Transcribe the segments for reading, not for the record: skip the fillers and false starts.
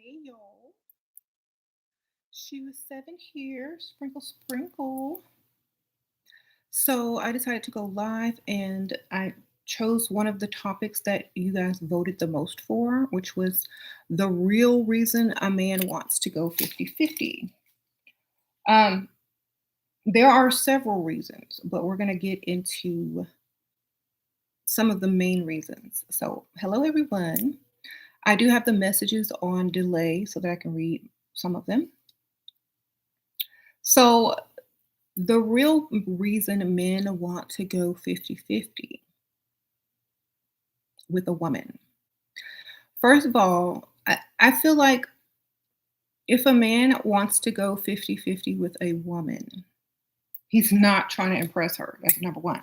Hey y'all, SheRaSeven here, sprinkle sprinkle. So I decided to go live and I chose one of the topics that you guys voted the most for, which was the real reason a man wants to go 50-50. Um, there are several reasons, but we're going to get into some of the main reasons. So, hello everyone. I do have the messages on delay so that I can read some of them. So, the real reason men want to go 50-50 with a woman. First of all, I feel like if a man wants to go 50-50 with a woman, he's not trying to impress her. That's number one.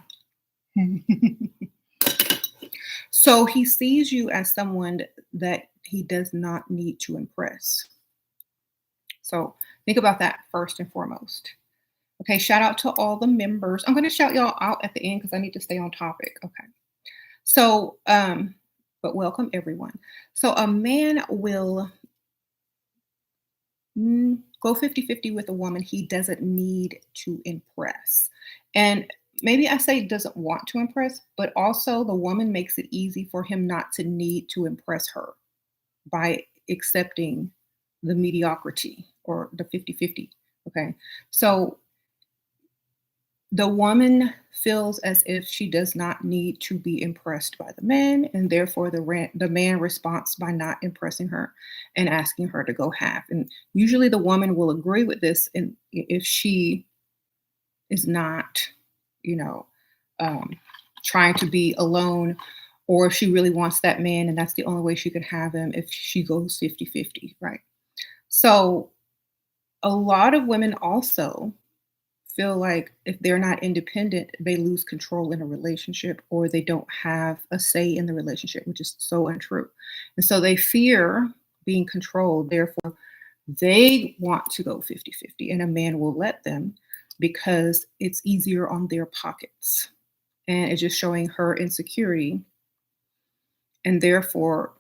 So he sees you as someone that he does not need to impress. So think about that first and foremost. Okay, shout out to all the members. I'm going to shout y'all out at the end because I need to stay on topic. Okay. So, but welcome everyone. So a man will go 50-50 with a woman he doesn't need to impress. And maybe I say doesn't want to impress, but also the woman makes it easy for him not to need to impress her by accepting the mediocrity or the 50-50. Okay. So the woman feels as if she does not need to be impressed by the man, and therefore the man responds by not impressing her and asking her to go half. And usually the woman will agree with this, and if she is not, you know, um, trying to be alone, or if she really wants that man, and that's the only way she can have him if she goes 50-50, right? So a lot of women also feel like if they're not independent, they lose control in a relationship or they don't have a say in the relationship, which is so untrue. And so they fear being controlled. Therefore, they want to go 50-50, and a man will let them because it's easier on their pockets. And it's just showing her insecurity. And therefore,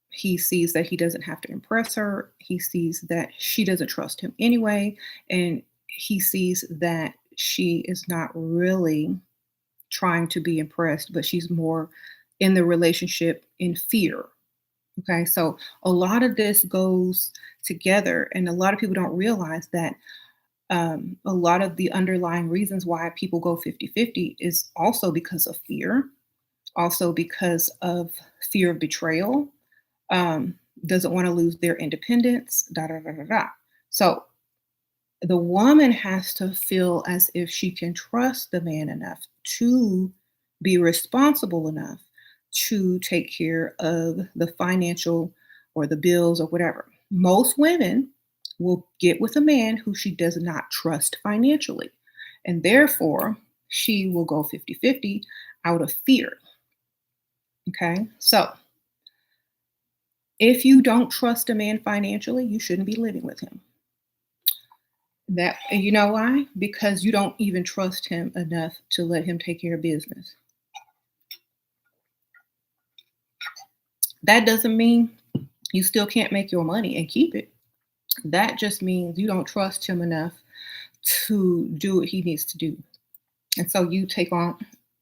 he sees that he doesn't have to impress her. He sees that she doesn't trust him anyway. And he sees that she is not really trying to be impressed, but she's more in the relationship in fear. Okay, so a lot of this goes together, and a lot of people don't realize that a lot of the underlying reasons why people go 50-50 is also because of fear, also because of fear of betrayal, doesn't want to lose their independence, da da da da da. So the woman has to feel as if she can trust the man enough to be responsible enough to take care of the financial or the bills or whatever. Most women will get with a man who she does not trust financially, and therefore she will go 50-50 out of fear. Okay, so if you don't trust a man financially, you shouldn't be living with him. That and you know why? Because you don't even trust him enough to let him take care of business. That doesn't mean you still can't make your money and keep it. That just means you don't trust him enough to do what he needs to do. And so you take on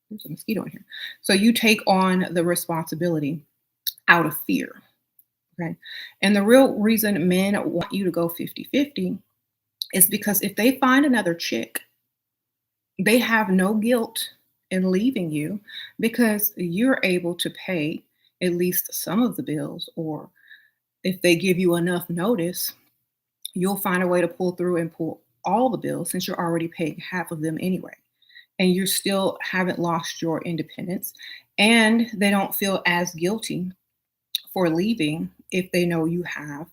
there's a mosquito in here. So you take on the responsibility out of fear. Okay. And the real reason men want you to go 50-50 is because if they find another chick, they have no guilt in leaving you because you're able to pay at least some of the bills, or if they give you enough notice, you'll find a way to pull through and pull all the bills since you're already paying half of them anyway. And you still haven't lost your independence, and they don't feel as guilty for leaving if they know you have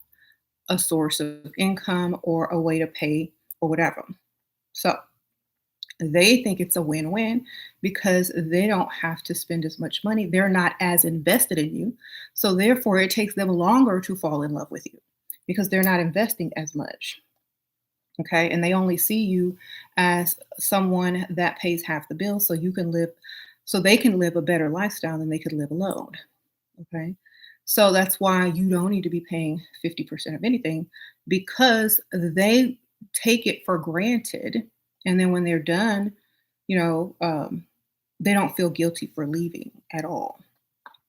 a source of income or a way to pay or whatever. So they think it's a win win because they don't have to spend as much money. They're not as invested in you. So, therefore, it takes them longer to fall in love with you because they're not investing as much. Okay. And they only see you as someone that pays half the bill so you can live, so they can live a better lifestyle than they could live alone. Okay. So that's why you don't need to be paying 50% of anything, because they take it for granted. And then when they're done, you know, they don't feel guilty for leaving at all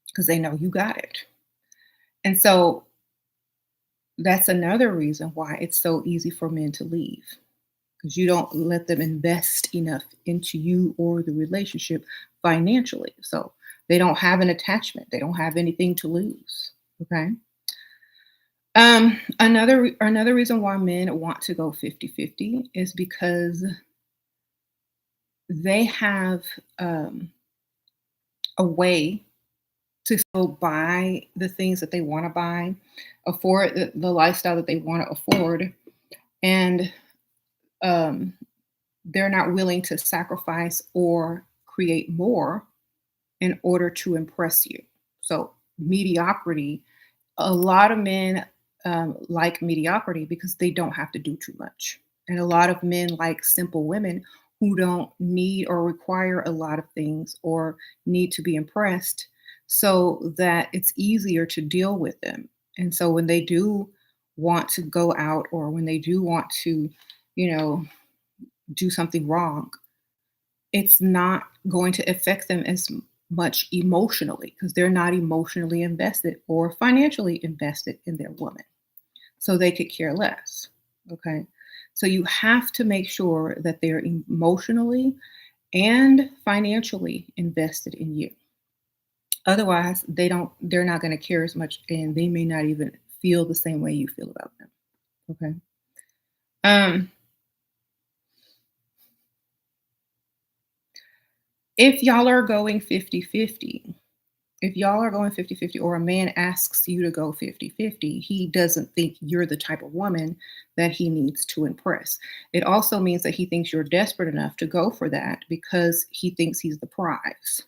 because they know you got it. And so that's another reason why it's so easy for men to leave, because you don't let them invest enough into you or the relationship financially. So they don't have an attachment, they don't have anything to lose. Okay. Another reason why men want to go 50-50 is because they have a way to still buy the things that they want to buy, afford the lifestyle that they want to afford, and um, they're not willing to sacrifice or create more in order to impress you. So, mediocrity, a lot of men like mediocrity because they don't have to do too much. And a lot of men like simple women who don't need or require a lot of things or need to be impressed, so that it's easier to deal with them. And so when they do want to go out, or when they do want to, you know, do something wrong, it's not going to affect them as much emotionally because they're not emotionally invested or financially invested in their woman. So they could care less. Okay. So you have to make sure that they're emotionally and financially invested in you. Otherwise, they're not going to care as much, and they may not even feel the same way you feel about them. Okay. Um, if y'all are going 50-50, if y'all are going 50-50, or a man asks you to go 50-50, he doesn't think you're the type of woman that he needs to impress. It also means that he thinks you're desperate enough to go for that because he thinks he's the prize.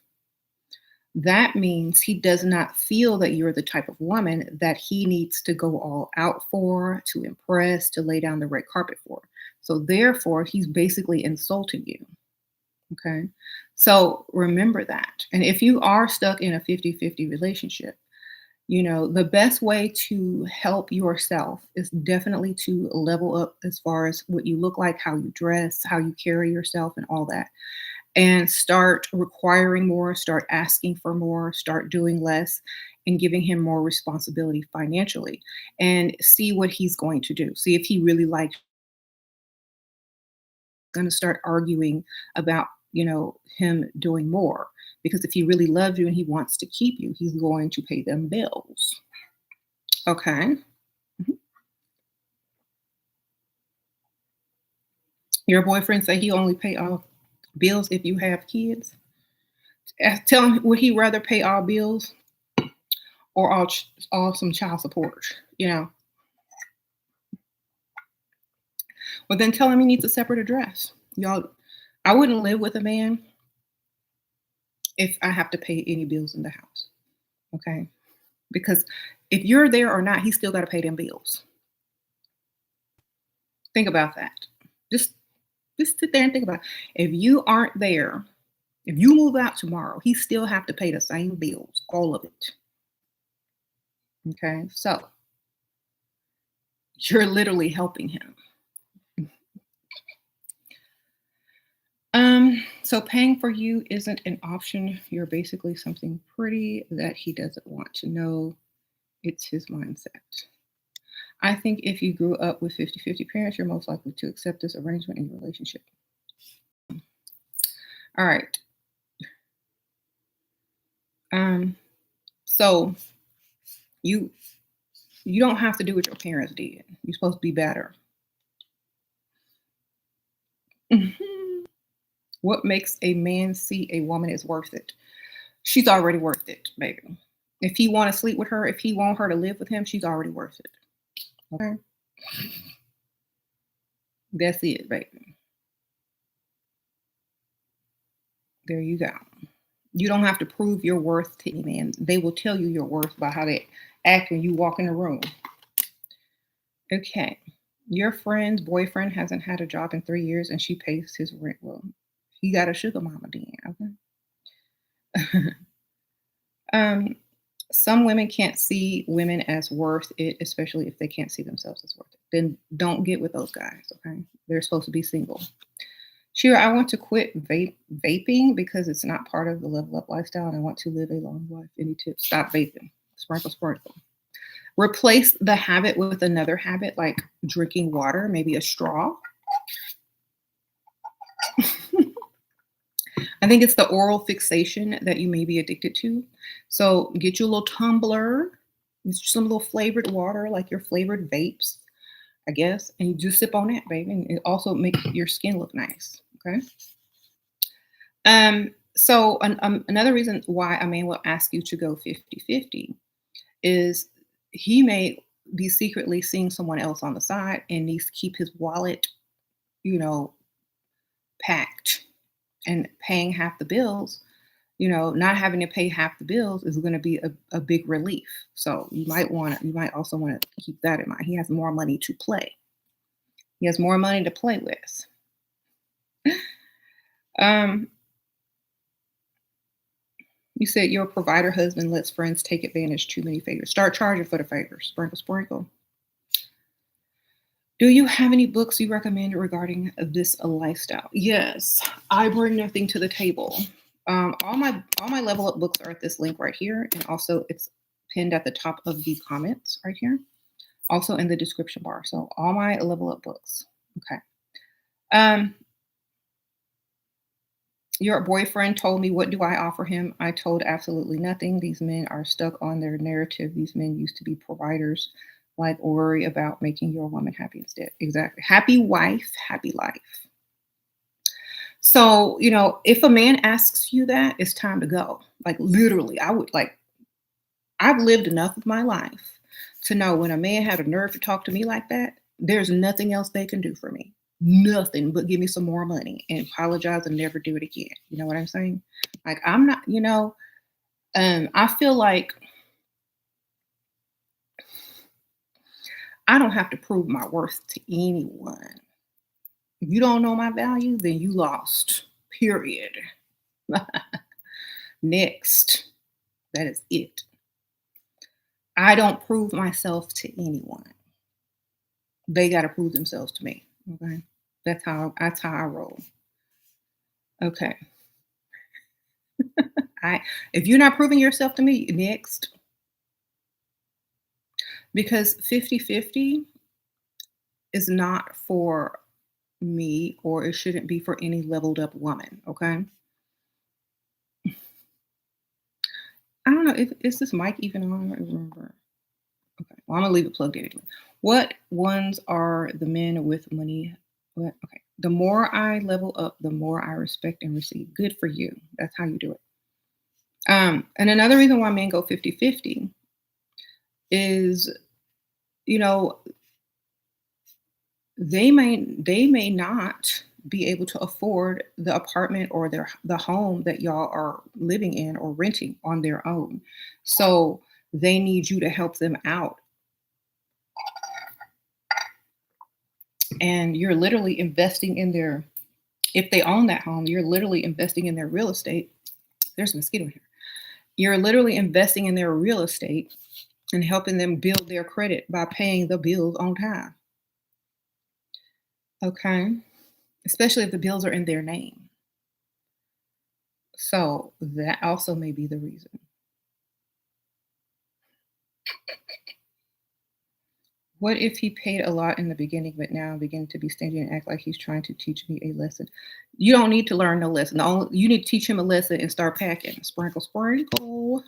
That means he does not feel that you're the type of woman that he needs to go all out for, to impress, to lay down the red carpet for. So therefore, he's basically insulting you. Okay. So remember that. And if you are stuck in a 50-50 relationship, the best way to help yourself is definitely to level up as far as what you look like, how you dress, how you carry yourself, and all that. And start requiring more, start asking for more, start doing less, and giving him more responsibility financially, and see what he's going to do. See if he really likes, going to start arguing about, him doing more. Because if he really loves you and he wants to keep you, he's going to pay them bills. Okay. Mhm. Your boyfriend say he only pay all bills if you have kids. Tell him, would he rather pay all bills or all some child support? Well, then tell him he needs a separate address. Y'all, I wouldn't live with a man if I have to pay any bills in the house. Okay. Because if you're there or not, he's still got to pay them bills. Think about that. Just just sit there and think about it. If you aren't there, if you move out tomorrow, he still have to pay the same bills, all of it. Okay. So you're literally helping him. So paying for you isn't an option. You're basically something pretty that he doesn't want to know. It's his mindset. I think if you grew up with 50-50 parents, you're most likely to accept this arrangement in your relationship. All right. Um, so you you don't have to do what your parents did. You're supposed to be better. What makes a man see a woman is worth it? She's already worth it, baby. If he want to sleep with her, if he want her to live with him, she's already worth it. Okay, that's it, baby. There you go. You don't have to prove your worth to any man. They will tell you your worth by how they act when you walk in the room. Okay. Your friend's boyfriend hasn't had a job in 3 years and she pays his rent. Well, he got a sugar mama then. Okay. um, Some women can't see women as worth it, especially if they can't see themselves as worth it. Then don't get with those guys, okay? They're supposed to be single. Shira, I want to quit vaping because it's not part of the level up lifestyle and I want to live a long life. Any tips? Stop vaping. Sprinkle, sprinkle. Replace the habit with another habit like drinking water, maybe a straw. I think it's the oral fixation that you may be addicted to. So get you a little tumbler, some little flavored water, like your flavored vapes, I guess, and you just sip on that, baby. And it also makes your skin look nice. Okay. Another reason why a man will ask you to go 50-50 is he may be secretly seeing someone else on the side and needs to keep his wallet, you know, packed and paying half the bills. Not having to pay half the bills is going to be a big relief. So you might also want to keep that in mind. He has more money to play. He has more money to play with. Um, you said your provider husband lets friends take advantage too many favors. Start charging for the favors. Sprinkle, sprinkle. Do you have any books you recommend regarding this lifestyle? Yes, I bring nothing to the table. All my level up books are at this link right here, and also it's pinned at the top of the comments right here. Also in the description bar. So all my level up books. Okay. Um, your boyfriend told me, what do I offer him? I told absolutely nothing. These men are stuck on their narrative. These men used to be providers. Like, worry about making your woman happy instead. Exactly. Happy wife, happy life. So, if a man asks you that, it's time to go. Like, literally, I've lived enough of my life to know when a man had a nerve to talk to me like that, there's nothing else they can do for me. Nothing but give me some more money and apologize and never do it again. You know what I'm saying? Like, I'm not, I feel like I don't have to prove my worth to anyone. If you don't know my value, then you lost. Period. Next. That is it. I don't prove myself to anyone. They got to prove themselves to me. Okay. That's how I roll. Okay. I If you're not proving yourself to me, next. Because 50-50 is not for me or it shouldn't be for any leveled up woman. Okay. I don't know if is this mic even on? I don't remember. Okay. Well, I'm gonna leave it plugged in anyway. What ones are the men with money? What? Okay. The more I level up, the more I respect and receive. Good for you. That's how you do it. And another reason why men go 50-50 is, you know, they may not be able to afford the apartment or the home that y'all are living in or renting on their own. So they need you to help them out. And you're literally investing in their if they own that home, you're literally investing in their real estate. There's a mosquito here. You're literally investing in their real estate and helping them build their credit by paying the bills on time. Okay. Especially if the bills are in their name. So that also may be the reason. What if he paid a lot in the beginning, but now begin to be stingy and act like he's trying to teach me a lesson? You don't need to learn no lesson. You need to teach him a lesson and start packing. Sprinkle, sprinkle.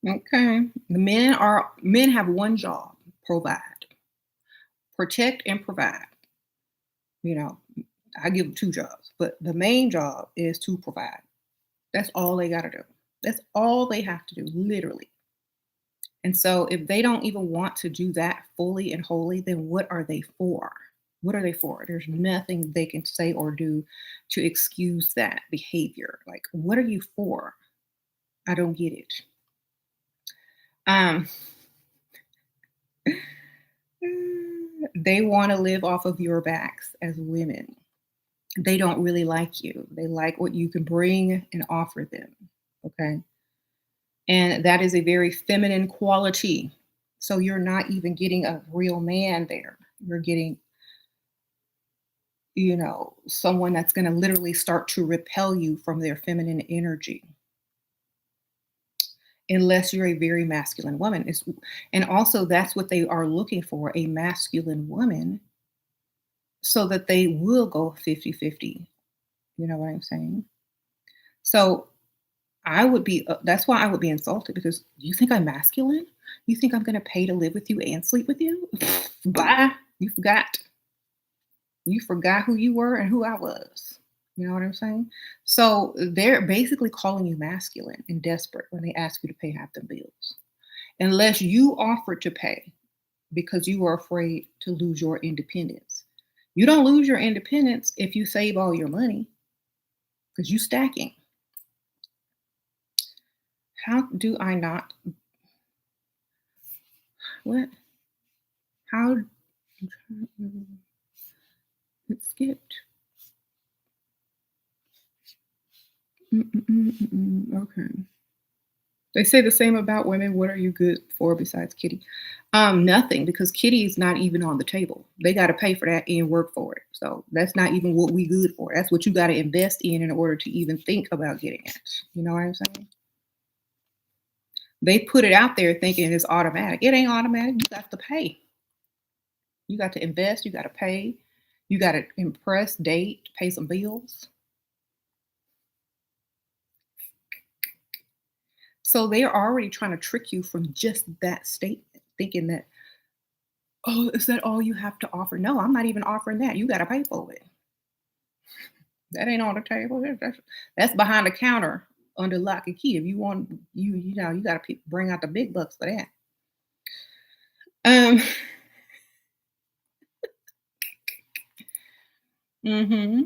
Okay. The men have one job: provide, protect, and provide. You know, I give them two jobs, but the main job is to provide. That's all they got to do. That's all they have to do, literally. And so if they don't even want to do that fully and wholly, then what are they for? What are they for? There's nothing they can say or do to excuse that behavior. Like, what are you for? I don't get it. Um, they want to live off of your backs as women. They don't really like you. They like what you can bring and offer them. Okay. And that is a very feminine quality. So you're not even getting a real man there. You're getting, someone that's going to literally start to repel you from their feminine energy unless you're a very masculine woman. And also, that's what they are looking for, a masculine woman, so that they will go 50-50. You know what I'm saying? So that's why I would be insulted because you think I'm masculine? You think I'm going to pay to live with you and sleep with you? Bye. You forgot. You forgot who you were and who I was. You know what I'm saying? So they're basically calling you masculine and desperate when they ask you to pay half the bills. Unless you offer to pay because you are afraid to lose your independence. You don't lose your independence if you save all your money because you stacking. How do I not? What? How? It skipped. Okay. They say the same about women. What are you good for besides Kitty? Nothing, because Kitty is not even on the table. They got to pay for that and work for it. So that's not even what we good for. That's what you got to invest in order to even think about getting it. You know what I'm saying? They put it out there thinking it's automatic. It ain't automatic. You got to pay. You got to invest. You got to pay. You got to impress, date, pay some bills. So they're already trying to trick you from just that statement, thinking that, oh, is that all you have to offer? No, I'm not even offering that. You got to pay for it. That ain't on the table. That's behind the counter under lock and key. If you want, you got to bring out the big bucks for that. Um. hmm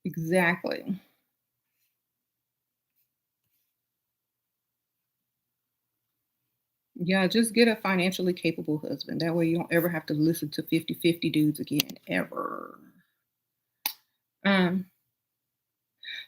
Exactly. Yeah, just get a financially capable husband. That way you don't ever have to listen to 50-50 dudes again, ever. Um,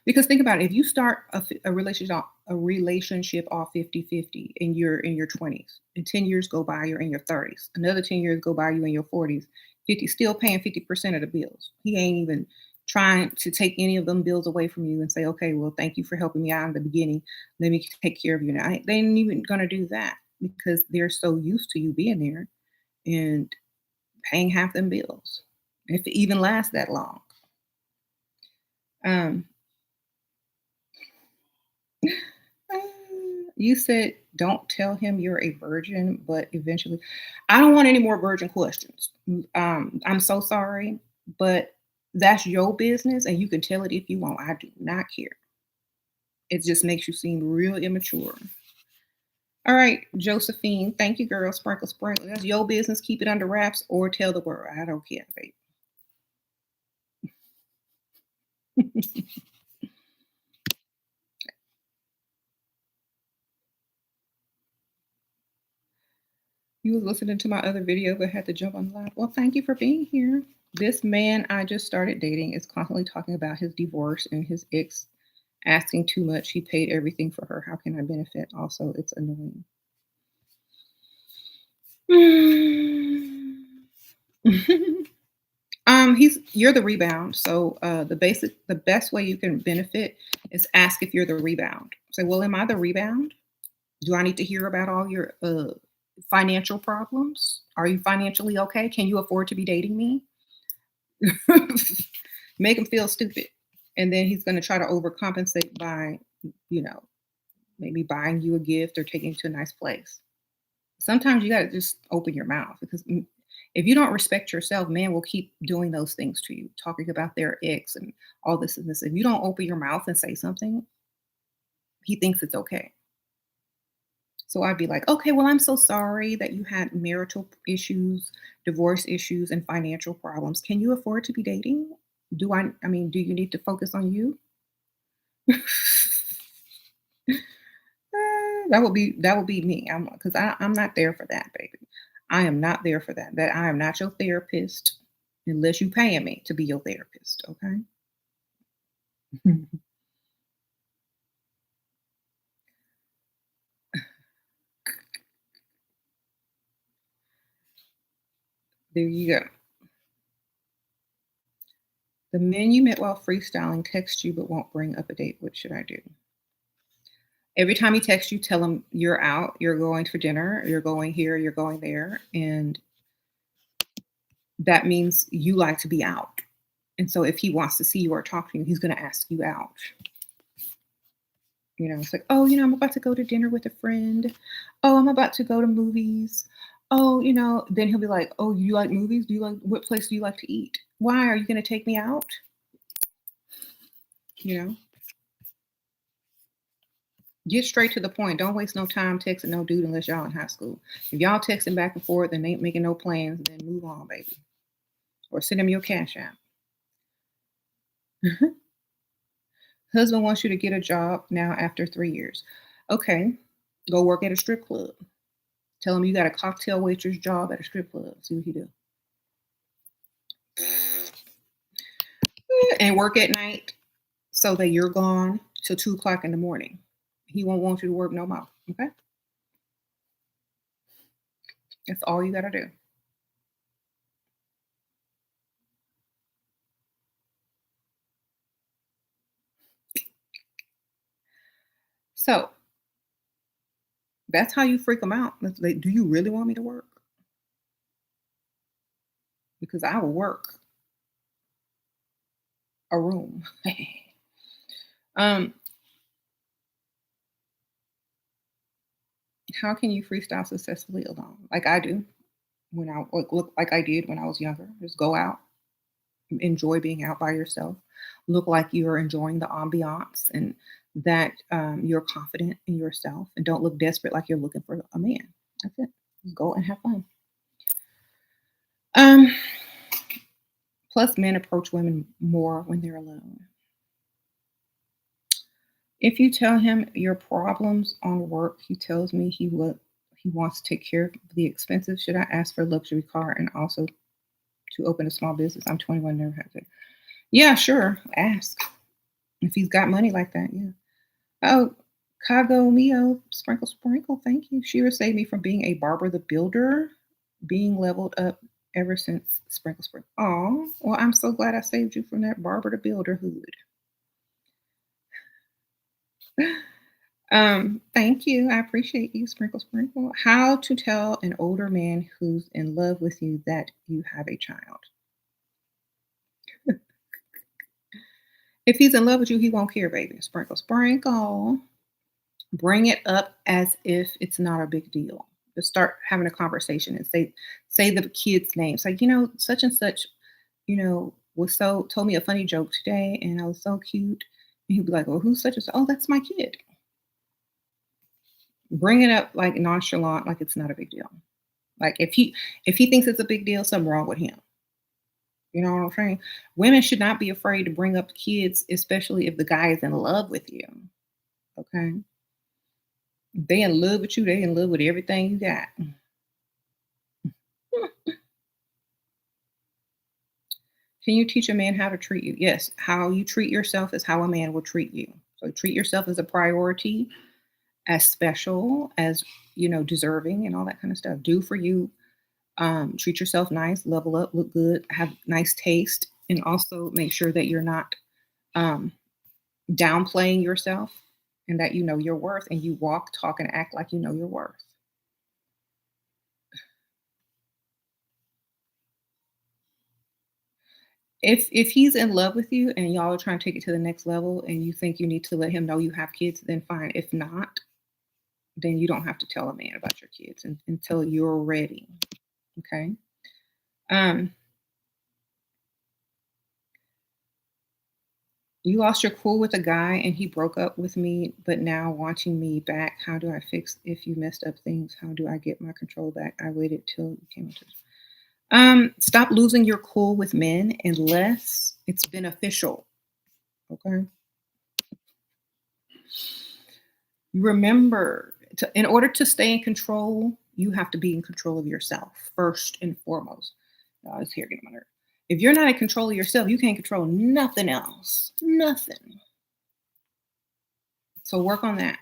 Because think about it, if you start a relationship off 50-50 and you're in your 20s, and 10 years go by, you're in your 30s, another 10 years go by, you in your 40s, 50 still paying 50% of the bills. He ain't even trying to take any of them bills away from you and say, okay, well, thank you for helping me out in the beginning. Let me take care of you now. They ain't even gonna do that because they're so used to you being there and paying half them bills. If it even lasts that long. Um, Uh, You said don't tell him you're a virgin, but eventually, I don't want any more virgin questions. I'm so sorry, but that's your business, and you can tell it if you want. I do not care. It just makes you seem real immature. All right, Josephine. Thank you, girl. Sprinkle, sprinkle. That's your business. Keep it under wraps or tell the world. I don't care, babe. You was listening to my other video, but had to jump on live. Well, thank you for being here. This man I just started dating is constantly talking about his divorce and his ex asking too much. He paid everything for her. How can I benefit? Also, it's annoying. He's you're the rebound. So the best way you can benefit is ask if you're the rebound. Say, well, am I the rebound? Do I need to hear about all your financial problems? Are you financially okay? Can you afford to be dating me? Make him feel stupid. And then he's going to try to overcompensate by, you know, maybe buying you a gift or taking you to a nice place. Sometimes you got to just open your mouth because if you don't respect yourself, man will keep doing those things to you, talking about their ex and all this and this. If you don't open your mouth and say something, he thinks it's okay. So I'd be like, okay, well, I'm so sorry that you had marital issues, divorce issues, and financial problems. Can you afford to be dating? I mean, do you need to focus on you? That would be me. I'm not there for that, baby. I am not there for that. That I am not your therapist. unless you paying me to be your therapist, okay? There you go. The men you met while freestyling text you but won't bring up a date. What should I do? Every time he texts you, tell him you're out, you're going for dinner, you're going here, you're going there, and that means you like to be out. And so if he wants to see you or talk to you, he's going to ask you out. It's like, oh, I'm about to go to dinner with a friend. Oh, I'm about to go to movies. Oh, then he'll be like, oh, you like movies? Do you like, what place do you like to eat? Why are you going to take me out? You know, get straight to the point. Don't waste no time texting no dude unless y'all in high school. If y'all texting back and forth and ain't making no plans, then move on, baby. Or send him your cash app. Husband wants you to get a job now after 3 years. Okay, go work at a strip club. Tell him you got a cocktail waitress job at a strip club. See what he do. And work at night so that you're gone till 2 o'clock in the morning. He won't want you to work no more. Okay? That's all you gotta do. So that's how you freak them out. It's like, do you really want me to work? Because I will work a room. um, how can you freestyle successfully alone? Like I do when I look like I did when I was younger. Just go out, enjoy being out by yourself, look like you're enjoying the ambiance and that you're confident in yourself and don't look desperate like you're looking for a man. That's it. Just go and have fun. Um, plus, men approach women more when they're alone. If you tell him your problems on work, he tells me he wants to take care of the expenses. Should I ask for a luxury car and also to open a small business? I'm 21, never had it. Yeah, sure. Ask if he's got money like that. Yeah. Oh, Cago Mio, sprinkle, sprinkle. Thank you. Shira saved me from being a Barber the Builder, being leveled up ever since Sprinkle, sprinkle. Oh, well, I'm so glad I saved you from that Barber the Builder hood. Thank you. I appreciate you, Sprinkle, sprinkle. How to tell an older man who's in love with you that you have a child? If he's in love with you, he won't care, baby. Sprinkle, sprinkle. Bring it up as if it's not a big deal. Just start having a conversation and say the kid's name. It's like, such and such, was so told me a funny joke today and I was so cute. And he'd be like, well, who's such and such? Oh, that's my kid. Bring it up like nonchalant, like it's not a big deal. Like if he thinks it's a big deal, something wrong with him. You know what I'm saying? Women should not be afraid to bring up kids, especially if the guy is in love with you. Okay. They in love with you, they in love with everything you got. Can you teach a man how to treat you? Yes. How you treat yourself is how a man will treat you. So treat yourself as a priority, as special, as deserving and all that kind of stuff. Do for you. Treat yourself nice, level up, look good, have nice taste, and also make sure that you're not um, downplaying yourself and that you know your worth and you walk, talk, and act like you know your worth. If he's in love with you and y'all are trying to take it to the next level and you think you need to let him know you have kids, then fine. If not, then you don't have to tell a man about your kids until you're ready. Okay. Um, you lost your cool with a guy and he broke up with me, but now wanting me back. How do I fix if you messed up things? How do I get my control back? I waited till you came into stop losing your cool with men unless it's beneficial. Okay. Remember, in order to stay in control, you have to be in control of yourself first and foremost. It's here getting on my nerve. If you're not in control of yourself, you can't control nothing else. Nothing. So work on that.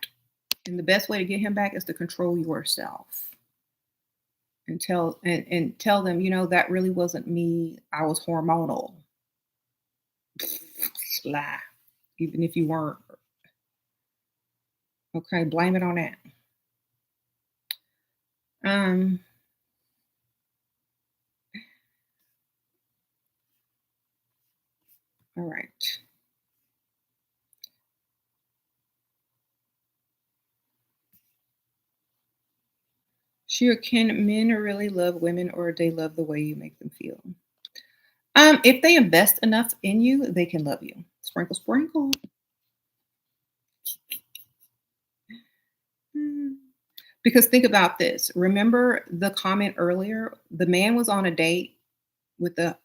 And the best way to get him back is to control yourself. And tell them, that really wasn't me. I was hormonal. Lie. Even if you weren't. Okay, blame it on that. Um, all right. Sure, can men really love women or they love the way you make them feel? If they invest enough in you, they can love you. Sprinkle, sprinkle. Mm. Because think about this. Remember the comment earlier? The man was on a date with a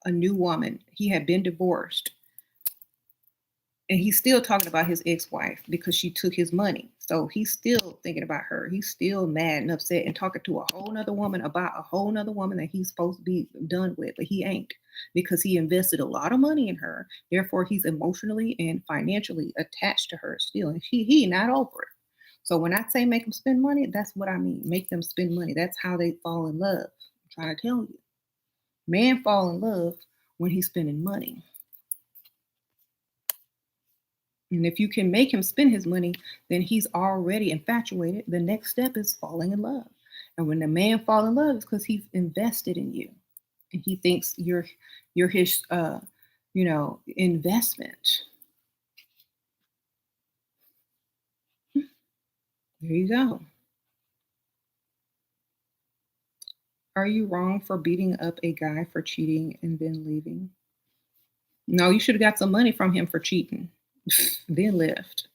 new woman. He had been divorced. And he's still talking about his ex-wife because she took his money. So he's still thinking about her. He's still mad and upset and talking to a whole nother woman about a whole nother woman that he's supposed to be done with, but he ain't because he invested a lot of money in her. Therefore, he's emotionally and financially attached to her still. And he not over it. So when I say make them spend money, that's what I mean. Make them spend money. That's how they fall in love. I'm trying to tell you. Man fall in love when he's spending money. And if you can make him spend his money, then he's already infatuated. The next step is falling in love. And when the man fall in love, it's because he's invested in you, and he thinks you're his investment. There you go. Are you wrong for beating up a guy for cheating and then leaving? No, you should have got some money from him for cheating, then left.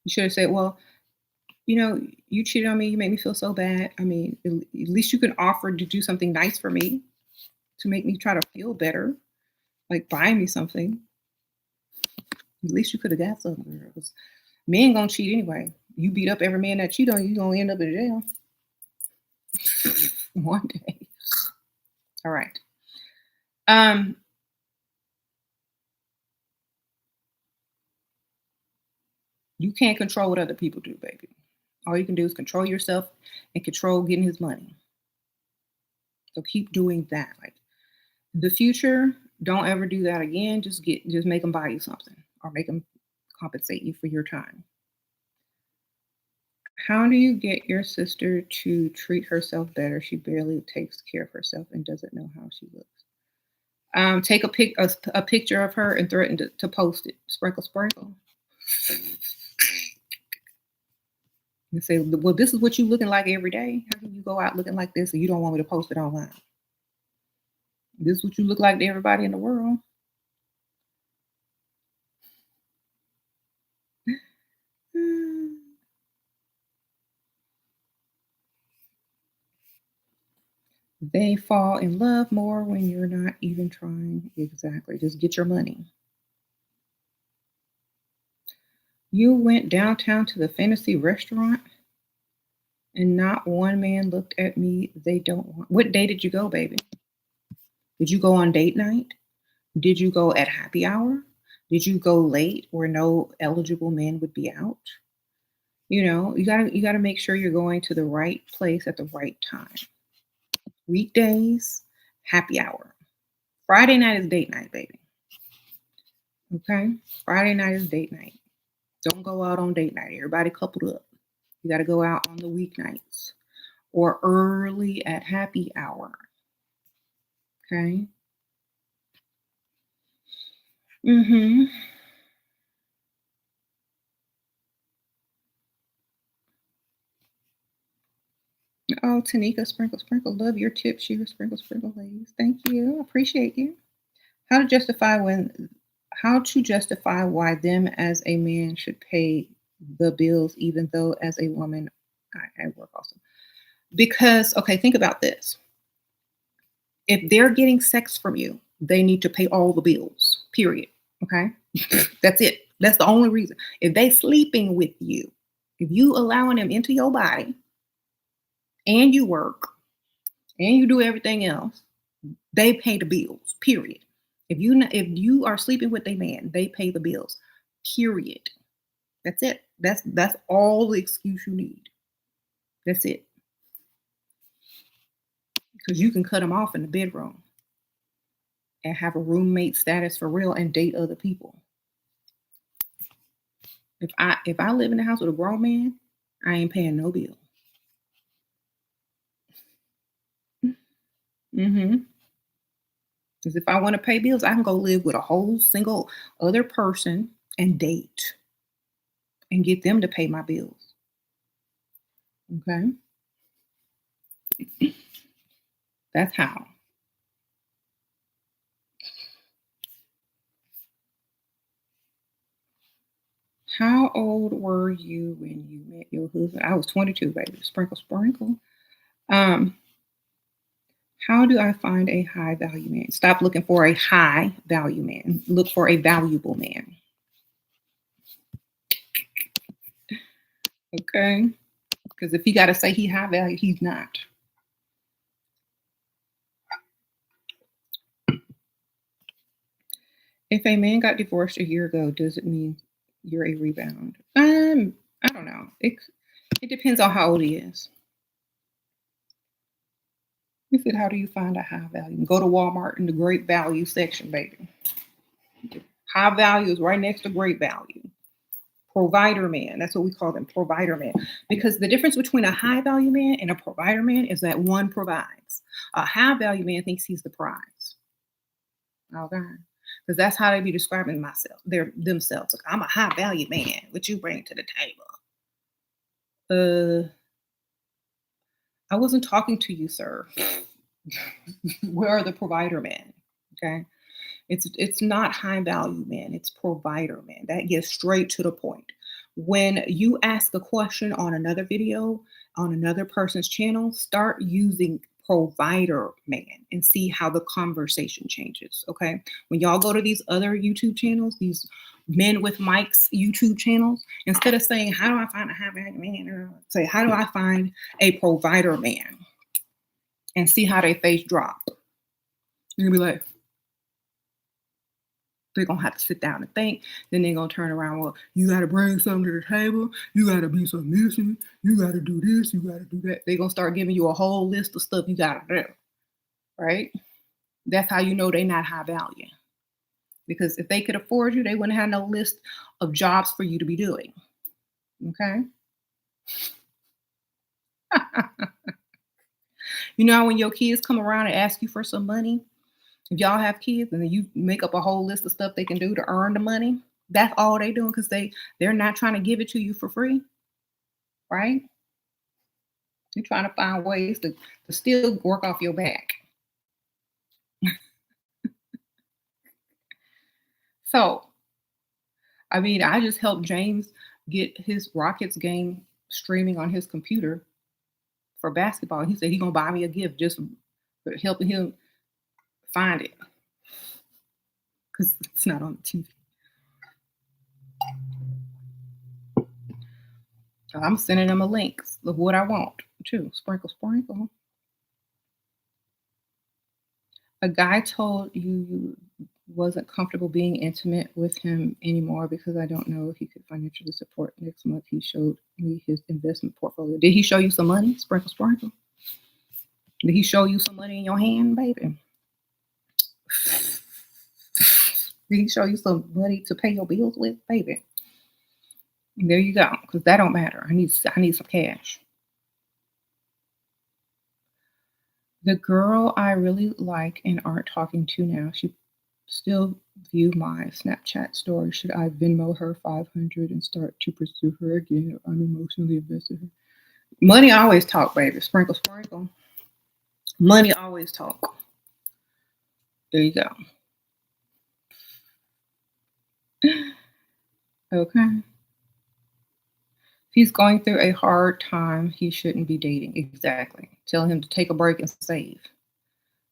You should have said, "Well, you cheated on me. You made me feel so bad. I mean, at least you can offer to do something nice for me to make me try to feel better, like buy me something. At least you could have got something, girls. Men gonna cheat anyway. You beat up every man that cheat on you, you gonna end up in jail one day. All right. Um, you can't control what other people do, baby. All you can do is control yourself and control getting his money. So keep doing that. Like the future, don't ever do that again. Just make them buy you something or make them compensate you for your time. How do you get your sister to treat herself better? She barely takes care of herself and doesn't know how she looks. Take a picture of her and threaten to post it. Sprinkle, sprinkle. And say, well, this is what you looking like every day. How can you go out looking like this and you don't want me to post it online? This is what you look like to everybody in the world. They fall in love more when you're not even trying. Exactly. Just get your money. You went downtown to the fantasy restaurant and not one man looked at me. They don't want. What day did you go, baby? Did you go on date night? Did you go at happy hour? Did you go late where no eligible men would be out? You gotta make sure you're going to the right place at the right time. Weekdays, happy hour. Friday night is date night, baby. Okay? Friday night is date night. Don't go out on date night. Everybody coupled up. You got to go out on the weeknights or early at happy hour. Okay? Mm-hmm. Oh, Tanika, sprinkle, sprinkle. Love your tips, sprinkle, sprinkle, ladies. Thank you. Appreciate you. How to justify when how to justify why them as a man should pay the bills even though as a woman I work also. Because okay, think about this. If they're getting sex from you, they need to pay all the bills. Period. Okay? That's it. That's the only reason. If they sleeping with you, if you allowing them into your body and you work and you do everything else, They pay the bills, period. If you are sleeping with a man, they pay the bills, period. That's it. That's all the excuse you need. That's it. Because you can cut them off in the bedroom and have a roommate status for real and date other people. If I live in the house with a grown man, I ain't paying no bill. Mm-hmm. Because if I want to pay bills, I can go live with a whole single other person and date and get them to pay my bills. Okay. That's how. How old were you when you met your husband? I was 22, baby. Sprinkle, sprinkle. Um, how do I find a high value man? Stop looking for a high value man. Look for a valuable man. Okay. Because if he got to say he high value, he's not. If a man got divorced a year ago, does it mean you're a rebound? I don't know. It depends on how old he is. You said, how do you find a high value? Go to Walmart in the great value section, baby. High value is right next to great value. Provider man, that's what we call them, provider man. Because the difference between a high value man and a provider man is that one provides. A high value man thinks he's the prize. Okay. Because that's how they be describing themselves. Like, I'm a high value man. What you bring to the table? I wasn't talking to you, sir. Where are the provider men? Okay. It's not high value man, it's provider man. That gets straight to the point. When you ask a question on another video, on another person's channel, start using provider man and see how the conversation changes. Okay. When y'all go to these other YouTube channels, these men with mics YouTube channels, instead of saying, how do I find a high value man? Say, how do I find a provider man? And see how they face drop. You're gonna be like, they're gonna have to sit down and think. Then they're gonna turn around. Well, you gotta bring something to the table. You gotta be submissive. You gotta do this. You gotta do that. They're gonna start giving you a whole list of stuff you gotta do. Right? That's how you know they're not high value. Because if they could afford you, they wouldn't have no list of jobs for you to be doing. Okay. You know when your kids come around and ask you for some money, if y'all have kids and then you make up a whole list of stuff they can do to earn the money, that's all they doing because they're not trying to give it to you for free, right? You're trying to find ways to still work off your back. So, I mean, I just helped James get his Rockets game streaming on his computer for basketball. He said he's gonna buy me a gift just for helping him find it because it's not on the TV. I'm sending him a link of what I want too. Sprinkle, sprinkle. A guy told you wasn't comfortable being intimate with him anymore because I don't know if he could financially support next month. He showed me his investment portfolio. Did he show you some money? Sprinkle, sprinkle. Did he show you some money in your hand, baby? Did he show you some money to pay your bills with, baby? There you go. Because that don't matter. I need some cash. The girl I really like and aren't talking to now, she still view my Snapchat story. Should I Venmo her 500 and start to pursue her again? I'm emotionally invested. Her. Money always talk, baby. Sprinkle, sprinkle. Money always talk. There you go. Okay. If he's going through a hard time, he shouldn't be dating. Exactly. Tell him to take a break and save.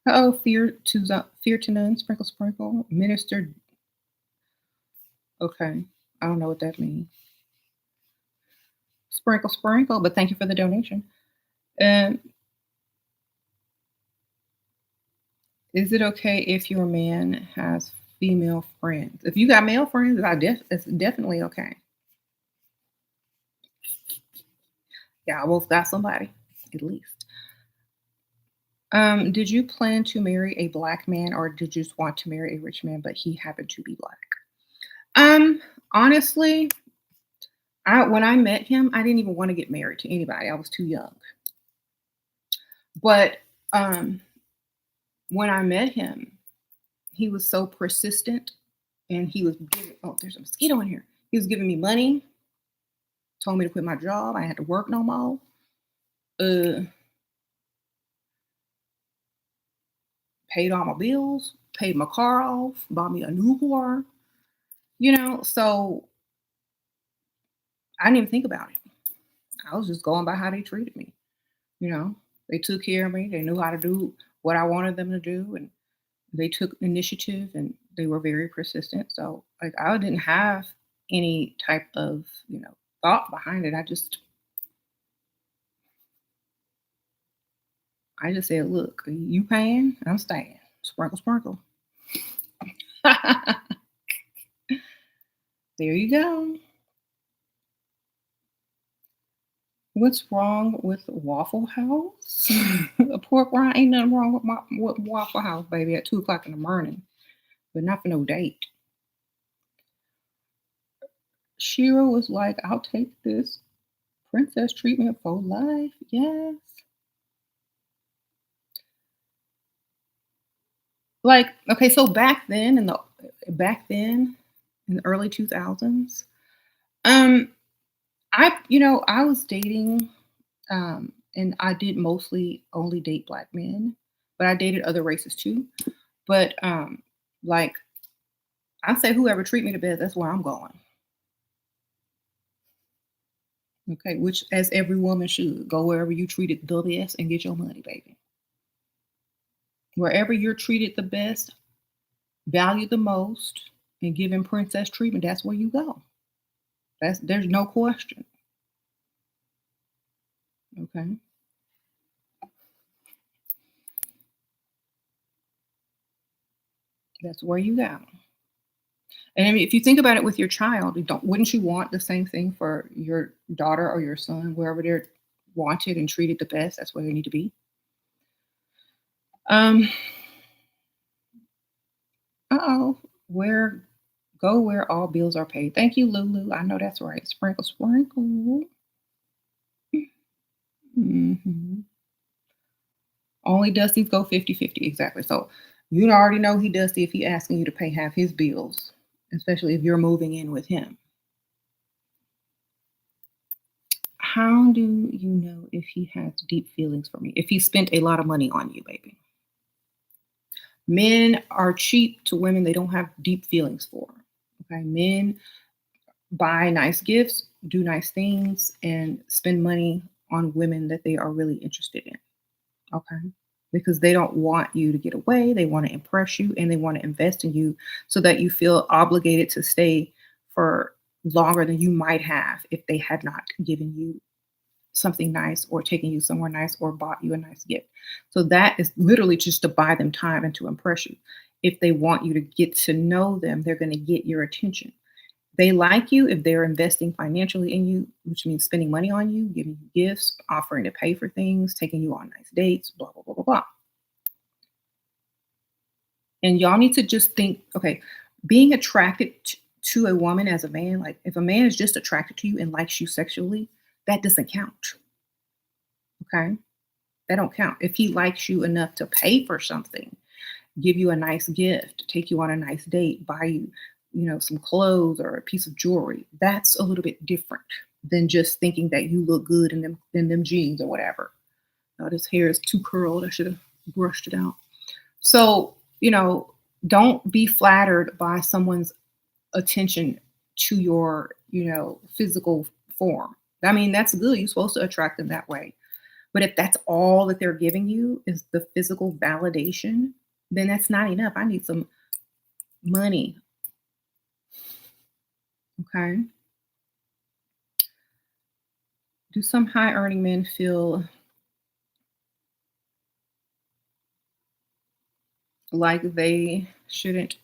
Oh, fear to none. Sprinkle, sprinkle. Minister. Okay. I don't know what that means. Sprinkle, sprinkle. But thank you for the donation. And Is it okay if your man has female friends? If you got male friends, it's definitely okay. Y'all both got somebody, at least. Did you plan to marry a black man or did you just want to marry a rich man, but he happened to be black? Um, honestly, when I met him, I didn't even want to get married to anybody. I was too young. But um, when I met him, he was so persistent and he was giving, oh, there's a mosquito in here. He was giving me money, told me to quit my job. I had to work no more. Uh, paid all my bills, paid my car off, bought me a new car, so I didn't even think about it. I was just going by how they treated me, you know. They took care of me. They knew how to do what I wanted them to do and they took initiative and they were very persistent. So like I didn't have any type of, thought behind it. I just said, look, you paying, I'm staying. Sprinkle, sprinkle. There you go. What's wrong with Waffle House? A pork rind ain't nothing wrong with Waffle House, baby, at 2 o'clock in the morning, but not for no date. Shira was like, I'll take this princess treatment for life. Yes. Like, okay, so back then in the early 2000s, um, I was dating, and I did mostly only date black men, but I dated other races too. But like I say whoever treat me the best, that's where I'm going. Okay, which as every woman should. Go wherever you treated the best and get your money, baby. Wherever you're treated the best, valued the most, and given princess treatment, that's where you go. There's no question. Okay. That's where you go. And I mean, if you think about it with your child, wouldn't you want the same thing for your daughter or your son, wherever they're wanted and treated the best, that's where they need to be? Um, uh-oh. Where Go where all bills are paid. Thank you, Lulu. I know that's right. Sprinkle, sprinkle. Mhm. Only Dusty's go 50-50. Exactly. So you already know he Dusty if he asking you to pay half his bills, especially if you're moving in with him. How do you know if he has deep feelings for me? If he spent a lot of money on you, baby. Men are cheap to women they don't have deep feelings for. Okay. Men buy nice gifts, do nice things, and spend money on women that they are really interested in. Okay. Because they don't want you to get away. They want to impress you and they want to invest in you so that you feel obligated to stay for longer than you might have if they had not given you something nice or taken you somewhere nice or bought you a nice gift. So that is literally just to buy them time and to impress you. If they want you to get to know them, they're going to get your attention. They like you if they're investing financially in you, which means spending money on you, giving you gifts, offering to pay for things, taking you on nice dates, blah, blah, blah, blah, blah. And y'all need to just think, okay, being attracted to a woman as a man, like if a man is just attracted to you and likes you sexually, that doesn't count. Okay. That don't count. If he likes you enough to pay for something, give you a nice gift, take you on a nice date, buy you, some clothes or a piece of jewelry, that's a little bit different than just thinking that you look good in them jeans or whatever. Oh, this hair is too curled. I should have brushed it out. So, don't be flattered by someone's attention to your, physical form. I mean, that's good. You're supposed to attract them that way. But if that's all that they're giving you is the physical validation, then that's not enough. I need some money. Okay. Do some high earning men feel like they shouldn't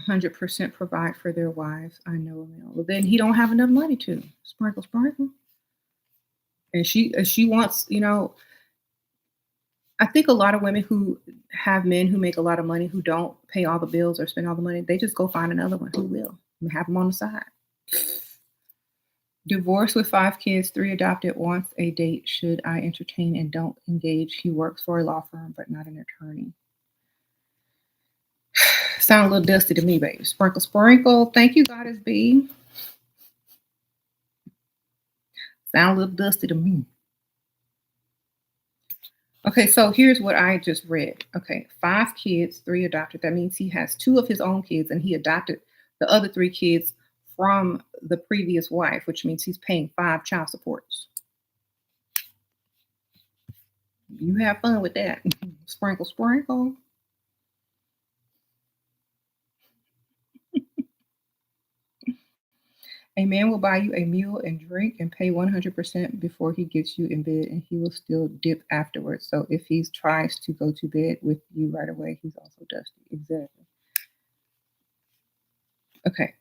100% provide for their wives. I know a male. Well, then he don't have enough money to sprinkle, sprinkle. And she wants, I think a lot of women who have men who make a lot of money who don't pay all the bills or spend all the money, they just go find another one who will and have them on the side. Divorced with 5 kids, 3 adopted, wants a date. Should I entertain and don't engage? He works for a law firm, but not an attorney. Sound a little dusty to me, baby. Sprinkle, sprinkle. Thank you, Goddess B. Sound a little dusty to me. Okay, so here's what I just read. Okay, 5 kids, 3 adopted. That means he has 2 of his own kids and he adopted the other 3 kids from the previous wife, which means he's paying 5 child supports. You have fun with that. Sprinkle, sprinkle. A man will buy you a meal and drink and pay 100% before he gets you in bed, and he will still dip afterwards. So if he tries to go to bed with you right away, he's also dusty. Exactly. Okay.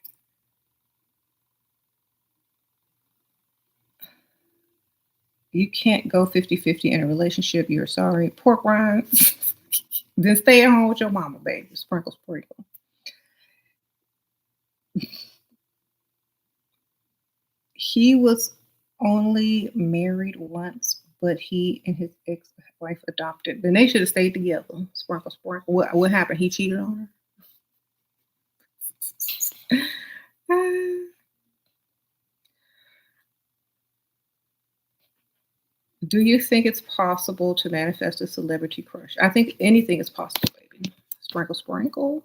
You can't go 50-50 in a relationship. You're sorry. Pork rinds. Then stay at home with your mama, baby. Sprinkle, sprinkle. He was only married once, but he and his ex-wife adopted. Then they should have stayed together. Sprinkle, sprinkle. What happened? He cheated on her? Do you think it's possible to manifest a celebrity crush? I think anything is possible, baby. Sprinkle, sprinkle.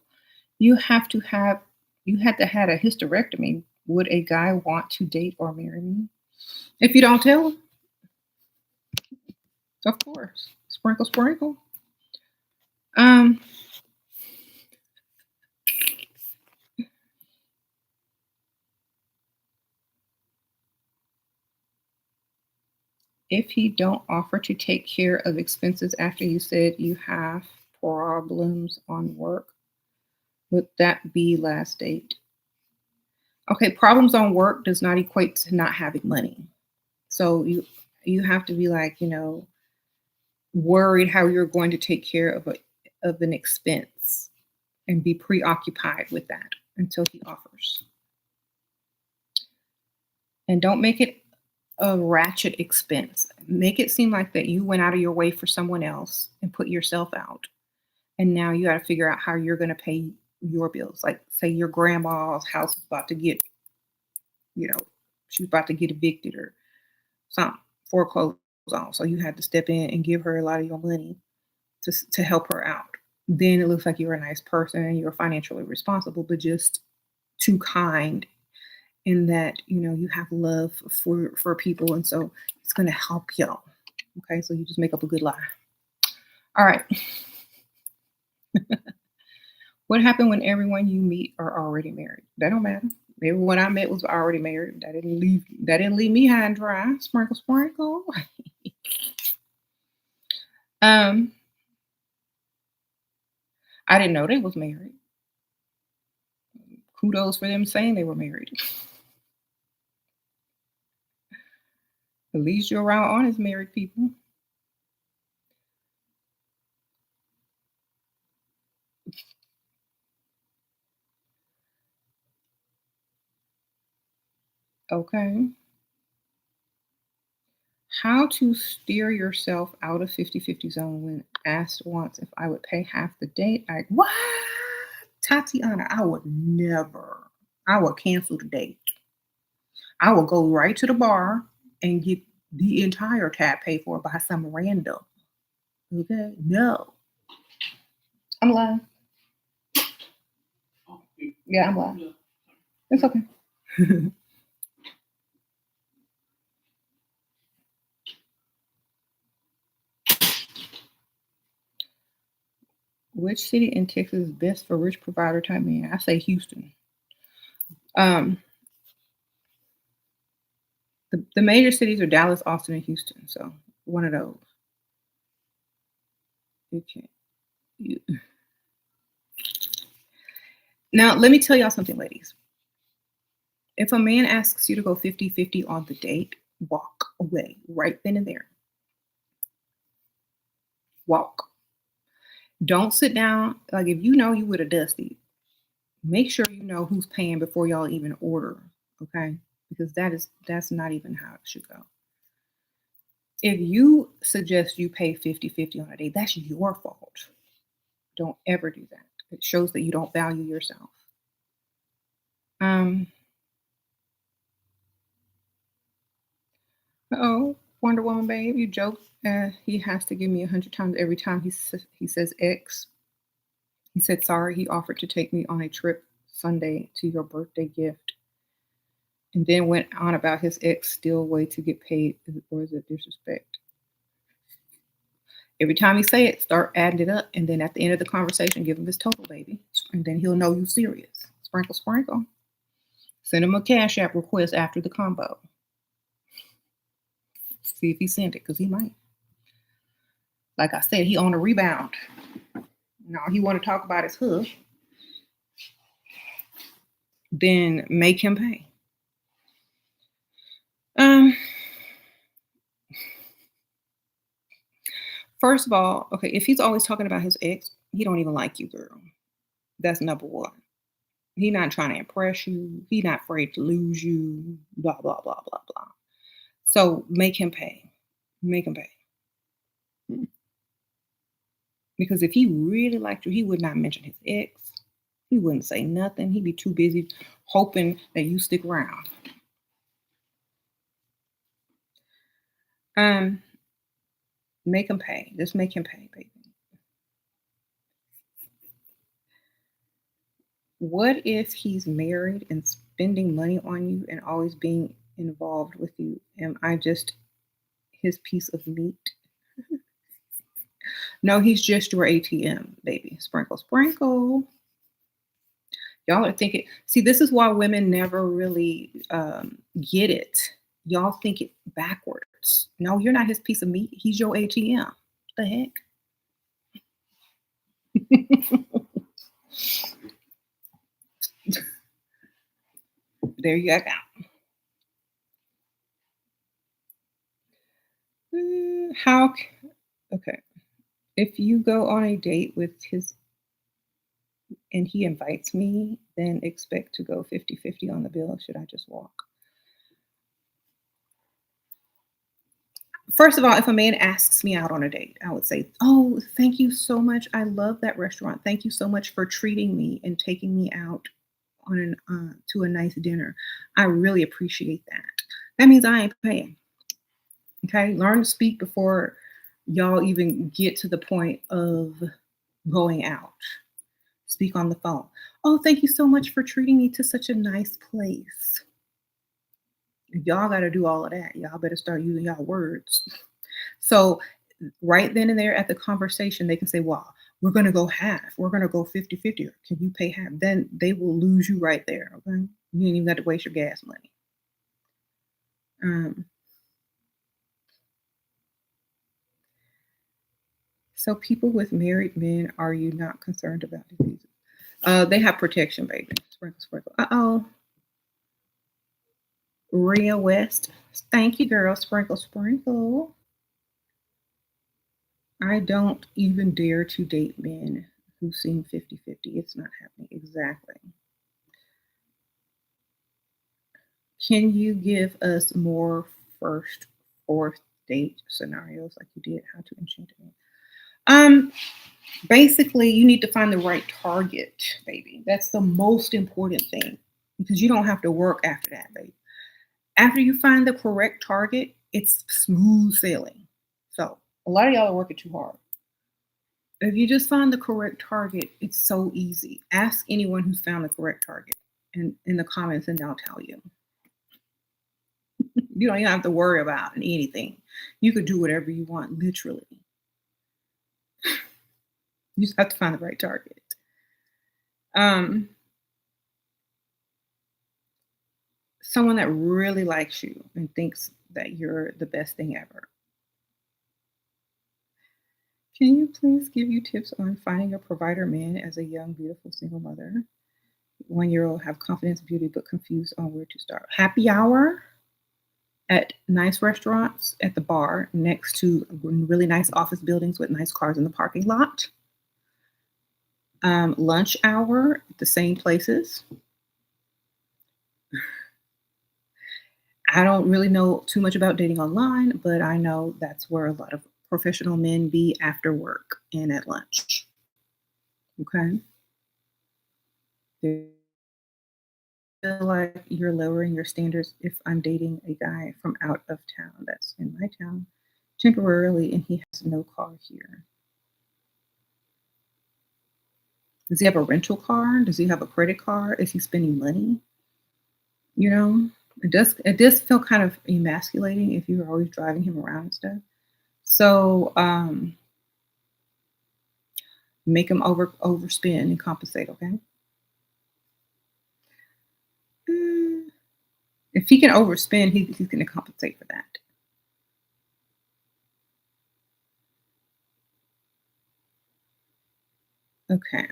You have to have you had to have a hysterectomy. Would a guy want to date or marry me? If you don't tell him, of course. Sprinkle, sprinkle. Um, if he don't offer to take care of expenses after you said you have problems on work, would that be last date? Okay, problems on work does not equate to not having money. So you have to be like, worried how you're going to take care of an expense and be preoccupied with that until he offers. And don't make it a ratchet expense. Make it seem like that you went out of your way for someone else and put yourself out. And now you got to figure out how you're going to pay your bills. Like say your grandma's house is about to get, you know, she's about to get evicted or something, foreclosed on. So you had to step in and give her a lot of your money to help her out. Then it looks like you're a nice person and you're financially responsible, but just too kind in that you have love for people, and so it's going to help y'all. Okay, so you just make up a good lie. All right. What happened when everyone you meet are already married? That don't matter. Everyone I met was already married. That didn't leave me high and dry. Sprinkle, sprinkle. um, I didn't know they was married. Kudos for them saying they were married. At least you're around honest married people. Okay. How to steer yourself out of 50-50 zone when asked once if I would pay half the date. What? Tatiana, I would never. I would cancel the date. I would go right to the bar and get the entire tab paid for by some random. Okay? No. I'm lying. Yeah, I'm lying. It's okay. Which city in Texas is best for rich provider type man? I say Houston. Um, the major cities are Dallas, Austin, and Houston. So one of those. Okay. You- Now, let me tell y'all something, ladies. If a man asks you to go 50-50 on the date, walk away right then and there. Walk. Don't sit down. Like, if you know you with a dusty, make sure you know who's paying before y'all even order. Okay? Because that's not even how it should go. If you suggest you pay 50-50 on a date, that's your fault. Don't ever do that. It shows that you don't value yourself. Um, oh, Wonder Woman babe, you joke. He has to give me 100 times every time he says X. He said sorry. He offered to take me on a trip Sunday to your birthday gift, and then went on about his ex still way to get paid. Or is it disrespect? Every time he say it, start adding it up, and then at the end of the conversation, give him his total, baby, and then he'll know you serious. Sprinkle, sprinkle. Send him a Cash App request after the combo. See if he sent it, because he might. Like I said, he on a rebound. No, he want to talk about his hood, then make him pay. Um, First of all, okay, if he's always talking about his ex, he don't even like you, girl. That's number one. He not trying to impress you. He not afraid to lose you. Blah blah blah blah blah. So make him pay. Make him pay. Because if he really liked you, he would not mention his ex. He wouldn't say nothing. He'd be too busy hoping that you stick around. Um, Make him pay. Just make him pay, baby. What if he's married and spending money on you and always being involved with you? Am I just his piece of meat? No, he's just your ATM, baby. Sprinkle, sprinkle. Y'all are thinking, see, this is why women never really get it. Y'all think it backwards. No, you're not his piece of meat. He's your ATM. The heck? There you go. How? Okay. If you go on a date with his and he invites me, then expect to go 50-50 on the bill. Should I just walk? First of all, if a man asks me out on a date, I would say, "Oh, thank you so much. I love that restaurant. Thank you so much for treating me and taking me out on to a nice dinner. I really appreciate that." That means I ain't paying. Okay, learn to speak before y'all even get to the point of going out. Speak on the phone. "Oh, thank you so much for treating me to such a nice place." Y'all got to do all of that. Y'all better start using y'all words. So, right then and there at the conversation, they can say, "Well, we're going to go half. We're going to go 50-50. Can you pay half?" Then they will lose you right there. Okay. You ain't even got to waste your gas money. Um, so, people with married men, are you not concerned about diseases? They have protection, baby. Sprinkle, sprinkle. Uh-oh. Rhea West. Thank you, girl. Sprinkle, sprinkle. I don't even dare to date men who seem 50-50. It's not happening. Exactly. Can you give us more first, fourth date scenarios like you did How to Enchant Me? Um, Basically, you need to find the right target, baby. That's the most important thing because you don't have to work after that, baby. After you find the correct target, it's smooth sailing. So a lot of y'all are working too hard. If you just find the correct target, it's so easy. Ask anyone who's found the correct target in the comments, and they'll tell you. You don't even have to worry about anything. You could do whatever you want, literally. You just have to find the right target. Um, Someone that really likes you and thinks that you're the best thing ever. Can you please give you tips on finding a provider man as a young, beautiful single mother? 1 year old have confidence, beauty, but confused on where to start. Happy hour at nice restaurants at the bar next to really nice office buildings with nice cars in the parking lot. Lunch hour at the same places. I don't really know too much about dating online, but I know that's where a lot of professional men be after work and at lunch. Okay. They feel like you're lowering your standards if I'm dating a guy from out of town that's in my town temporarily and he has no car here. Does he have a rental car? Does he have a credit card? Is he spending money? You know, it does feel kind of emasculating if you're always driving him around and stuff. So make him overspend and compensate, okay? Mm, if he can overspend, he's going to compensate for that. Okay.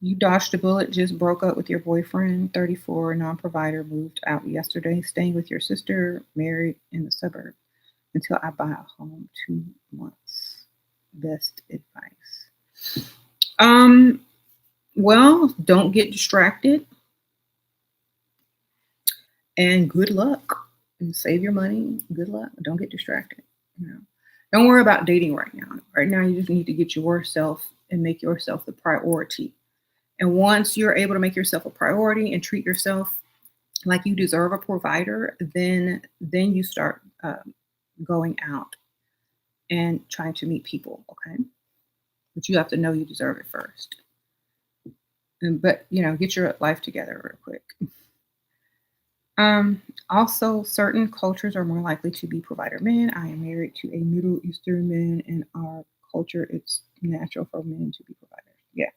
You dodged a bullet, just broke up with your boyfriend, 34, non-provider, moved out yesterday, staying with your sister, married in the suburb until I buy a home 2 months. Best advice. Um, well, don't get distracted and good luck. And save your money. Good luck. Don't get distracted. You know. Don't worry about dating right now. Right now you just need to get yourself and make yourself the priority. And once you're able to make yourself a priority and treat yourself like you deserve a provider, then you start going out and trying to meet people. Okay, but you have to know you deserve it first. But get your life together real quick. Also, certain cultures are more likely to be provider men. I am married to a Middle Eastern man. In our culture, it's natural for men to be providers. Yes.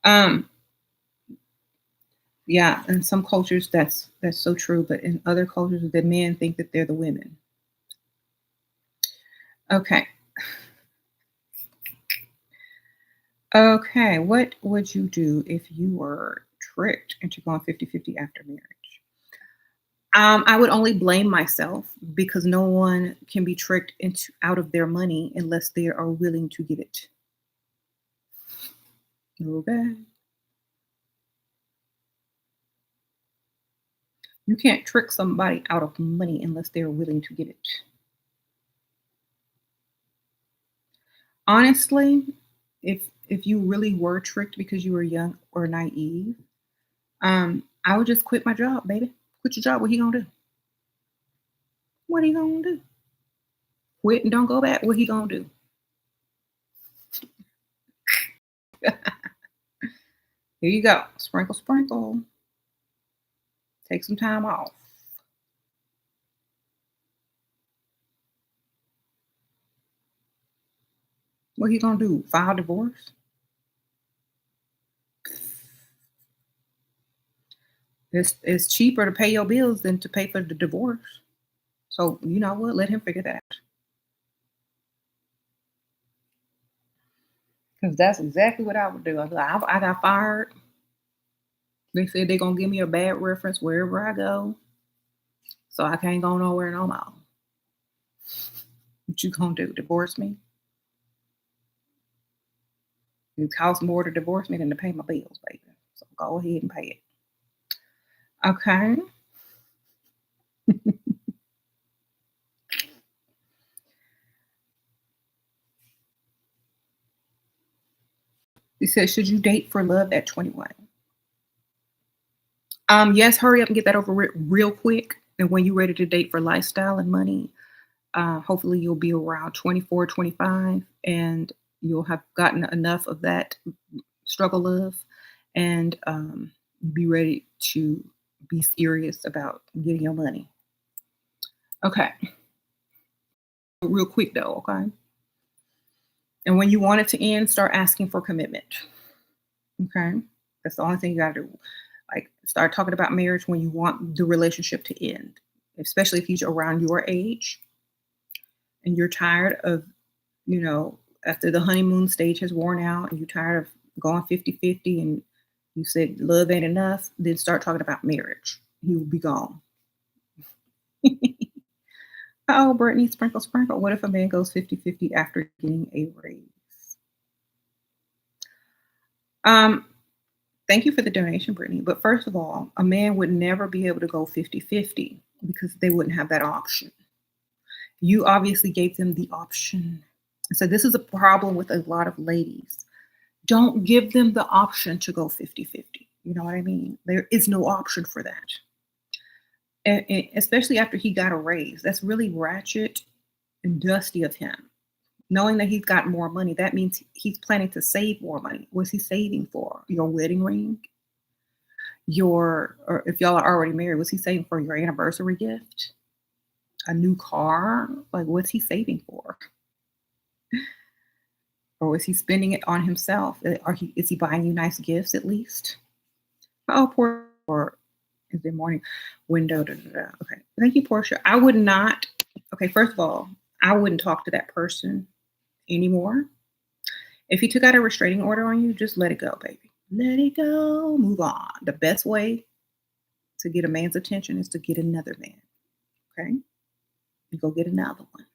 Um, yeah, in some cultures that's so true, but in other cultures, the men think that they're the women. Okay. Okay. What would you do if you were tricked into going 50-50 after marriage? I would only blame myself because no one can be tricked into out of their money unless they are willing to give it. Okay. You can't trick somebody out of money unless they're willing to give it. Honestly, if you really were tricked because you were young or naive, I would just quit my job, baby. Quit your job. What he gonna do? What he gonna do? Quit and don't go back. What he gonna do? Here you go. Sprinkle, sprinkle. Take some time off. What he gonna do? File divorce? It's cheaper to pay your bills than to pay for the divorce. So you know what? Let him figure that out. Because that's exactly what I would do. I got fired. They said they're gonna give me a bad reference wherever I go, so I can't go nowhere no more. What you gonna do? Divorce me? It costs more to divorce me than to pay my bills, baby. So go ahead and pay it. Okay. He said, should you date for love at 21? Yes, hurry up and get that over real quick. And when you're ready to date for lifestyle and money, hopefully you'll be around 24, 25, and you'll have gotten enough of that struggle love and be ready to be serious about getting your money. Okay, real quick though, okay? And when you want it to end, start asking for commitment. Okay, that's the only thing you gotta do. Like, start talking about marriage when you want the relationship to end, especially if he's around your age and you're tired of, you know, after the honeymoon stage has worn out and you're tired of going 50-50, and you said love ain't enough, then start talking about marriage. He will be gone. Oh, Brittany, sprinkle, sprinkle. What if a man goes 50-50 after getting a raise? Um, Thank you for the donation, Brittany. But first of all, a man would never be able to go 50-50 because they wouldn't have that option. You obviously gave them the option. So this is a problem with a lot of ladies. Don't give them the option to go 50-50. You know what I mean? There is no option for that. And especially after he got a raise. That's really ratchet and dusty of him. Knowing that he's got more money, that means he's planning to save more money. What's he saving for? Your wedding ring? Or if y'all are already married, what's he saving for? Your anniversary gift? A new car? Like, what's he saving for? Or is he spending it on himself? Is he buying you nice gifts at least? Oh, poor, or is there morning window? Da, da, da. Okay. Thank you, Portia. I would not, okay, first of all, I wouldn't talk to that person anymore. If he took out a restraining order on you, just let it go, baby. Let it go. Move on. The best way to get a man's attention is to get another man. Okay? You go get another one.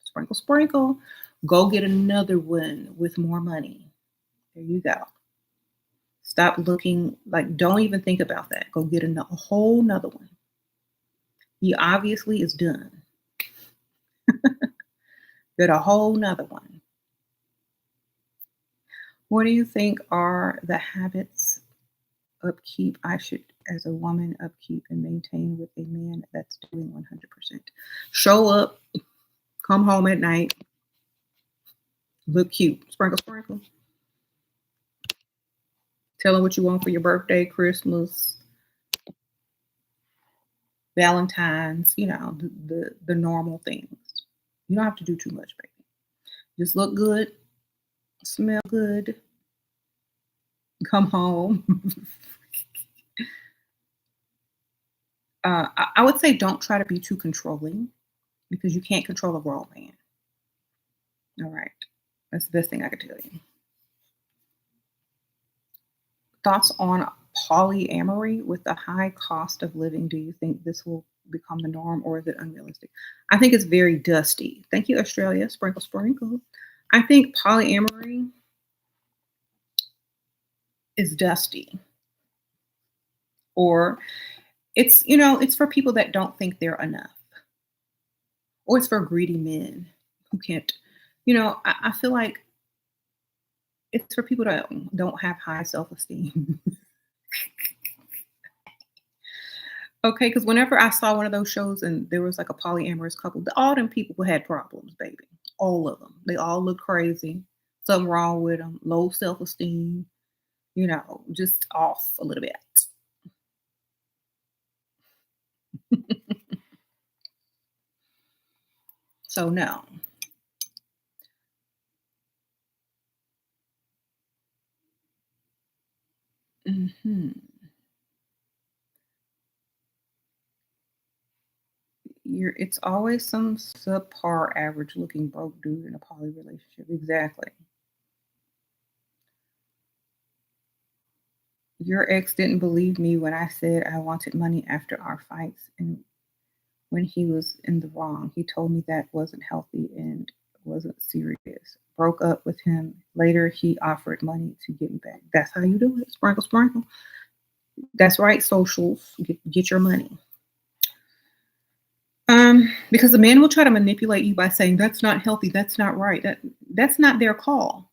Sprinkle, sprinkle. Go get another one with more money. There you go. Stop looking, like, don't even think about that. Go get a whole nother one. He obviously is done. Get a whole nother one. What do you think are the habits upkeep I should, as a woman, upkeep and maintain with a man that's doing 100%? Show up, come home at night, look cute. Sprinkle, sprinkle. Tell him what you want for your birthday, Christmas, Valentine's, the normal things. You don't have to do too much, baby. Just look good, smell good, come home. I would say don't try to be too controlling because you can't control a grown man. All right. That's the best thing I could tell you. Thoughts on polyamory with the high cost of living? Do you think this will become the norm or is it unrealistic? I think it's very dusty. Thank you, Australia. Sprinkle, sprinkle. I think polyamory is dusty. Or it's for people that don't think they're enough. Or it's for greedy men who can't, I feel like it's for people that don't have high self-esteem. Okay, because whenever I saw one of those shows and there was like a polyamorous couple, all them people had problems, baby. All of them. They all look crazy. Something wrong with them. Low self-esteem. Just off a little bit. So no. hmm It's always some subpar average looking broke dude in a poly relationship. Exactly. Your ex didn't believe me when I said I wanted money after our fights and when he was in the wrong. He told me that wasn't healthy and wasn't serious. Broke up with him. Later he offered money to get me back. That's how you do it. Sprinkle, sprinkle. That's right, socials. Get your money. Because the man will try to manipulate you by saying that's not healthy, that's not right. That's not their call.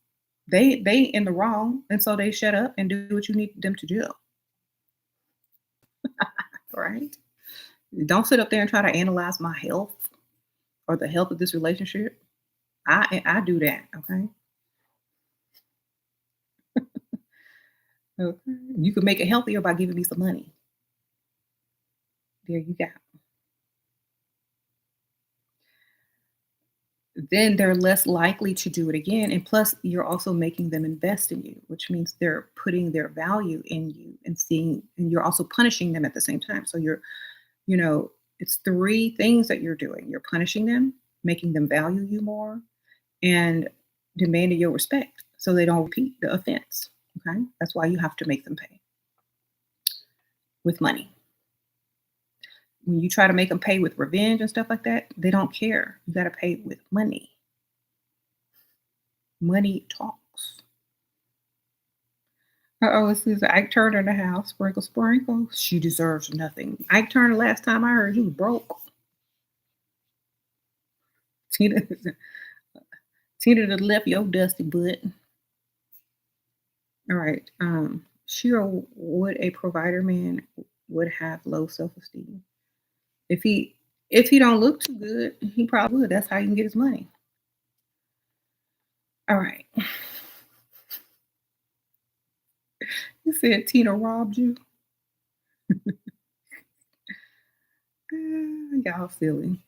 They in the wrong, and so they shut up and do what you need them to do. Right? Don't sit up there and try to analyze my health or the health of this relationship. I do that. Okay. Okay. You could make it healthier by giving me some money. There you go. Then they're less likely to do it again. And plus, you're also making them invest in you, which means they're putting their value in you and seeing, and you're also punishing them at the same time. So it's three things that you're doing. You're punishing them, making them value you more and demanding your respect so they don't repeat the offense. Okay. That's why you have to make them pay with money. When you try to make them pay with revenge and stuff like that, they don't care. You got to pay with money. Money talks. Uh-oh, it says Ike Turner in the house. Sprinkle, sprinkle. She deserves nothing. Ike Turner, last time I heard, he was broke. Tina, Tina done left your dusty butt. All right. Shira, would a provider man would have low self-esteem? If he don't look too good, he probably would. That's how you can get his money. All right. You said Tina robbed you. Y'all silly.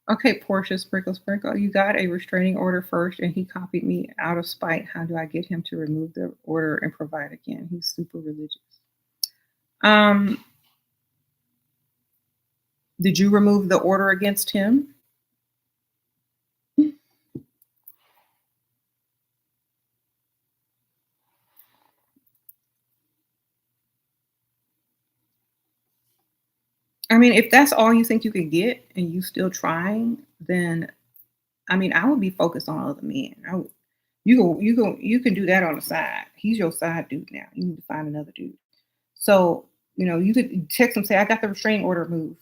Okay, Portia Sprinkle Sprinkle. You got a restraining order first, and he copied me out of spite. How do I get him to remove the order and provide again? He's super religious. Um, did you remove the order against him? I mean, if that's all you think you can get and you still trying, then I mean, I would be focused on other men. You can do that on the side. He's your side dude now. You need to find another dude. So, you could text him, say, I got the restraining order removed.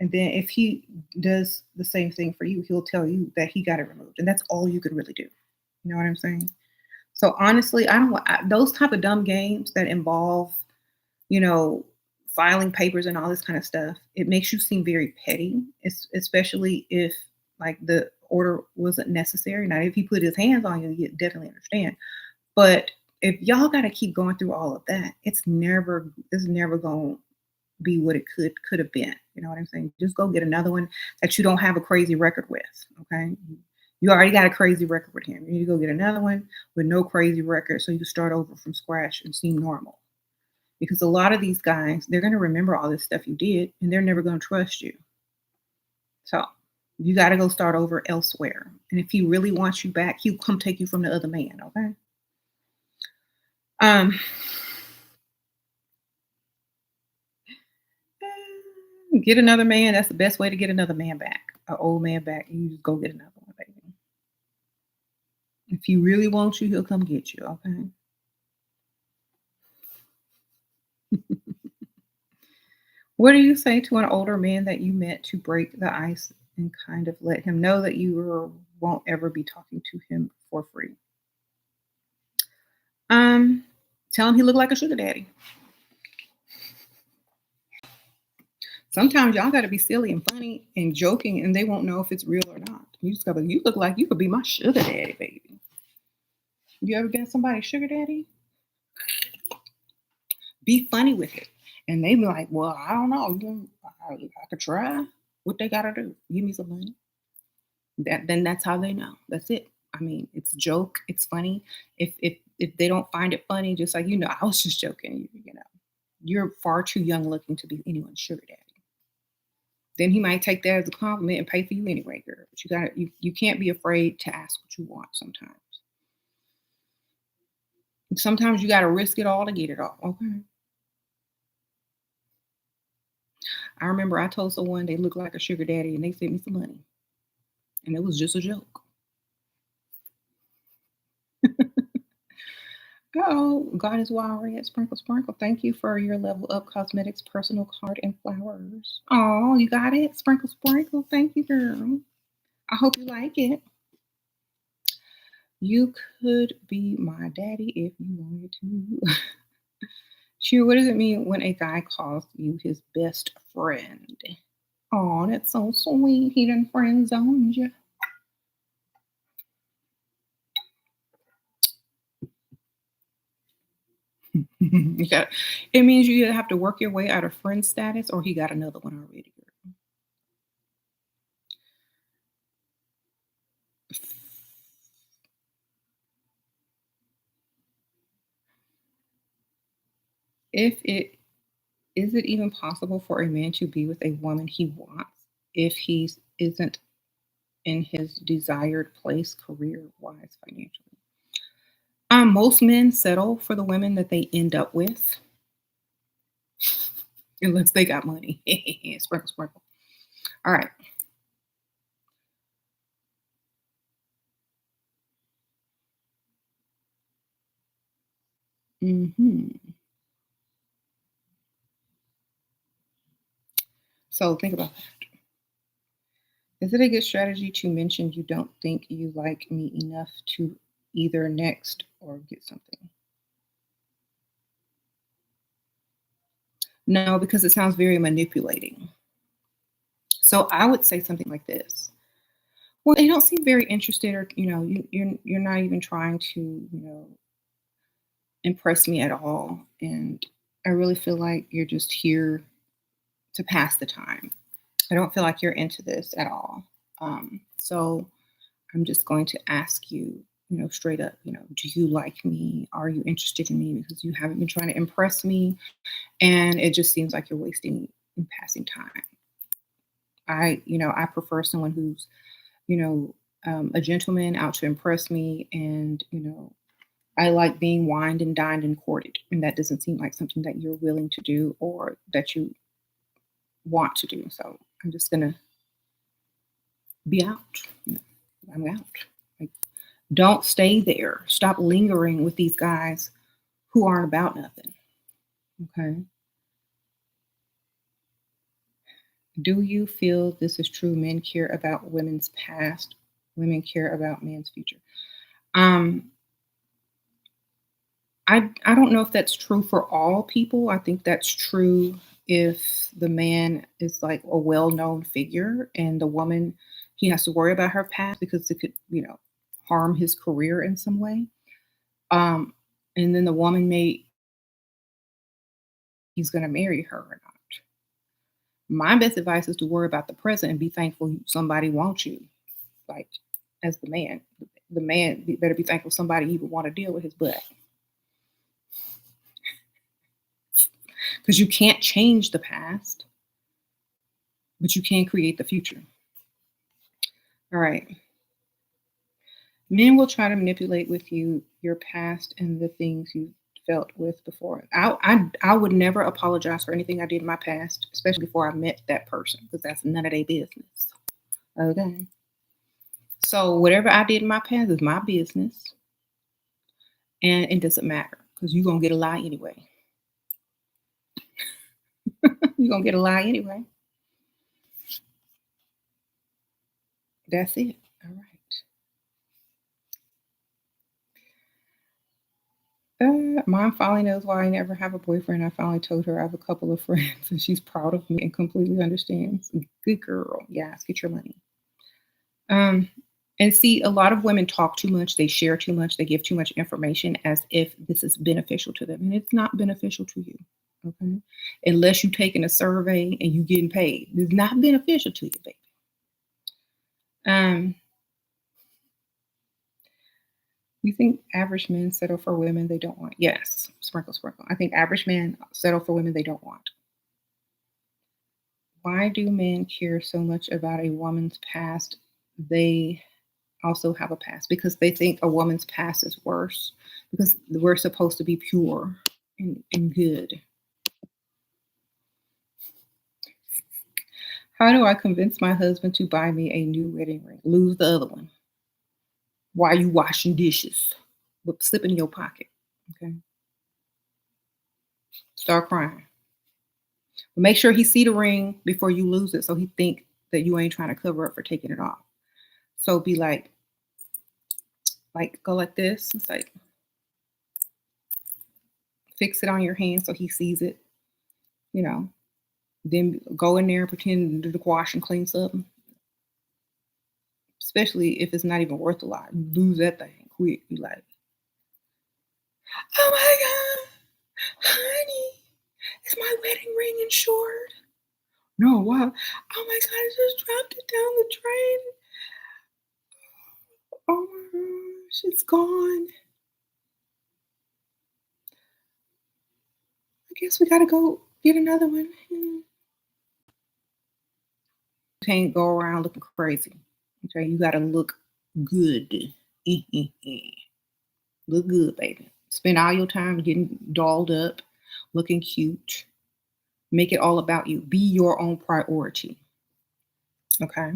And then if he does the same thing for you, he'll tell you that he got it removed. And that's all you can really do. You know what I'm saying? So honestly, I don't those type of dumb games that involve, you know, filing papers and all this kind of stuff. It makes you seem very petty, especially if like the order wasn't necessary. Now, if he put his hands on you, you definitely understand. But if y'all got to keep going through all of that, it's never going to be what it could have been. You know what I'm saying? Just go get another one that you don't have a crazy record with. Okay, you already got a crazy record with him. You need to go get another one with no crazy record, so you can start over from scratch and seem normal. Because a lot of these guys, they're going to remember all this stuff you did, and they're never going to trust you. So you got to go start over elsewhere. And if he really wants you back, he'll come take you from the other man. Okay. Um, get another man. That's the best way to get another man back. An old man back. You just go get another one, baby. If he really wants you, he'll come get you. Okay. What do you say to an older man that you met to break the ice and kind of let him know that won't ever be talking to him for free? Um, Tell him he look like a sugar daddy. Sometimes y'all got to be silly and funny and joking, and they won't know if it's real or not. You just gotta, you look like you could be my sugar daddy, baby. You ever get somebody sugar daddy? Be funny with it, and they be like, "Well, I don't know. I could try. What they gotta do? Give me some money." Then that's how they know. That's it. I mean, it's a joke. It's funny. If they don't find it funny, just like I was just joking. You're far too young looking to be anyone's sugar daddy. Then he might take that as a compliment and pay for you anyway, girl. But you can't be afraid to ask what you want sometimes. Sometimes you gotta risk it all to get it all. Okay. I remember I told someone they looked like a sugar daddy and they sent me some money. And it was just a joke. Oh, God is wild red. Sprinkle, sprinkle. Thank you for your level up cosmetics personal card and flowers. Oh, you got it? Sprinkle, sprinkle. Thank you, girl. I hope you like it. You could be my daddy if you wanted to. Sure, what does it mean when a guy calls you his best friend? Oh, that's so sweet. He done friend zoned you. You got, it means you either have to work your way out of friend status or he got another one already. Girl. If it is it even possible for a man to be with a woman he wants if he isn't in his desired place, career wise, financially. Most men settle for the women that they end up with, unless they got money. Sprinkle, sprinkle. All right. Hmm. So think about that. Is it a good strategy to mention you don't think you like me enough to either next or get something? No, because it sounds very manipulating. So I would say something like this. Well, they don't seem very interested, or you're not even trying to impress me at all, and I really feel like you're just here to pass the time. I don't feel like you're into this at all. So I'm just going to ask you, straight up, do you like me? Are you interested in me? Because you haven't been trying to impress me, and it just seems like you're wasting and passing time. I prefer someone who's, you know, a gentleman out to impress me, and I like being wined and dined and courted, and that doesn't seem like something that you're willing to do or that you want to do. So I'm just gonna be out. I'm out. Like, don't stay there. Stop lingering with these guys who aren't about nothing. Okay. Do you feel this is true? Men care about women's past. Women care about men's future. Um, I don't know if that's true for all people. I think that's true if the man is like a well-known figure, and the woman, he has to worry about her past because it could, harm his career in some way. Um, and then the woman may he's going to marry her or not. My best advice is to worry about the present and be thankful somebody wants you. Like, as the man better be thankful somebody even want to deal with his butt, because you can't change the past, but you can create the future. All right. Men will try to manipulate with you your past and the things you felt with before. I would never apologize for anything I did in my past, especially before I met that person, because that's none of their business. Okay. So whatever I did in my past is my business, and it doesn't matter because you're gonna get a lie anyway. You're gonna get a lie anyway. That's it. All right. Mom finally knows why I never have a boyfriend. I finally told her I have a couple of friends, and she's proud of me and completely understands. Good girl. Yes, get your money. Um, and see, a lot of women talk too much. They share too much. They give too much information as if this is beneficial to them, and it's not beneficial to you. Okay, unless you're taking a survey and you getting paid, it's not beneficial to you, baby. Um, you think average men settle for women they don't want? Yes, sprinkle, sprinkle. I think average men settle for women they don't want. Why do men care so much about a woman's past? They also have a past because they think a woman's past is worse because we're supposed to be pure and good. How do I convince my husband to buy me a new wedding ring? Lose the other one. Why are you washing dishes? But slip in your pocket. Okay. Start crying. But make sure he see the ring before you lose it so he think that you ain't trying to cover up for taking it off. So be like go like this. It's like fix it on your hand so he sees it, you know. Then go in there and pretend to wash and clean something, especially if it's not even worth a lot. You lose that thing quick. You like, oh my God, honey, is my wedding ring insured? No, why? Oh my God, I just dropped it down the drain. Oh my gosh, it's gone. I guess we gotta go get another one. Can't go around looking crazy. Okay, you got to look good. Look good, baby. Spend all your time getting dolled up, looking cute. Make it all about you. Be your own priority. Okay.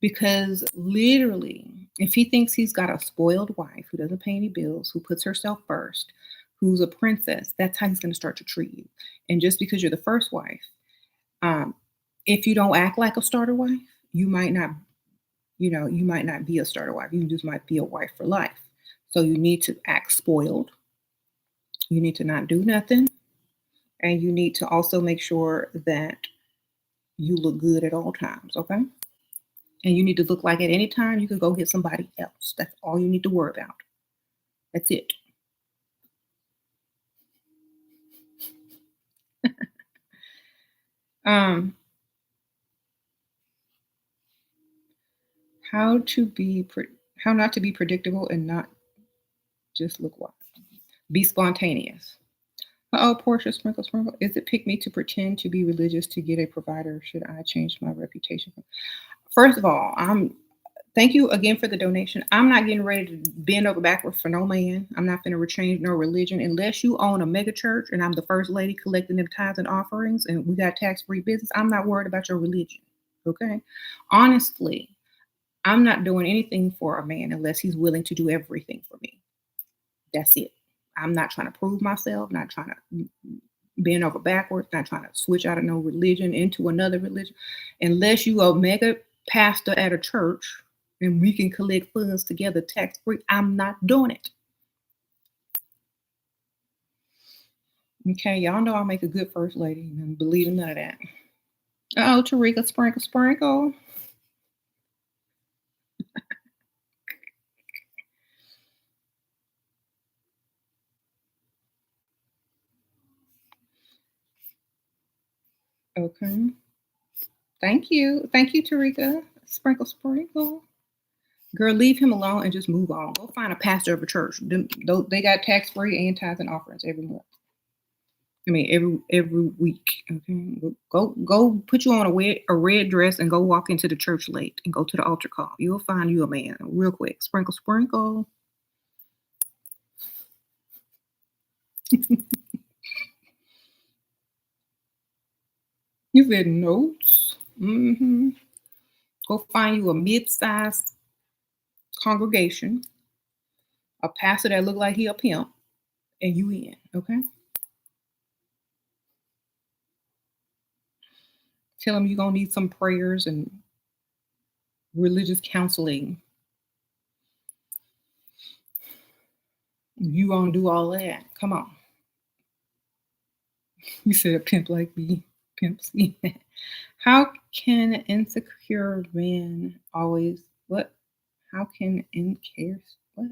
Because literally, if he thinks he's got a spoiled wife who doesn't pay any bills, who puts herself first, who's a princess, that's how he's going to start to treat you. And just because you're the first wife, um, if you don't act like a starter wife, you might not, you might not be a starter wife. You just might be a wife for life. So you need to act spoiled. You need to not do nothing. And you need to also make sure that you look good at all times. Okay. And you need to look like at any time you could go get somebody else. That's all you need to worry about. That's it. Um, how to be how not to be predictable and not just look wild. Be spontaneous. Oh, Portia, sprinkle, sprinkle. Is it pick me to pretend to be religious to get a provider? Should I change my reputation? First of all, thank you again for the donation. I'm not getting ready to bend over backwards for no man. I'm not going to change no religion unless you own a mega church and I'm the first lady collecting them tithes and offerings and we got tax-free business. I'm not worried about your religion. Okay. Honestly, I'm not doing anything for a man unless he's willing to do everything for me. That's it. I'm not trying to prove myself, not trying to bend over backwards, not trying to switch out of no religion into another religion. Unless you a mega pastor at a church and we can collect funds together tax free, I'm not doing it. Okay, y'all know I'll make a good first lady and believe in none of that. Oh, Tarika, sprinkle, sprinkle. Okay. Thank you. Thank you, Tarika. Sprinkle, sprinkle. Girl, leave him alone and just move on. Go find a pastor of a church. They got tax free and tithes and offerings every month. I mean, every week. Okay, go put you on a red dress and go walk into the church late and go to the altar call. You'll find you a man real quick. Sprinkle, sprinkle. You said notes. Mm-hmm. Go find you a mid-sized congregation, a pastor that look like he a pimp, and you in. Okay. Tell him you're gonna need some prayers and religious counseling. You gonna do all that? Come on. You said a pimp like me. Pimps. How can insecure men always what? How can in cares what?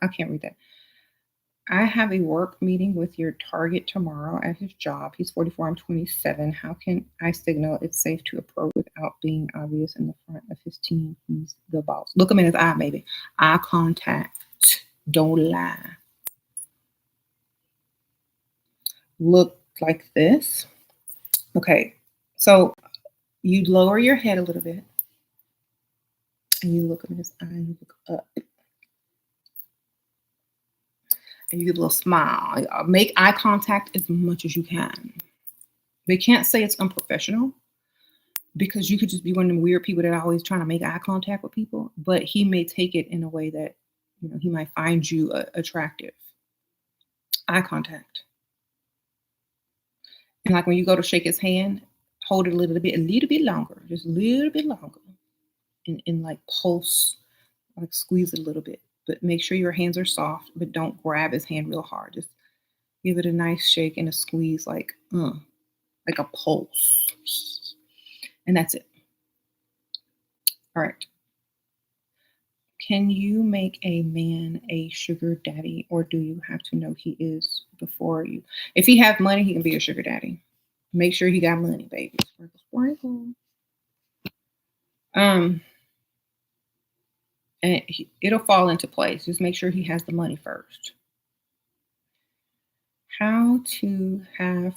I can't read that. I have a work meeting with your target tomorrow at his job. He's 44, I'm 27. How can I signal it's safe to approach without being obvious in the front of his team? He's the boss. Look him in his eye, baby. Eye contact. Don't lie. Look like this. Okay. So you lower your head a little bit and you look in his eye and you look up and you give a little smile. Make eye contact as much as you can. They can't say it's unprofessional because you could just be one of them weird people that are always trying to make eye contact with people, but he may take it in a way that, he might find you attractive. Eye contact. And like when you go to shake his hand, hold it a little bit longer, just a little bit longer. And like pulse, like squeeze it a little bit. But make sure your hands are soft, but don't grab his hand real hard. Just give it a nice shake and a squeeze, like a pulse. And that's it. All right. Can you make a man a sugar daddy, or do you have to know he is before you? If he has money, he can be a sugar daddy. Make sure he got money, baby. Sprinkle, sprinkle. Um, and it'll fall into place. Just make sure he has the money first. How to have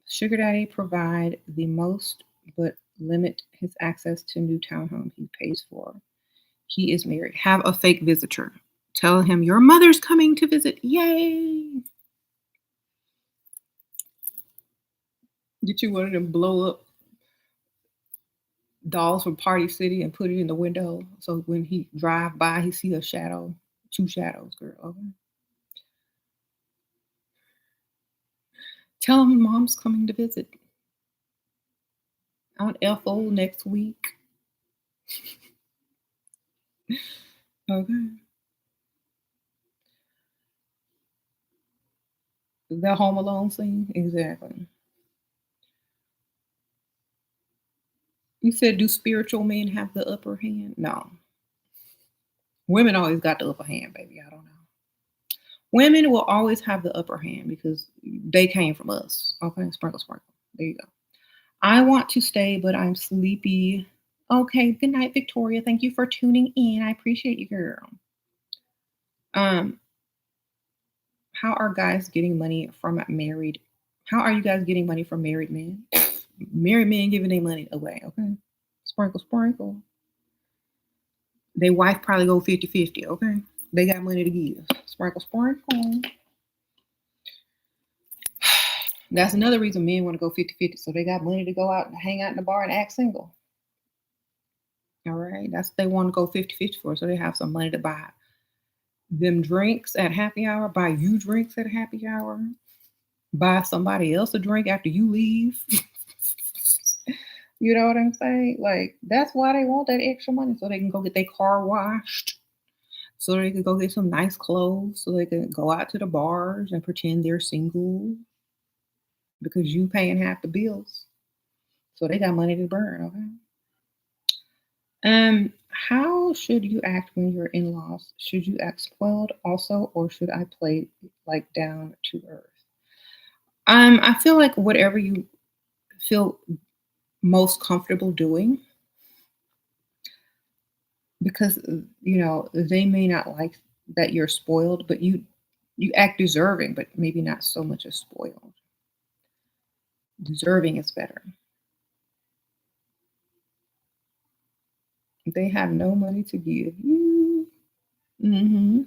sugar daddy provide the most but Limit his access to new townhome he pays for. He is married. Have a fake visitor. Tell him your mother's coming to visit. Yay! Get you one of them blow up dolls from Party City and put it in the window. So when he drive by, he see a shadow, two shadows, girl. Okay. Tell him mom's coming to visit. Aunt Ethel next week. Okay. The Home Alone scene? Exactly. You said, do spiritual men have the upper hand? No. Women always got the upper hand, baby. I don't know. Women will always have the upper hand because they came from us. Okay, sprinkle, sprinkle. There you go. I want to stay, but I'm sleepy. Okay, good night, Victoria. Thank you for tuning in. I appreciate you, girl. Um, how are guys getting money from married? How are you guys getting money from married men? Married men giving their money away. Okay, sprinkle, sprinkle. They wife probably go 50-50. Okay, they got money to give. Sprinkle, sprinkle. That's another reason men want to go 50-50. So they got money to go out and hang out in the bar and act single. All right. That's what they want to go 50-50 for. So they have some money to buy them drinks at happy hour, buy you drinks at happy hour, buy somebody else a drink after you leave. You know what I'm saying? Like, that's why they want that extra money. So they can go get their car washed. So they can go get some nice clothes. So they can go out to the bars and pretend they're single because you paying half the bills. So they got money to burn, okay? How should you act when you're in-laws? Should you act spoiled also, or should I play like down to earth? I feel like whatever you feel most comfortable doing, because they may not like that you're spoiled, but you act deserving, but maybe not so much as spoiled. Deserving is better. They have no money to give you. Hmm.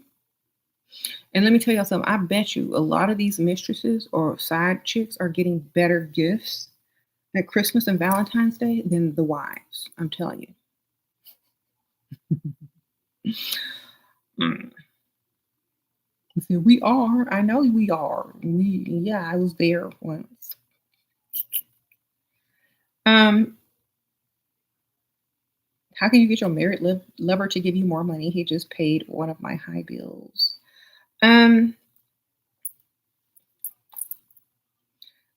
And let me tell y'all something. I bet you a lot of these mistresses or side chicks are getting better gifts at Christmas and Valentine's Day than the wives. I'm telling you. Mm. You see, we are. I know we are. Yeah, I was there once. Um, how can you get your married lover to give you more money? He just paid one of my high bills. Um,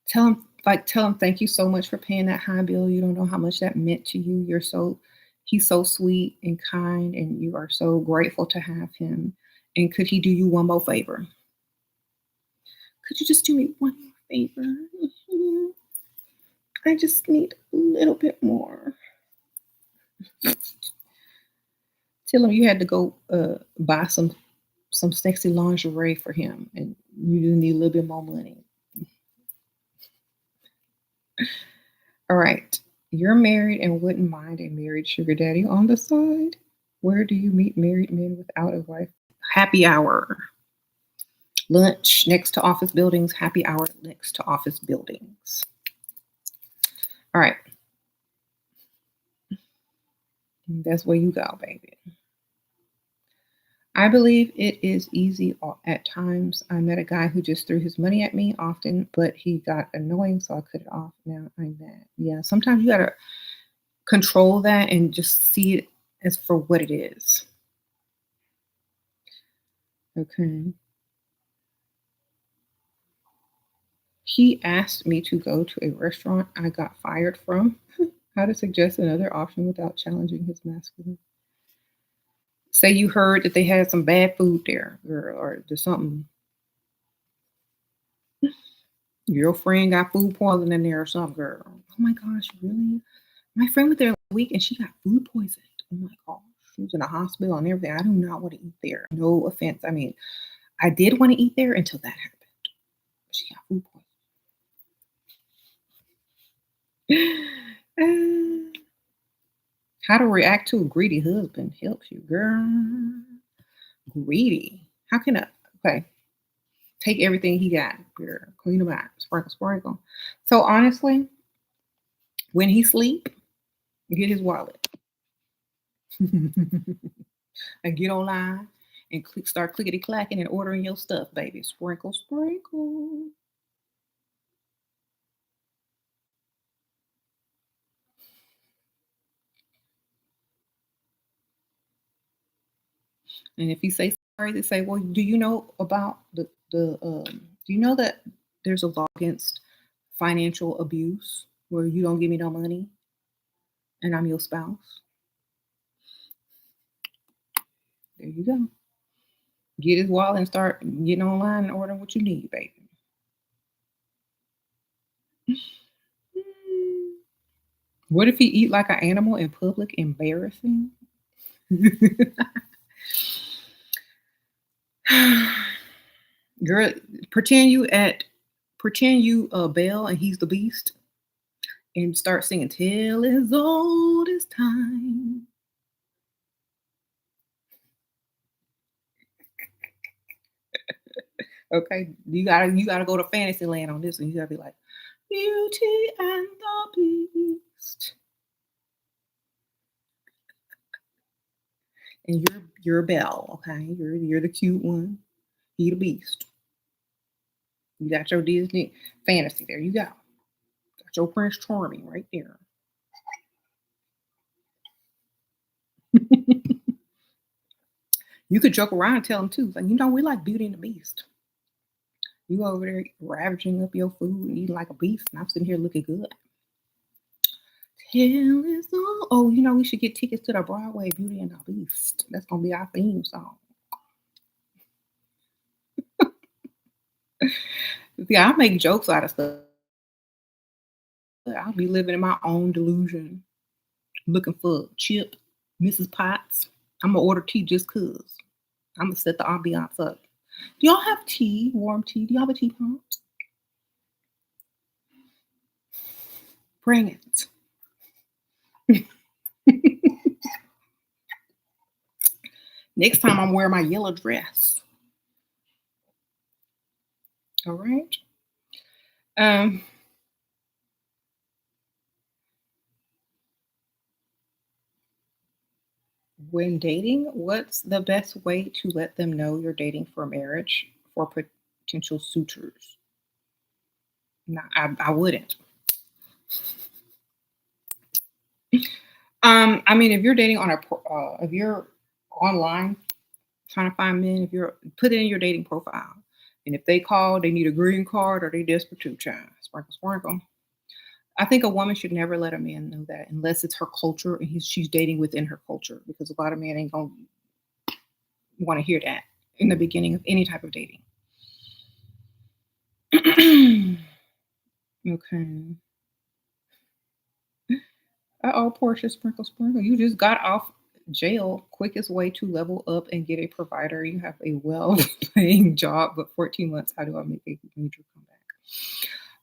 tell him thank you so much for paying that high bill. You don't know how much that meant to you. He's so sweet and kind, and you are so grateful to have him. And could he do you one more favor? Could you just do me one more favor? Mhm. I just need a little bit more. Tell him you had to go buy some sexy lingerie for him, and you just need a little bit more money. All right. You're married and wouldn't mind a married sugar daddy on the side. Where do you meet married men without a wife? Happy hour. Lunch next to office buildings, happy hour next to office buildings. All right. That's where you go, baby. I believe it is easy at times. I met a guy who just threw his money at me often, but he got annoying, so I cut it off. Now I'm mad. Yeah, sometimes you gotta control that and just see it as for what it is. Okay. He asked me to go to a restaurant I got fired from. How to suggest another option without challenging his masculine. Say you heard that they had some bad food there, girl, or there's something. Your friend got food poisoning in there or something, girl. Oh my gosh, really? My friend went there last week and she got food poisoned. Oh my gosh. She was in a hospital and everything. I do not want to eat there. No offense. I mean, I did want to eat there until that happened. She got food poisoning. How to react to a greedy husband helps you, girl. Greedy. How can I? Okay, take everything he got, girl. Clean him out. Sprinkle, sprinkle. So honestly, when he sleep, get his wallet and get online and start clickety clacking and ordering your stuff, baby. Sprinkle, sprinkle. And if he say sorry, they say, "Well, do you know about do you know that there's a law against financial abuse where you don't give me no money and I'm your spouse?" There you go. Get his wallet and start getting online and ordering what you need, baby. Mm. What if he eat like an animal in public? Embarrassing. Girl, pretend you at pretend you Belle and he's the beast and start singing till as old as time. Okay. You gotta go to Fantasyland on this one. You gotta be like, Beauty and the Beast. And you're Belle, okay? You're the cute one. He the beast. You got your Disney fantasy. There you go. Got your Prince Charming right there. You could joke around and tell him too. Like, we like Beauty and the Beast. You over there ravaging up your food and eating like a beast, and I'm sitting here looking good. Tell is all. Oh, we should get tickets to the Broadway Beauty and the Beast. That's gonna be our theme song. See, I make jokes out of stuff. I'll be living in my own delusion, looking for Chip, Mrs. Potts. I'm gonna order tea just cause. I'm gonna set the ambiance up. Do y'all have tea, warm tea? Do y'all have a teapot? Bring it. Next time I'm wearing my yellow dress. All right. Um, when dating, what's the best way to let them know you're dating for marriage for potential suitors? No, I wouldn't. I mean, if you're dating if you're online trying to find men, if you're put it in your dating profile, and if they call, they need a green card or they desperate to child. Sprinkle, sprinkle. I think a woman should never let a man know that unless it's her culture and she's dating within her culture, because a lot of men ain't gonna want to hear that in the beginning of any type of dating. Okay. Uh-oh, Portia, sprinkle, sprinkle. You just got off jail. Quickest way to level up and get a provider. You have a well-paying job, but 14 months. How do I make a major comeback?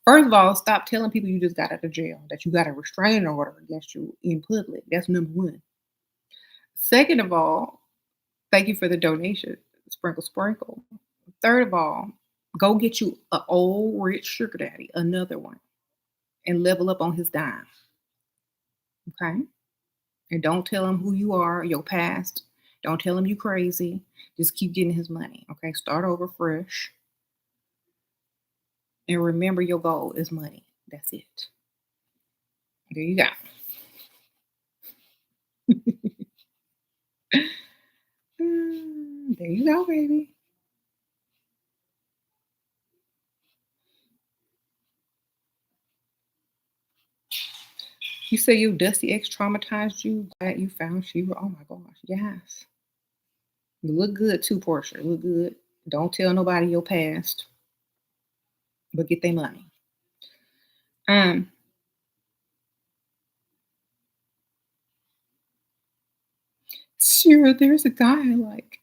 First of all, stop telling people you just got out of jail, that you got a restraining order against you in public. That's number one. Second of all, thank you for the donation. Sprinkle, sprinkle. Third of all, go get you a old rich sugar daddy, another one, and level up on his dime. Okay? And don't tell him who you are, your past. Don't tell him you crazy. Just keep getting his money. Okay. Start over fresh. And remember your goal is money. That's it. There you go. There you go, baby. You say your dusty ex traumatized you. Glad you found Shira. Oh my gosh. Yes. You look good too, Portia. Look good. Don't tell nobody your past, but get their money. Um, Shira, there's a guy I like.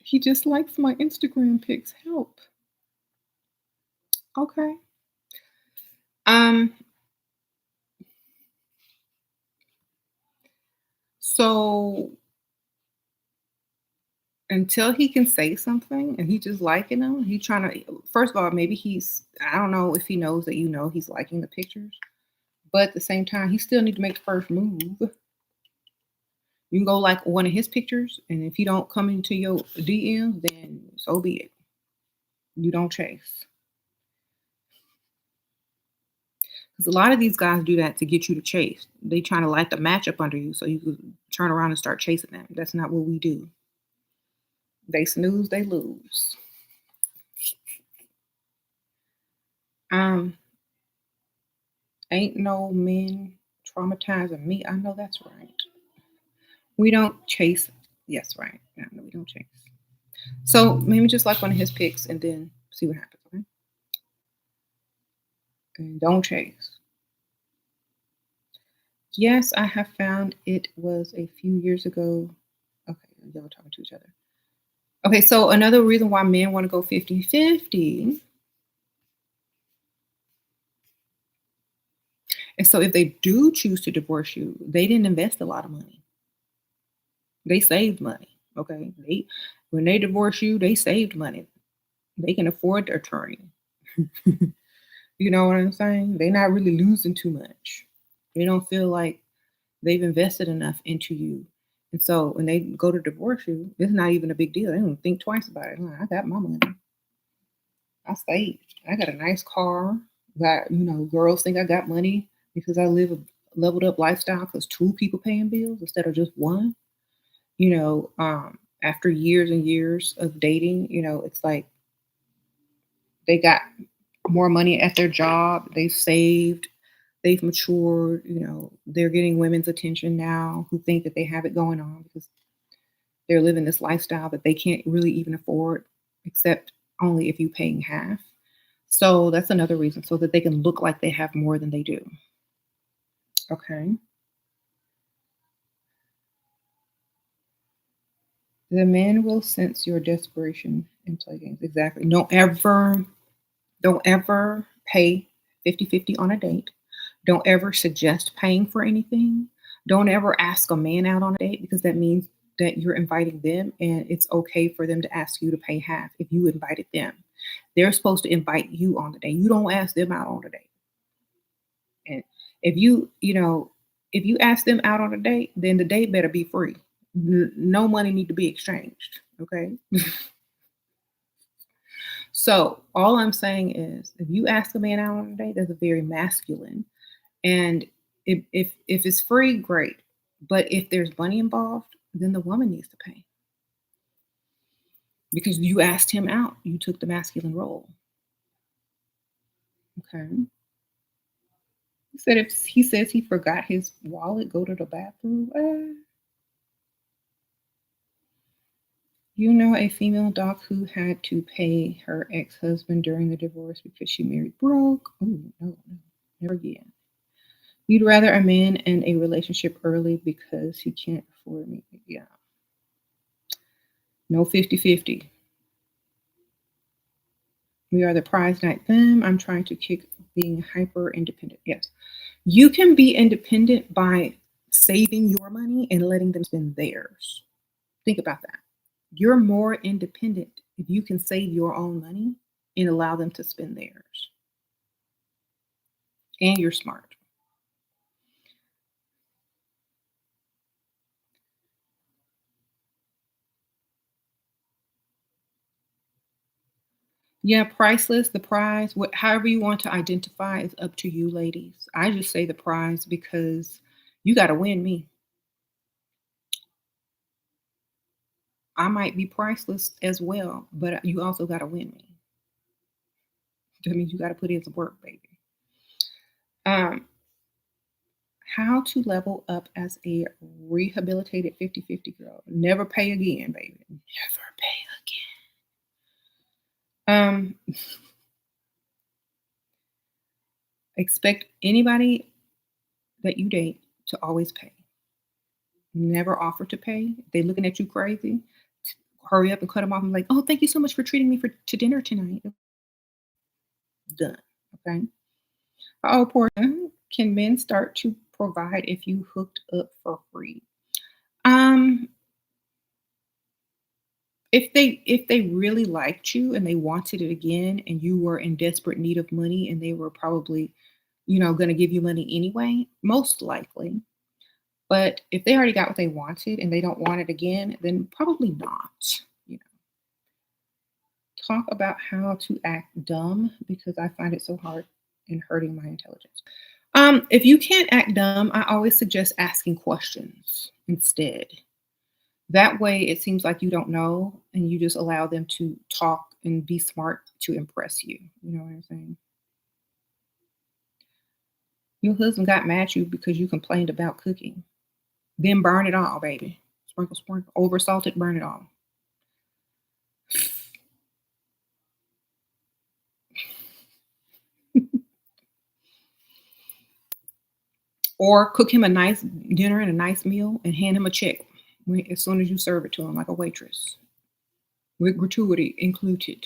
He just likes my Instagram pics. Help. Okay. Um, So until he can say something and he just liking them, he trying to first of all, maybe I don't know if he knows that he's liking the pictures, but at the same time, he still need to make the first move. You can go like one of his pictures, and if he don't come into your DMs, then so be it. You don't chase. Because a lot of these guys do that to get you to chase. They trying to light the match up under you so you can turn around and start chasing them. That's not what we do. They snooze, they lose. Um, ain't no men traumatizing me. I know that's right. We don't chase. Yes, right. Yeah, no, we don't chase. So maybe just like one of his picks and then see what happens. Okay? And don't chase. Yes, I have found it was a few years ago. Okay, y'all talking to each other. Okay, so another reason why men want to go 50-50 is so if they do choose to divorce you, they didn't invest a lot of money. They saved money. Okay. When they divorce you, they saved money. They can afford the attorney. You know what I'm saying? They're not really losing too much. They don't feel like they've invested enough into you. And so when they go to divorce you, it's not even a big deal. They don't think twice about it. Like, I got my money. I saved. I got a nice car. Got, girls think I got money because I live a leveled up lifestyle because two people paying bills instead of just one. After years and years of dating, it's like they got more money at their job. They've saved. They've matured. They're getting women's attention now who think that they have it going on because they're living this lifestyle that they can't really even afford, except only if you paying half. So that's another reason, so that they can look like they have more than they do. Okay. The man will sense your desperation and play games. Exactly. Don't ever pay 50-50 on a date. Don't ever suggest paying for anything. Don't ever ask a man out on a date because that means that you're inviting them and it's okay for them to ask you to pay half if you invited them. They're supposed to invite you on the date. You don't ask them out on the date. And if if you ask them out on a date, then the date better be free. No money need to be exchanged. Okay. So all I'm saying is, if you ask a man out on a date, that's a very masculine. And if it's free, great. But if there's money involved, then the woman needs to pay because you asked him out. You took the masculine role. Okay. He said if he says he forgot his wallet, go to the bathroom. A female doc who had to pay her ex-husband during the divorce because she married broke. Oh no, no, never again. You'd rather a man in a relationship early because he can't afford me. Yeah. No 50-50. We are the prize, not them. I'm trying to kick being hyper independent. Yes. You can be independent by saving your money and letting them spend theirs. Think about that. You're more independent if you can save your own money and allow them to spend theirs. And you're smart. Yeah, priceless, the prize, however you want to identify is up to you, ladies. I just say the prize because you got to win me. I might be priceless as well, but you also got to win me. That means you got to put in some work, baby. Um, how to level up as a rehabilitated 50-50 girl. Never pay again, baby. Never pay again. Expect anybody that you date to always pay. Never offer to pay. If they looking at you crazy, hurry up and cut them off and like, oh, thank you so much for treating me to dinner tonight. Done. Okay. Oh, poor. Can men start to provide if you hooked up for free? Um, if they really liked you and they wanted it again and you were in desperate need of money and they were probably, gonna give you money anyway, most likely. But if they already got what they wanted and they don't want it again, then probably not. You know, talk about how to act dumb because I find it so hard in hurting my intelligence. If you can't act dumb, I always suggest asking questions instead. That way, it seems like you don't know, and you just allow them to talk and be smart to impress you. You know what I'm saying? Your husband got mad at you because you complained about cooking. Then burn it all, baby. Sprinkle, sprinkle. Over salted, burn it all. Or cook him a nice dinner and a nice meal and hand him a check as soon as you serve it to him, like a waitress, with gratuity included.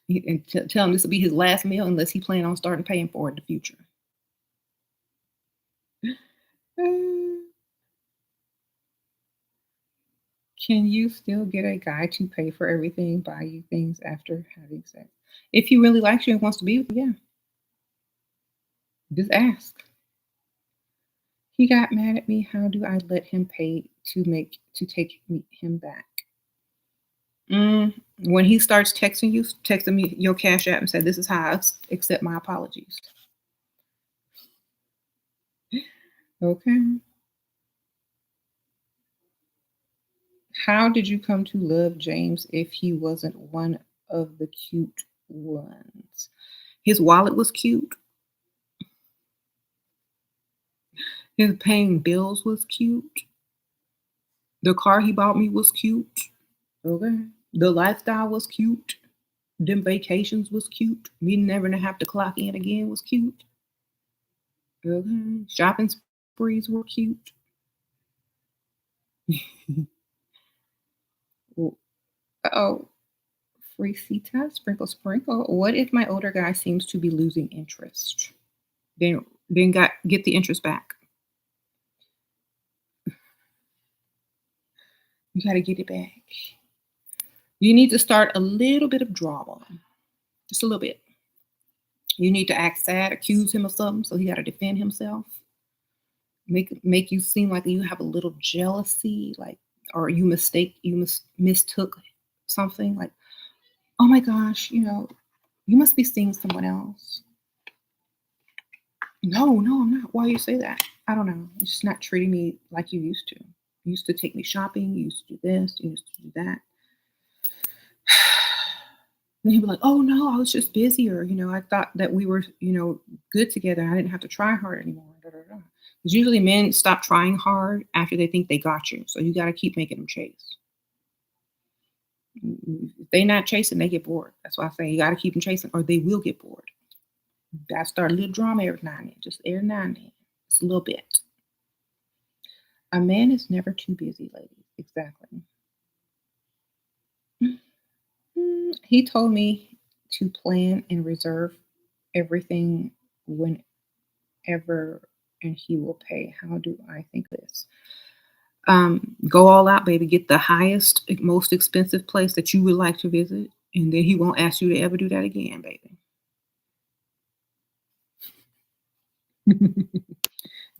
And tell him this will be his last meal unless he plan on starting paying for it in the future. Uh, Can you still get a guy to pay for everything, buy you things after having sex? If he really likes you and wants to be with you, yeah, just ask. He got mad at me. How do I let him pay to take him back? When he starts texting you, text him your cash app and say, "This is how I accept my apologies." Okay. How did you come to love James if he wasn't one of the cute ones? His wallet was cute. His paying bills was cute. The car he bought me was cute. Okay. The lifestyle was cute. Them vacations was cute. Me never to have to clock in again was cute. Okay. Shopping sprees were cute. Oh, Freecita, sprinkle, sprinkle. What if my older guy seems to be losing interest? Then got get the interest back. You got to get it back. You need to start a little bit of drama, just a little bit. You need to act sad, accuse him of something, so he got to defend himself. Make you seem like you have a little jealousy, like, or mistook something, like, oh my gosh, you must be seeing someone else. No, no, I'm not. Why you say that? I don't know. You're just not treating me like you used to. You used to take me shopping. You used to do this. You used to do that. And he'd be like, "Oh no, I was just busier. I thought that we were, good together. I didn't have to try hard anymore." Da, da, da. Because usually men stop trying hard after they think they got you. So you got to keep making them chase. If they not chasing, they get bored. That's why I say you got to keep them chasing, or they will get bored. You got to start a little drama every now and then, just every now and then, just a little bit. A man is never too busy, ladies. Exactly. He told me to plan and reserve everything whenever, and he will pay. How do I think this? Go all out, baby. Get the highest, most expensive place that you would like to visit, and then he won't ask you to ever do that again, baby.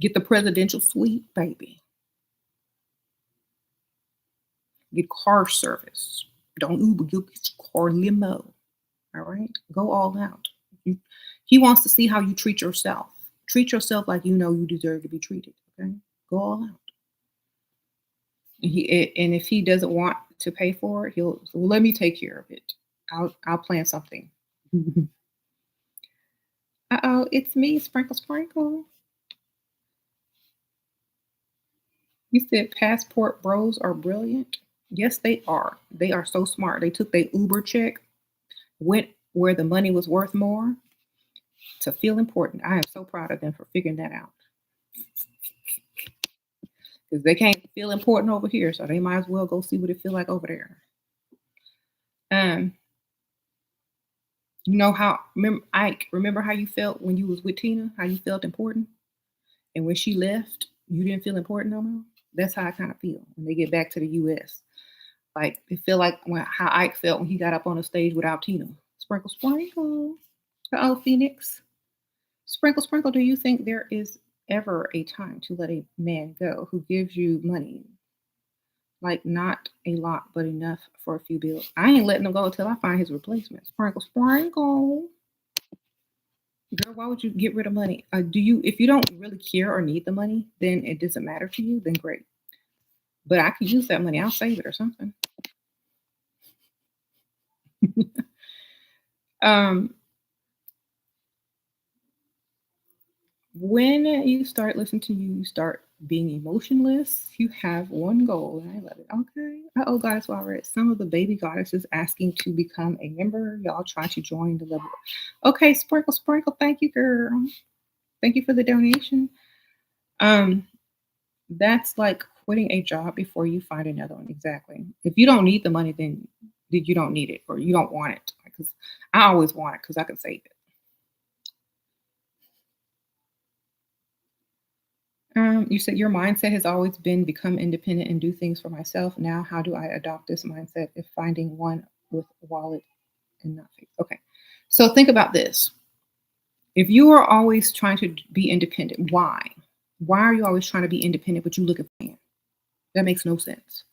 Get the presidential suite, baby. Get car service. Don't Uber, get your car limo. All right? Go all out. You- He wants to see how you treat yourself. Treat yourself like you know you deserve to be treated. Okay? Go all out. And if he doesn't want to pay for it, he'll well, let me take care of it. I'll plan something. Uh-oh, it's me, Sprinkle Sprinkle. You said passport bros are brilliant. Yes, they are. They are so smart. They took their Uber check, went where the money was worth more to feel important. I am so proud of them for figuring that out. Because they can't feel important over here, so they might as well go see what it feel like over there. Um, Ike, remember how you felt when you was with Tina? How you felt important, and when she left, You didn't feel important no more? That's how I kind of feel when they get back to the US. Like it feel like when how Ike felt when he got up on the stage without Tina. Sprinkle, sprinkle. Oh, Phoenix. Sprinkle, sprinkle. Do you think there is ever a time to let a man go who gives you money? Like not a lot, but enough for a few bills. I ain't letting him go until I find his replacement. Sprinkle, sprinkle. Girl, why would you get rid of money? Do you, if you don't really care or need the money, then it doesn't matter to you. Then great. But I could use that money. I'll save it or something. um, when you start listening to you, you start being emotionless. You have one goal, and I love it. Okay. Oh, goddess, well, I read some of the baby goddesses asking to become a member. Y'all try to join the level. Okay, sprinkle, sprinkle. Thank you, girl. Thank you for the donation. Um, that's like quitting a job before you find another one. Exactly. If you don't need the money, then you don't need it or you don't want it. Because I always want it because I can save it. You said your mindset has always been become independent and do things for myself. Now, how do I adopt this mindset if finding one with a wallet and nothing? Okay. So think about this. If you are always trying to be independent, why? Why are you always trying to be independent, but you look at man? That makes no sense.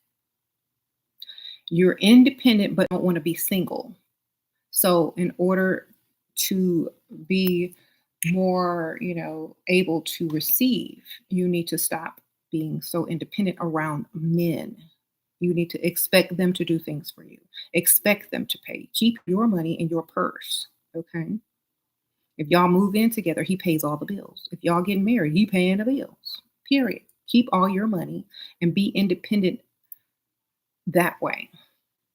You're independent, but don't want to be single. So, in order to be more, able to receive, you need to stop being so independent around men. You need to expect them to do things for you. Expect them to pay. Keep your money in your purse. Okay. If y'all move in together, he pays all the bills. If y'all get married, he paying the bills. Period. Keep all your money and be independent that way.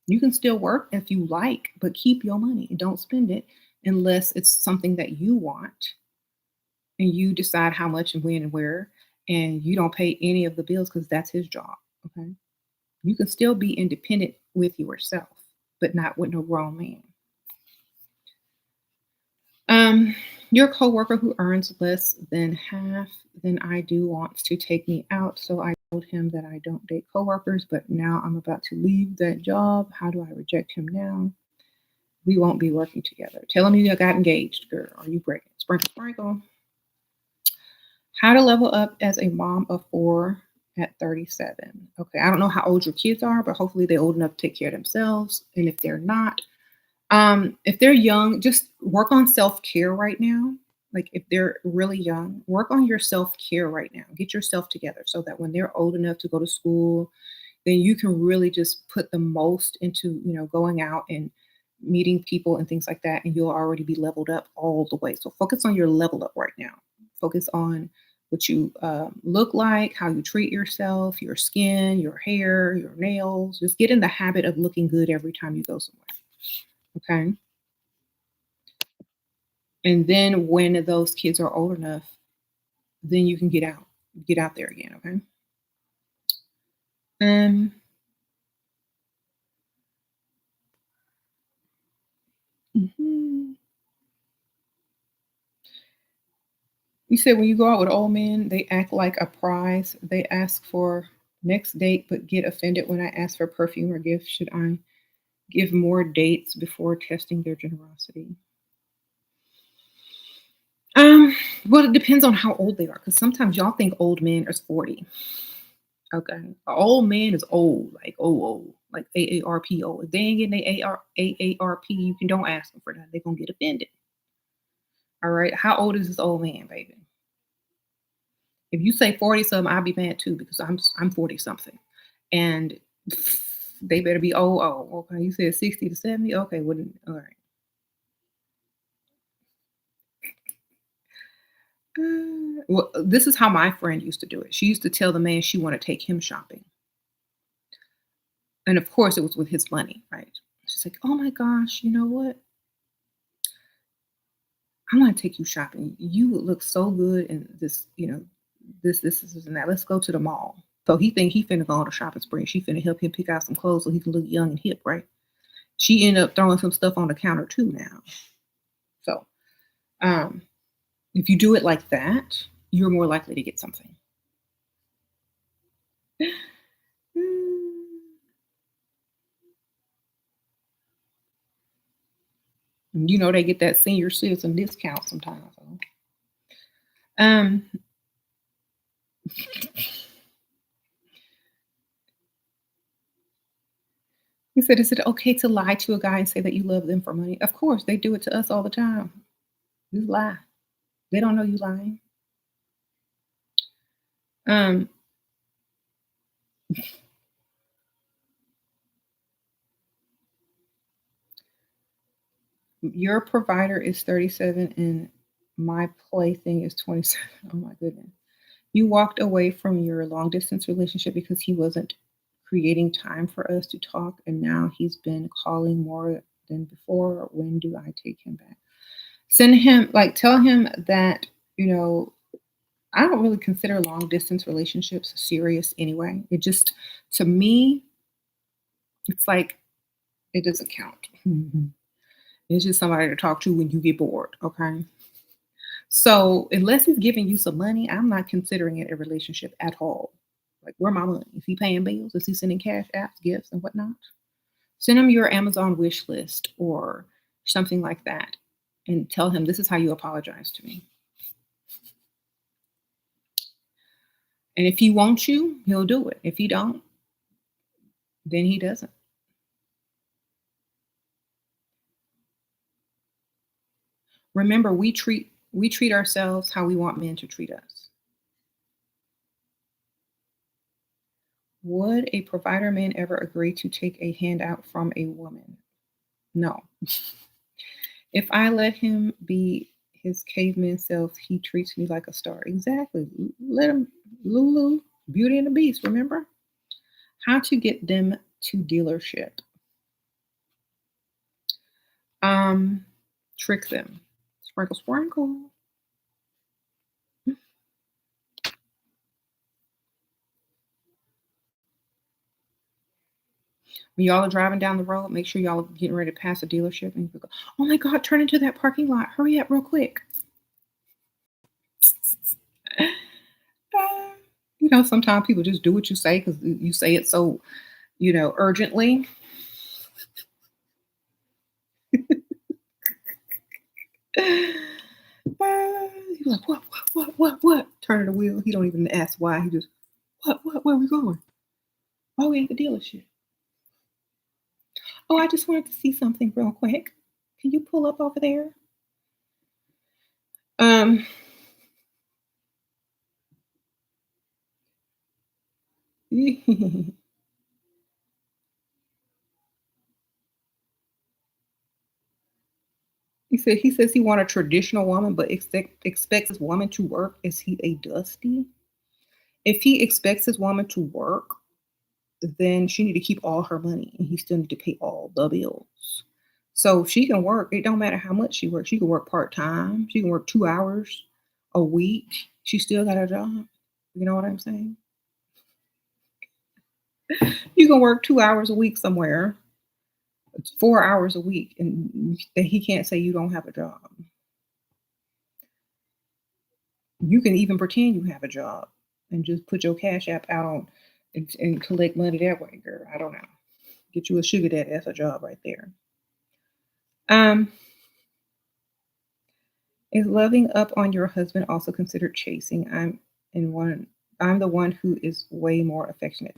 You can still work if you like, but keep your money and don't spend it unless it's something that you want and you decide how much and when and where, and you don't pay any of the bills because that's his job. Okay. You can still be independent with yourself, but not with no grown man. Um, your coworker who earns less than half than I do wants to take me out. So I told him that I don't date coworkers, but now I'm about to leave that job. How do I reject him now? We won't be working together. Tell him you got engaged, girl. Are you breaking? Sprinkle, sprinkle. How to level up as a mom of four at 37. Okay, I don't know how old your kids are, but hopefully they're old enough to take care of themselves. And if they're not, if they're young, just work on self care right now. Like if they're really young, work on your self care right now. Get yourself together so that when they're old enough to go to school, then you can really just put the most into, going out and meeting people and things like that. And you'll already be leveled up all the way. So focus on your level up right now. Focus on what you look like, how you treat yourself, your skin, your hair, your nails. Just get in the habit of looking good every time you go somewhere. Okay. And then when those kids are old enough, then you can get out there again. Okay. Um, mhm. You said when you go out with old men, they act like a prize. They ask for next date, but get offended when I ask for perfume or gift. Should I give more dates before testing their generosity? Um, well, it depends on how old they are, because sometimes y'all think old men is 40. Okay. An old man is old, like old, like AARP old. If they ain't getting AARP, you can don't ask them for that. They're gonna get offended. All right. How old is this old man, baby? If you say 40 something, I'll be mad too because I'm 40 something. And they better be old. Oh, okay. You said 60 to 70? Okay, wouldn't all right. Well, this is how my friend used to do it. She used to tell the man she wanted to take him shopping. And of course it was with his money, right? She's like, oh my gosh, you know what? I want to take you shopping. You would look so good in this, this, and that. Let's go to the mall. So he think he finna go on a shopping spree. She finna help him pick out some clothes so he can look young and hip, right? She ended up throwing some stuff on the counter too now. So um, if you do it like that, you're more likely to get something. You know they get that senior citizen discount sometimes. So. Um, he said, "Is it okay to lie to a guy and say that you love them for money?" Of course, they do it to us all the time. You lie. They don't know you lying. Um, your provider is 37 and my plaything is 27. Oh my goodness. You walked away from your long distance relationship because he wasn't creating time for us to talk, and now he's been calling more than before. When do I take him back? Send him, like, tell him that, you know, I don't really consider long distance relationships serious anyway. It just, to me, it's like, it doesn't count. Mhm. It's just somebody to talk to when you get bored. Okay. So unless he's giving you some money, I'm not considering it a relationship at all. Like, where my money? Is he paying bills? Is he sending cash apps, gifts, and whatnot? Send him your Amazon wish list or something like that, and tell him this is how you apologize to me. And if he wants you, he'll do it. If he don't, then he doesn't. Remember, we treat ourselves how we want men to treat us. Would a provider man ever agree to take a handout from a woman? No. If I let him be his caveman self, he treats me like a star. Exactly. Let him, Lulu, Beauty and the Beast, remember? How to get them to dealership. Um, Trick them. Sprinkle, sprinkle. When y'all are driving down the road, make sure y'all are getting ready to pass a dealership and you go, oh my God, turn into that parking lot. Hurry up real quick. Uh, sometimes people just do what you say because you say it so, urgently. He's like, what? Turning the wheel. He don't even ask why. He just, what, where are we going? Oh, we at the dealership. Oh, I just wanted to see something real quick. Can you pull up over there? Um, he says he want a traditional woman, but expects his woman to work. Is he a dusty? If he expects his woman to work, then she need to keep all her money, and he still need to pay all the bills. So if she can work. It don't matter how much she works. She can work part time. She can work 2 hours a week. She still got a job. You know what I'm saying? You can work 2 hours a week somewhere. It's 4 hours a week, and he can't say you don't have a job. You can even pretend you have a job and just put your cash app out on and collect money that way, girl. I don't know. Get you a sugar daddy. That's a job right there. Um, is loving up on your husband also considered chasing? In one. I'm the one who is way more affectionate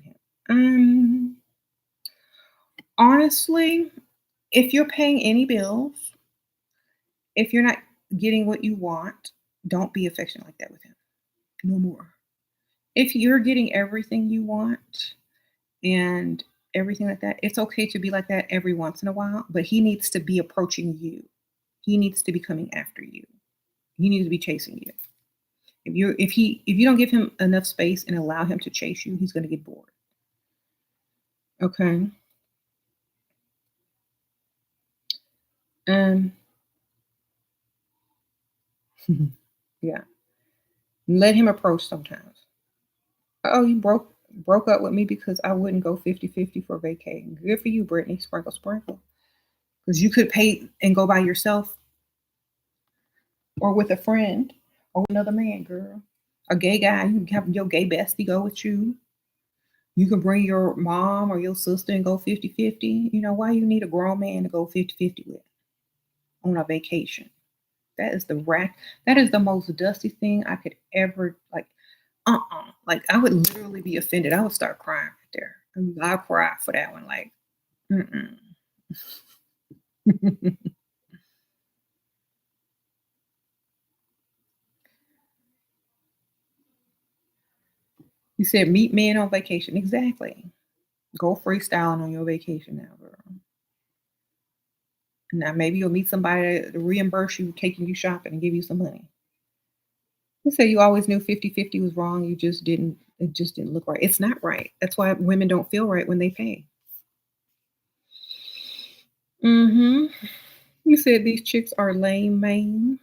than him. Honestly, if you're paying any bills, if you're not getting what you want, don't be affectionate like that with him. No more. If you're getting everything you want and everything like that, it's okay to be like that every once in a while, but he needs to be approaching you. He needs to be coming after you. He needs to be chasing you. If you don't give him enough space and allow him to chase you, he's going to get bored. Okay. Um yeah. Let him approach sometimes. Oh, you broke up with me because I wouldn't go 50-50 for vacation. Good for you, Brittany. Sprinkle, sprinkle. Because you could pay and go by yourself or with a friend or with another man, girl. A gay guy, you can have your gay bestie go with you. You can bring your mom or your sister and go 50-50. Why you need a grown man to go 50-50 with on a vacation? That is that is the most dusty thing I could ever like. Like I would literally be offended. I would start crying right there. I'll cry for that one. Like, mm-mm. You said meet men on vacation. Exactly. Go freestyling on your vacation now, girl. Now maybe you'll meet somebody to reimburse you taking you shopping and give you some money. You say you always knew 50-50 was wrong. It just didn't look right. It's not right. That's why women don't feel right when they pay. Mm-hmm. You said these chicks are lame, man.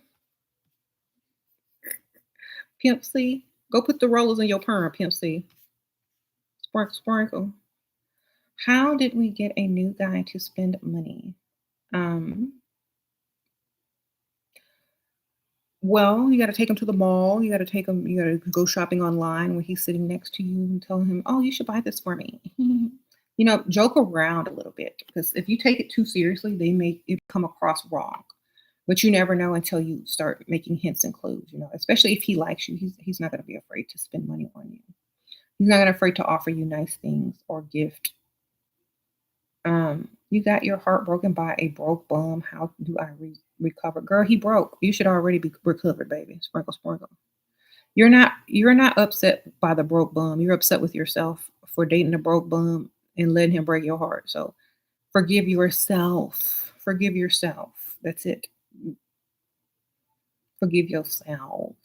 Pimp C. Go put the rollers in your perm, Pimp C. Sprinkle, sprinkle. How did we get a new guy to spend money? Um, well, you got to take him to the mall. You got to go shopping online when he's sitting next to you and tell him, oh, you should buy this for me. Joke around a little bit because if you take it too seriously, they make it come across wrong. But you never know until you start making hints and clues, especially if he likes you. He's not going to be afraid to spend money on you. He's not going to afraid to offer you nice things or gift. You got your heart broken by a broke bum. How do I recover? Girl, he broke. You should already be recovered, baby. Sprinkle, sprinkle. You're not upset by the broke bum. You're upset with yourself for dating a broke bum and letting him break your heart. So forgive yourself. Forgive yourself. That's it. Forgive yourself.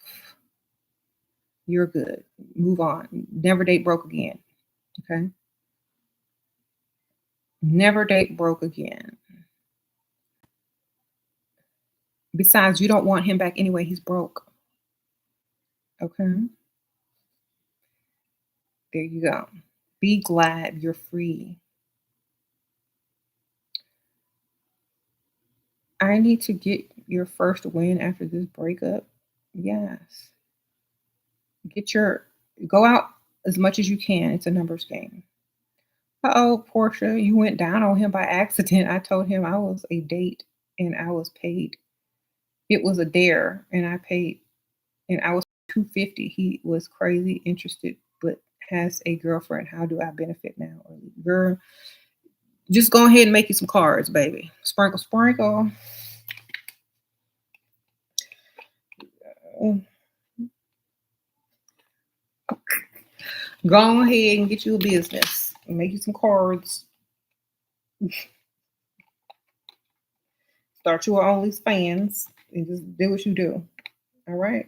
You're good. Move on. Never date broke again. Okay? Never date broke again. Besides, you don't want him back anyway. He's broke. Okay? There you go. Be glad you're free. I need to get your first win after this breakup. Yes. Get your Go out as much as you can. It's a numbers game. Uh-oh, Portia, you went down on him by accident. I told him I was a date and I was paid. It was a dare and I paid and I was 250. He was crazy interested but has a girlfriend. How do I benefit now? Girl, just go ahead and make you some cards, baby. Sprinkle, sprinkle. Go ahead and get you a business. Make you some cards. Start your OnlyFans and just do what you do. All right.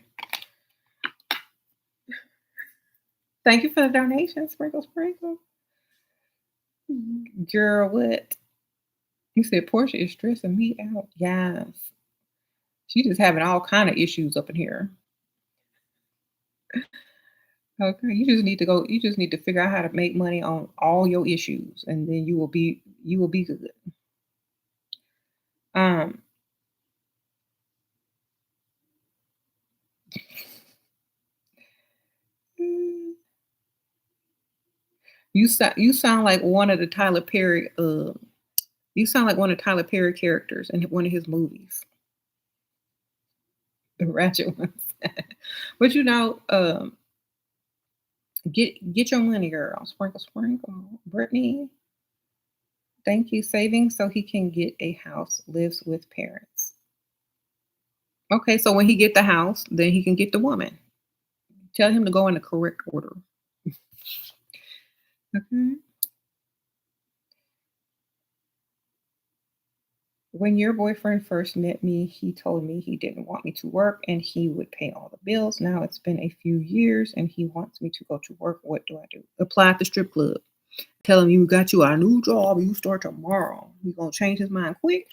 Thank you for the donation. Sprinkle, sprinkle. Girl, what? You said Portia is stressing me out. Yes. She just having all kind of issues up in here. Okay. You just need to figure out how to make money on all your issues and then you will be good. Um you sound like one of the Tyler Perry you sound like one of Tyler Perry characters in one of his movies, the ratchet ones. But get your money, girl. Sprinkle, sprinkle. Brittany, thank you. Saving so he can get a house, lives with parents. Okay, so when he get the house, then he can get the woman. Tell him to go in the correct order. Okay. When your boyfriend first met me, he told me he didn't want me to work and he would pay all the bills. Now it's been a few years and he wants me to go to work. What do I do? Apply at the strip club. Tell him you got you a new job. You start tomorrow. He's gonna change his mind quick.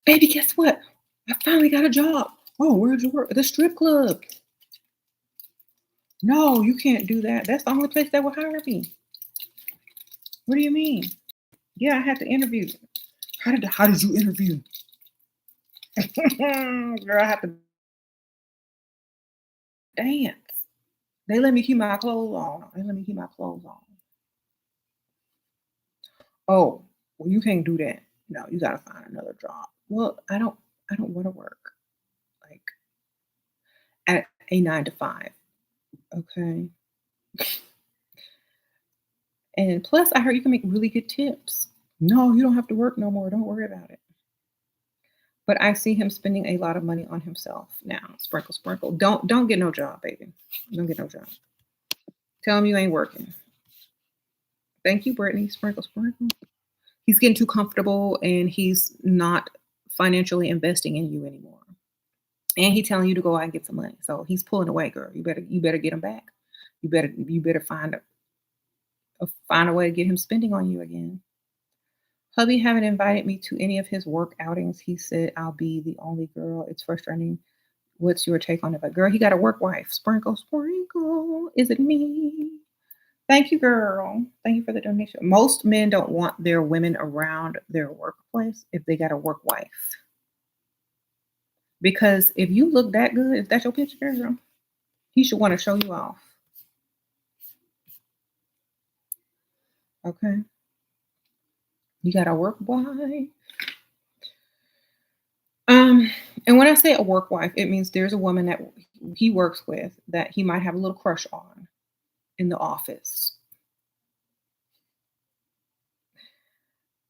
Baby, guess what? I finally got a job. Oh, where'd you work? At the strip club. No, you can't do that. That's the only place that will hire me. What do you mean? Yeah, I had to interview. How did you interview? Girl, I have to dance. They let me keep my clothes on. They let me keep my clothes on. Oh, well, you can't do that. No, you gotta find another job. Well, I don't want to work like at a 9 to 5. Okay. And plus I heard you can make really good tips. No, you don't have to work no more. Don't worry about it. But I see him spending a lot of money on himself now. Sprinkle, sprinkle. Don't get no job, baby. Don't get no job. Tell him you ain't working. Thank you, Brittany. Sprinkle, sprinkle. He's getting too comfortable and he's not financially investing in you anymore. And he telling you to go out and get some money. So he's pulling away, girl. You better get him back. You better find a way to get him spending on you again. Hubby haven't invited me to any of his work outings. He said I'll be the only girl. It's frustrating. What's your take on it? But girl, he got a work wife. Sprinkle, sprinkle. Is it me? Thank you, girl. Thank you for the donation. Most men don't want their women around their workplace if they got a work wife. Because if you look that good, if that's your picture, girl, he should want to show you off. Okay. You got a work wife. Um, and when I say a work wife, it means there's a woman that he works with that he might have a little crush on in the office.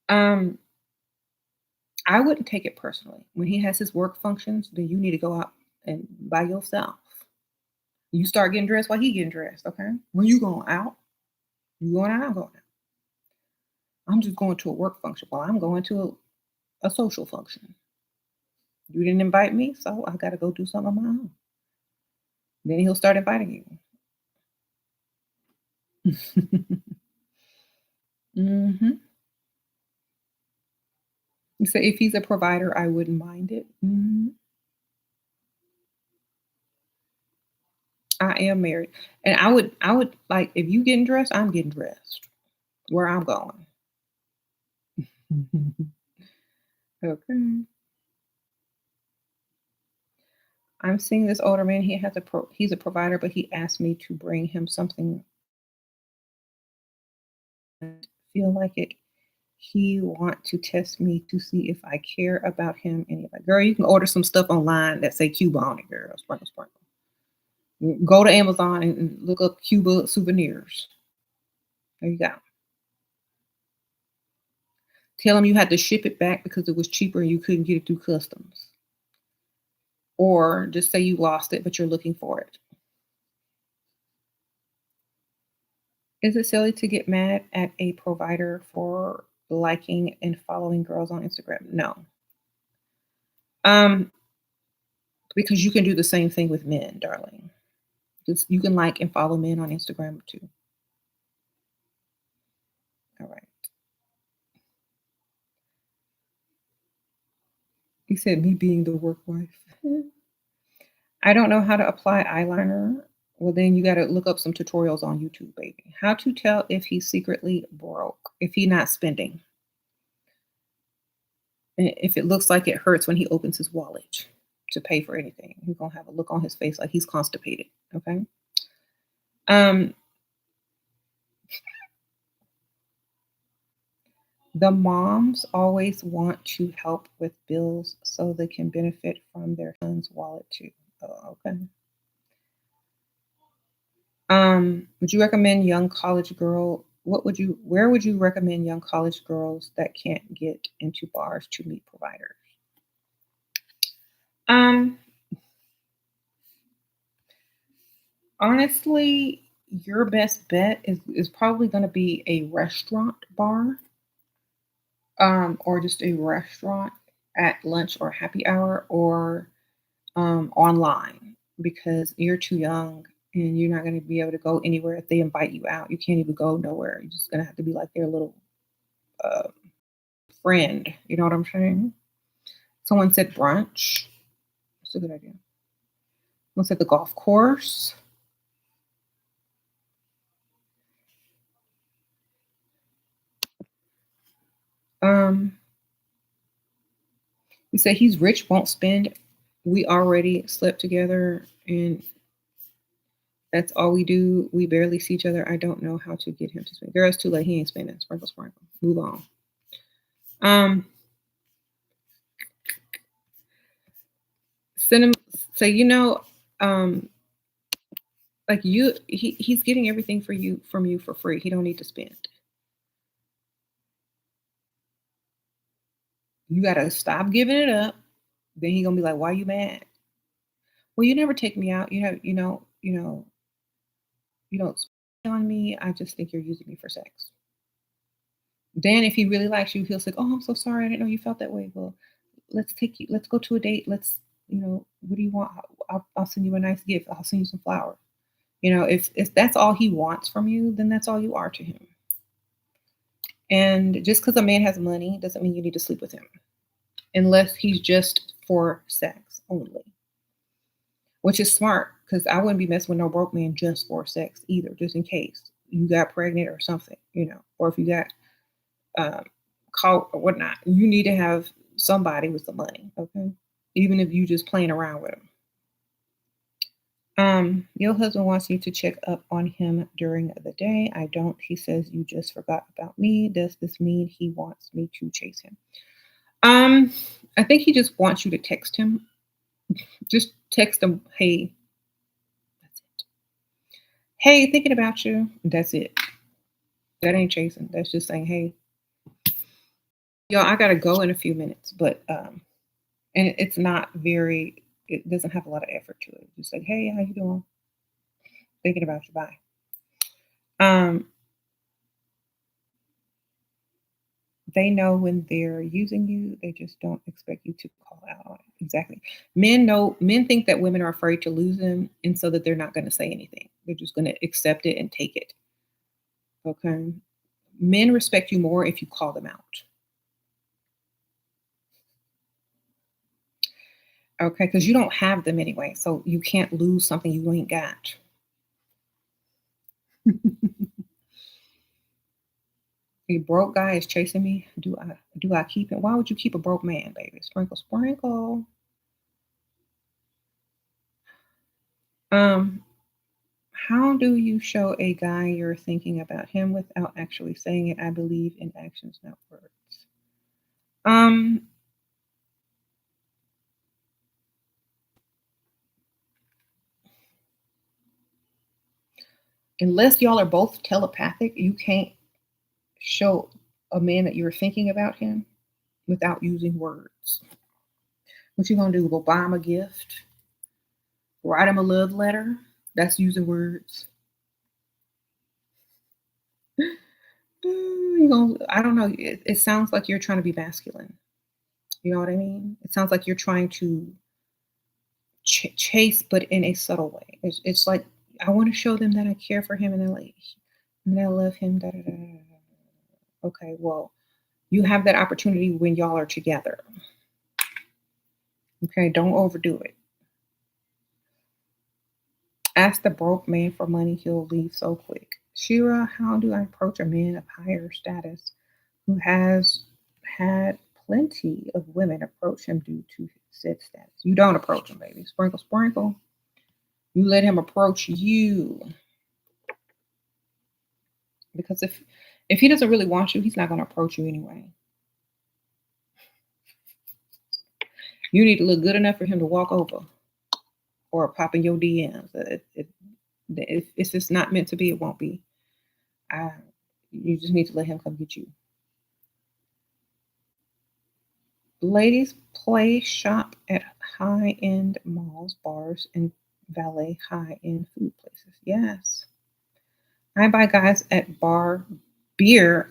Um, I wouldn't take it personally. When he has his work functions, then you need to go out and by yourself. You start getting dressed while he getting dressed, okay? When you going out, you going out, I'm going out. I'm just going to a work function. Well, I'm going to a social function. You didn't invite me, so I got to go do something on my own. Then he'll start inviting you. hmm You say if he's a provider, I wouldn't mind it. I am married, and I would like if you getting dressed, I'm getting dressed. Where I'm going. Okay. I'm seeing this older man. He's a provider, but he asked me to bring him something. And feel like it. He want to test me to see if I care about him anyway. Girl, you can order some stuff online that say Cuba on it, girl. Sprinkle, sprinkle. Go to Amazon and look up Cuba souvenirs. There you go. Tell him you had to ship it back because it was cheaper and you couldn't get it through customs. Or just say you lost it, but you're looking for it. Is it silly to get mad at a provider for liking and following girls on Instagram? No. Um, because you can do the same thing with men, darling. Just you can like and follow men on Instagram too. All right. You said me being the work wife. I don't know how to apply eyeliner. Well, then you got to look up some tutorials on YouTube, baby. How to tell if he's secretly broke, if he's not spending, and if it looks like it hurts when he opens his wallet to pay for anything. He's gonna have a look on his face like he's constipated. Okay. Um, the moms always want to help with bills so they can benefit from their son's wallet too. Oh, okay. Would you recommend young college girl? Where would you recommend young college girls that can't get into bars to meet providers? Um, honestly, your best bet is probably going to be a restaurant bar, or just a restaurant at lunch or happy hour, or online because you're too young and you're not going to be able to go anywhere if they invite you out. You can't even go nowhere. You're just going to have to be like their little uh, friend. You know what I'm saying? Someone said brunch. That's a good idea. Someone said the golf course. Um, you say he's rich, won't spend. We already slept together, and That's all we do. We barely see each other. I don't know how to get him to spend. Girl, it's too late. He ain't spending. Sprinkle, sprinkle. Move on. Um, send him. So um, like he's getting everything for you from you for free. He don't need to spend. You gotta stop giving it up. Then he gonna be like, "Why you mad? Well, you never take me out. You have, you don't spend on me. I just think you're using me for sex." Then if he really likes you, he'll say, "Oh, I'm so sorry. I didn't know you felt that way. Well, let's take you. Let's go to a date. Let's, what do you want? I'll send you a nice gift. I'll send you some flowers." If that's all he wants from you, then that's all you are to him. And just because a man has money doesn't mean you need to sleep with him, unless he's just for sex only, which is smart because I wouldn't be messing with no broke man just for sex either, just in case you got pregnant or something, or if you got um, caught or whatnot. You need to have somebody with the money, okay? Even if you just playing around with him. Your husband wants you to check up on him during the day. I don't. He says you just forgot about me. Does this mean he wants me to chase him? Um, I think he just wants you to text him. Just text him, hey, that's it. Hey, thinking about you. That's it. That ain't chasing. That's just saying, hey, yo, I gotta go in a few minutes. But and it's not very. It doesn't have a lot of effort to it. Just like, hey, how you doing? Thinking about you. Bye. Um, they know when they're using you. They just don't expect you to call out on it. Exactly. Men think that women are afraid to lose them, and so that they're not going to say anything. They're just going to accept it and take it. Okay. Men respect you more if you call them out. Okay, because you don't have them anyway, so you can't lose something you ain't got. A broke guy is chasing me. Do I keep him? Why would you keep a broke man, baby? Sprinkle, sprinkle. Um, how do you show a guy you're thinking about him without actually saying it? I believe in actions, not words. Um, unless y'all are both telepathic, you can't show a man that you're thinking about him without using words. What you gonna do? Go buy him a gift? Write him a love letter? That's using words. I don't know. It sounds like you're trying to be masculine. You know what I mean? It sounds like you're trying to chase, but in a subtle way. It's like I want to show them that I care for him and I love him. Da, da, da, da, da. Okay, well, you have that opportunity when y'all are together. Okay, don't overdo it. Ask the broke man for money, he'll leave so quick. Shira, how do I approach a man of higher status who has had plenty of women approach him due to said status? You don't approach him, baby. Sprinkle, sprinkle. You let him approach you. Because if he doesn't really want you, he's not going to approach you anyway. You need to look good enough for him to walk over or pop in your DMs. If it's just not meant to be, it won't be. I, you just need to let him come get you. Ladies play shop at high end malls, bars, and valet high end food places. Yes. I buy guys at beer,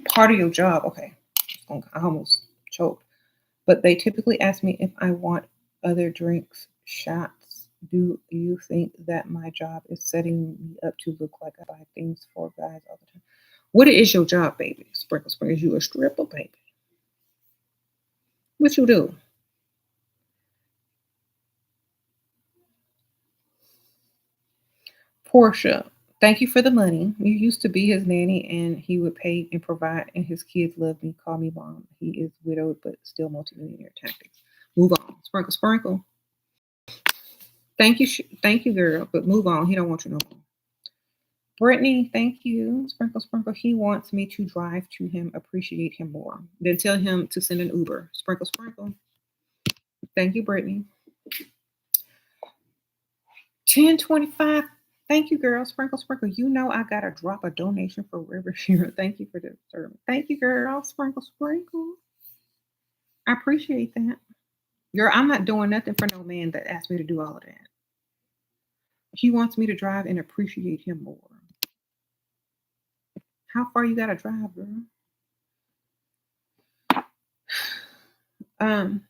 part of your job. Okay. I almost choked. But they typically ask me if I want other drinks, shots. Do you think that my job is setting me up to look like I buy things for guys all the time? What is your job, baby? Sprinkle, sprinkle. Is you a stripper, baby? What you do? Portia, thank you for the money. You used to be his nanny and he would pay and provide, and his kids love me, call me mom. He is widowed, but still multimillionaire tactics. Move on. Sprinkle, sprinkle. Thank you, girl. But move on. He don't want you no more. Brittany, thank you. Sprinkle, sprinkle. He wants me to drive to him, appreciate him more. Then tell him to send an Uber. Sprinkle, sprinkle. Thank you, Brittany. 1025. Thank you, girl. Sprinkle, sprinkle. You know I gotta drop a donation for River Shira. Thank you for the service. Thank you, girl. Sprinkle, sprinkle. I appreciate that. Girl, I'm not doing nothing for no man that asked me to do all of that. He wants me to drive and appreciate him more. How far you gotta drive, girl? Um,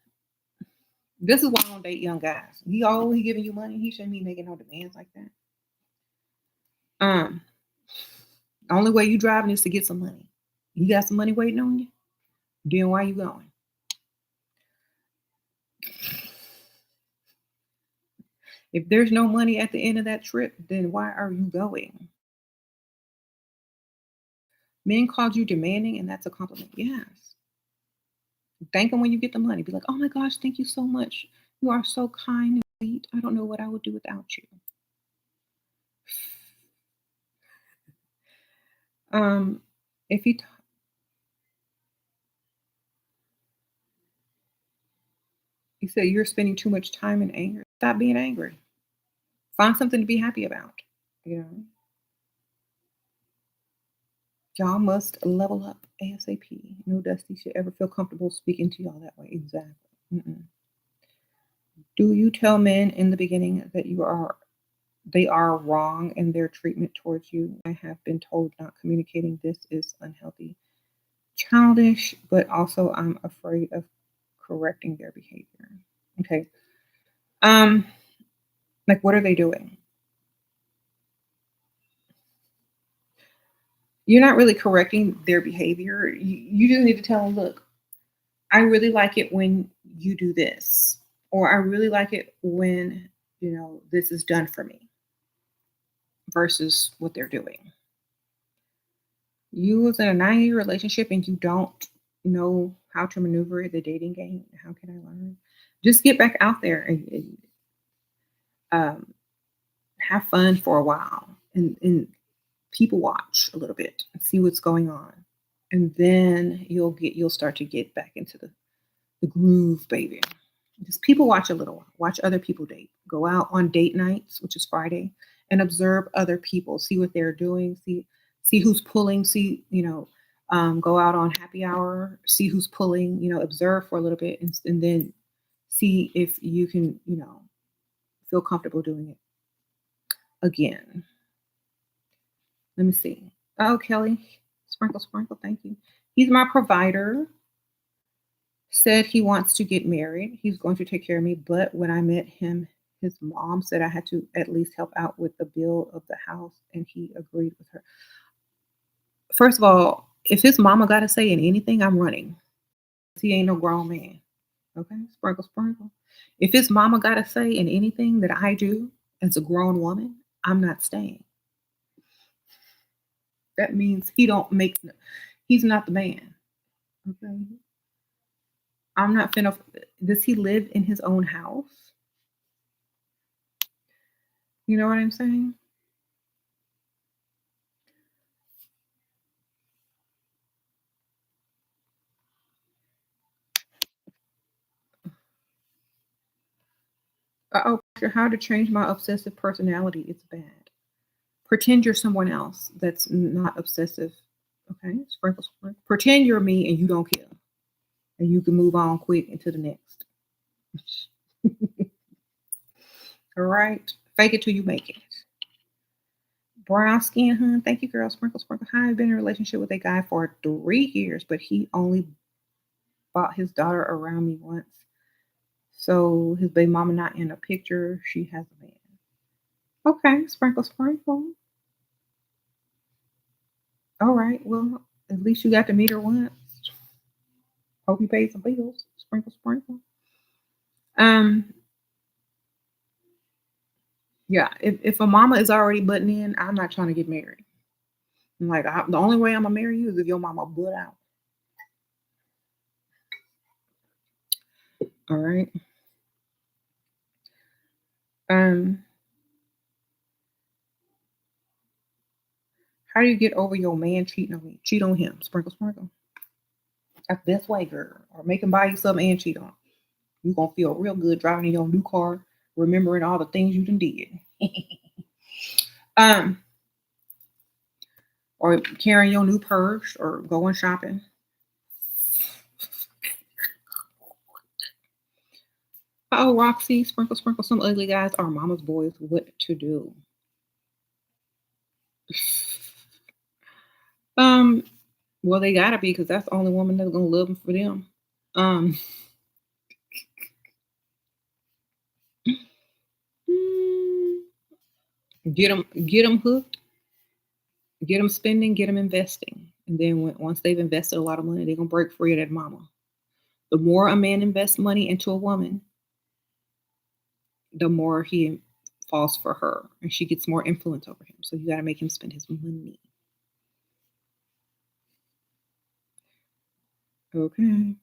this is why I don't date young guys. He giving you money. He shouldn't be making no demands like that. Um, the only way you driving is to get some money. You got some money waiting on you. Then why you going? If there's no money at the end of that trip, then why are you going? Men called you demanding, and that's a compliment. Yes. Thank them when you get the money. Be like, oh my gosh, thank you so much. You are so kind and sweet. I don't know what I would do without you. Um, if he, he said you're spending too much time in anger, stop being angry. Find something to be happy about. You know, y'all must level up ASAP. No Dusty should ever feel comfortable speaking to y'all that way. Exactly. Mm-mm. Do you tell men in the beginning that they are wrong in their treatment towards you? I have been told not communicating this is unhealthy, childish, but also I'm afraid of correcting their behavior. Okay. Um, like what are they doing? You're not really correcting their behavior. You just need to tell them, look, I really like it when you do this, or I really like it when, this is done for me versus what they're doing. You was in a 9-year relationship and you don't know how to maneuver the dating game. How can I learn? Just get back out there and um, have fun for a while and people watch a little bit and see what's going on. And then you'll start to get back into the groove, baby. Just people watch a little, watch other people date. Go out on date nights, which is Friday, and observe other people. See what they're doing. See who's pulling. Go out on happy hour. See who's pulling. Observe for a little bit, and then see if you can feel comfortable doing it again. Let me see. Oh, Kelly, sprinkle, sprinkle. Thank you. He's my provider. Said he wants to get married. He's going to take care of me. But when I met him, his mom said I had to at least help out with the bill of the house, and he agreed with her. First of all, if his mama got to say in anything, I'm running. He ain't no grown man. Okay, sprinkle, sprinkle. If his mama got to say in anything that I do as a grown woman, I'm not staying. That means he don't make. He's not the man. Okay, I'm not finna. Does he live in his own house? You know what I'm saying? Oh, how to change my obsessive personality? It's bad. Pretend you're someone else that's not obsessive. Okay, sprinkle, sprinkle. Pretend you're me and you don't care, and you can move on quick into the next. All right, fake it till you make it. Brown skin, hun. Thank you, girl. Sprinkle, sprinkle. I've been in a relationship with a guy for 3 years, but he only bought his daughter around me once. So his baby mama not in a picture. She has a man. Okay, sprinkle, sprinkle. All right. Well, at least you got to meet her once. Hope you paid some bills. Sprinkle, sprinkle. Um, yeah. If a mama is already butting in, I'm not trying to get married. I'm like, the only way I'm gonna marry you is if your mama butt out. All right. Um, how do you get over your man cheating on me? Cheat on him. Sprinkle, sprinkle. That's the best way, girl. Or make him buy you something and cheat on. You're gonna feel real good driving in your new car, remembering all the things you done did. um, or carrying your new purse or going shopping. Oh, Roxy, sprinkle, sprinkle. Some ugly guys are mama's boys. What to do? Um, well, they gotta be because that's the only woman that's gonna love them for them. Um, mm, get them hooked, get them spending, get them investing, and then once they've invested a lot of money, they're gonna break free of that mama. The more a man invests money into a woman, the more he falls for her, and she gets more influence over him. So you got to make him spend his money. Okay.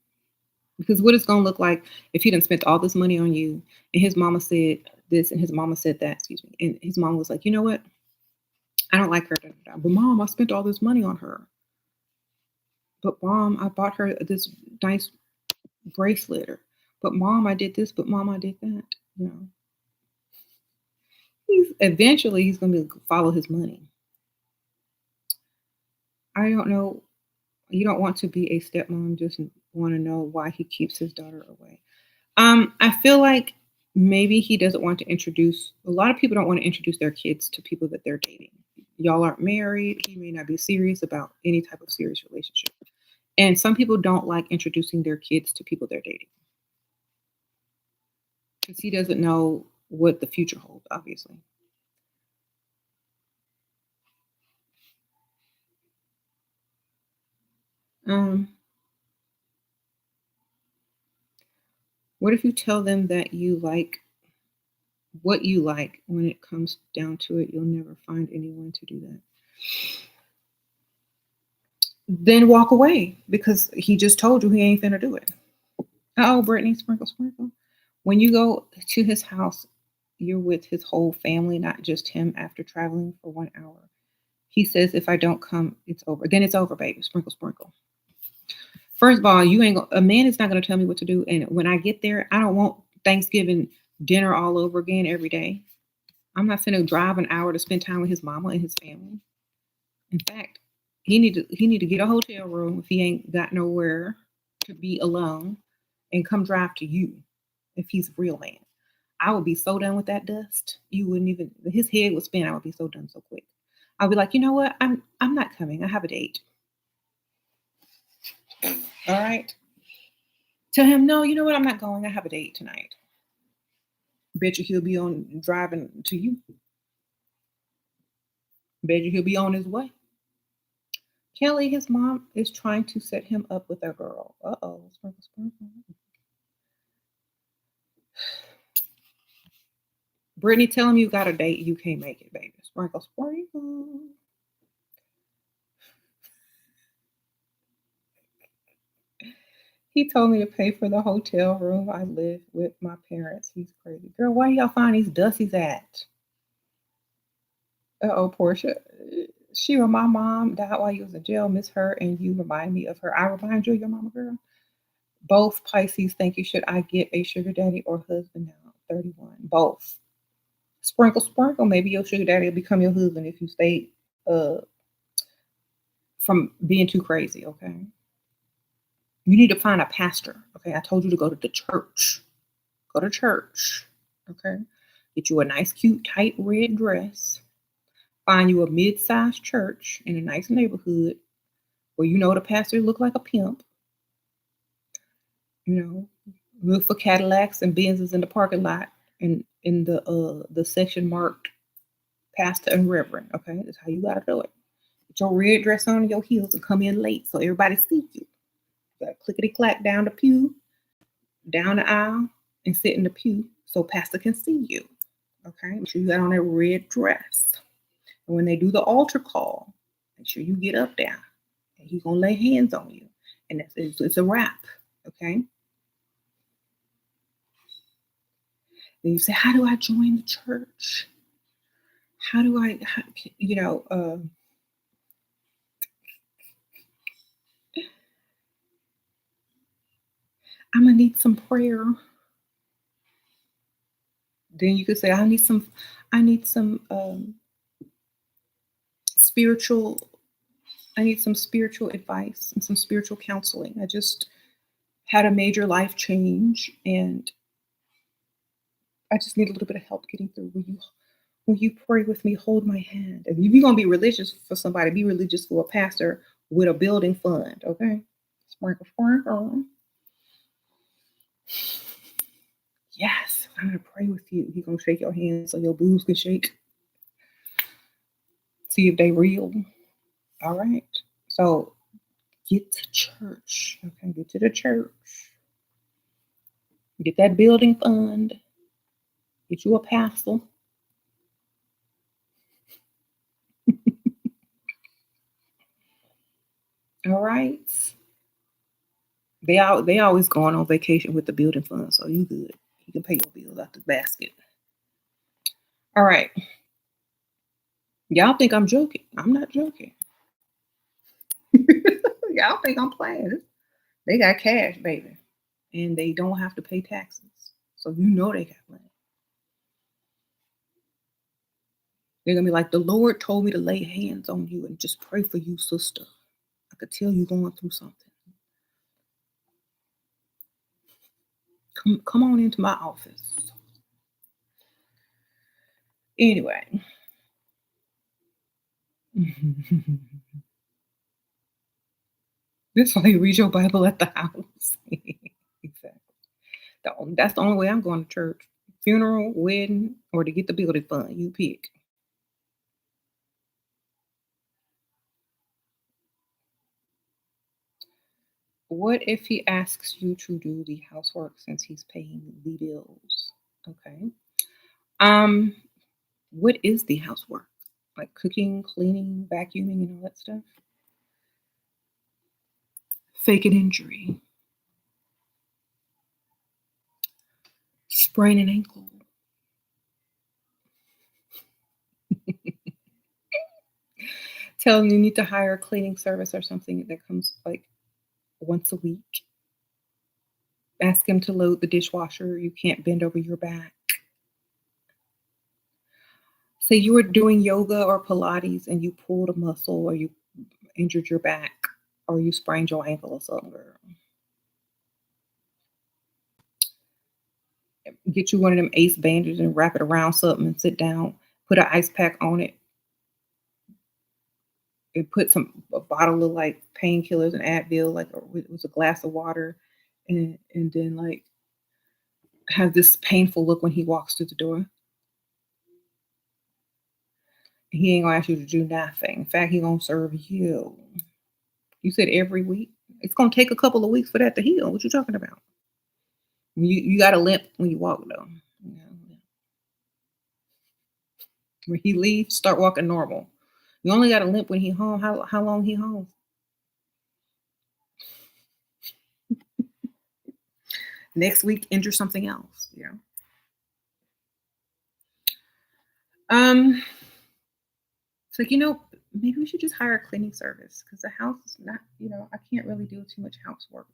Because what it's gonna look like if he done spent all this money on you, and his mama said this, and his mama said that. Excuse me, and his mom was like, you know what? I don't like her. Da, da, da. But mom, I spent all this money on her. But mom, I bought her this nice bracelet. But mom, I did this. But mom, I did that. You know, he's gonna follow his money. I don't know. You don't want to be a stepmom. Just want to know why he keeps his daughter away. I feel like maybe he doesn't want to introduce. A lot of people don't want to introduce their kids to people that they're dating. Y'all aren't married. He may not be serious about any type of serious relationship. And some people don't like introducing their kids to people they're dating because he doesn't know what the future holds, obviously. Um, what if you tell them that you like what you like? When it comes down to it, you'll never find anyone to do that. Then walk away because he just told you he ain't finna do it. Oh, Brittany, sprinkle, sprinkle. When you go to his house, you're with his whole family, not just him after traveling for 1 hour. He says, if I don't come, it's over. Then it's over, baby. Sprinkle, sprinkle. First of all, you ain't a man is not gonna tell me what to do. And when I get there, I don't want Thanksgiving dinner all over again every day. I'm not finna drive an hour to spend time with his mama and his family. In fact, he need to get a hotel room if he ain't got nowhere to be alone and come drive to you if he's a real man. I would be so done with that dust. You wouldn't even his head would spin. I would be so done so quick. I'll be like, you know what? I'm not coming. I have a date. All right. Tell him, no, you know what? I'm not going. I have a date tonight. Bet you he'll be on driving to you. Bet you he'll be on his way. Kelly, his mom is trying to set him up with a girl. Uh-oh. Sprinkle, sprinkle. Brittany, tell him you got a date. You can't make it, baby. Sprinkle, sprinkle. He told me to pay for the hotel room. I live with my parents. He's crazy. Girl, why y'all find these dussies at? Uh-oh, Portia. Shira, my mom died while you was in jail. Miss her, and you remind me of her. I remind you of your mama, girl. Both Pisces think you should I get a sugar daddy or husband now? 31. Both. Sprinkle, sprinkle. Maybe your sugar daddy will become your husband if you stay uh from being too crazy, okay? You need to find a pastor. Okay. I told you to go to the church. Go to church. Okay. Get you a nice, cute, tight red dress. Find you a mid-sized church in a nice neighborhood where you know the pastor look like a pimp. You know, look for Cadillacs and Benzes in the parking lot and in the section marked pastor and reverend. Okay, that's how you gotta do it. Get your red dress on and your heels and come in late so everybody see you. You gotta clickety clack down the pew, down the aisle, and sit in the pew so pastor can see you. Okay, make sure you got on that red dress. And when they do the altar call, make sure you get up there. And he's gonna lay hands on you. And it's a wrap. Okay. And you say, "How do I join the church? How do I, how, you know, I'm gonna need some prayer." Then you could say, I need some spiritual, I need some spiritual advice and some spiritual counseling. I just had a major life change, and I just need a little bit of help getting through. Will you pray with me? Hold my hand. And if you're gonna be religious for somebody, be religious for a pastor with a building fund, okay? Sprinkle, sprinkle. Yes, I'm gonna pray with you. He's gonna shake your hands so your boobs can shake. See if they real. All right. So get to church. Okay, get to the church. Get that building fund. Get you a pastor. All right. They always going on vacation with the building fund, so you good. You can pay your bills out the basket. All right. Y'all think I'm joking. I'm not joking. Y'all think I'm playing. They got cash, baby. And they don't have to pay taxes. So you know they got money. They're gonna be like, the Lord told me to lay hands on you and just pray for you, sister. I could tell you going through something. Come on into my office. Anyway. That's why you read your Bible at the house. Exactly. That's the only way I'm going to church. Funeral, wedding, or to get the building fund. You pick. What if he asks you to do the housework since he's paying the bills? Okay. Um, what is the housework? Like cooking, cleaning, vacuuming, and all that stuff? Fake an injury, sprain an ankle, tell him you need to hire a cleaning service or something that comes like once a week. Ask him to load the dishwasher. You can't bend over your back. Say you were doing yoga or Pilates and you pulled a muscle or you injured your back or you sprained your ankle or something, girl. Get you one of them ace bandages and wrap it around something and sit down. Put an ice pack on it and put a bottle of like painkillers and Advil, like it was a glass of water, and then like have this painful look when he walks through the door. He ain't gonna ask you to do nothing. In fact, he gonna serve you. You said every week. It's gonna take a couple of weeks for that to heal. What you talking about? You got a limp when you walk though. You know, when he leaves, start walking normal. You only got a limp when he home. How long he home? Next week, injure something else. Yeah. Um. So maybe we should just hire a cleaning service because the house is not. I can't really do too much housework.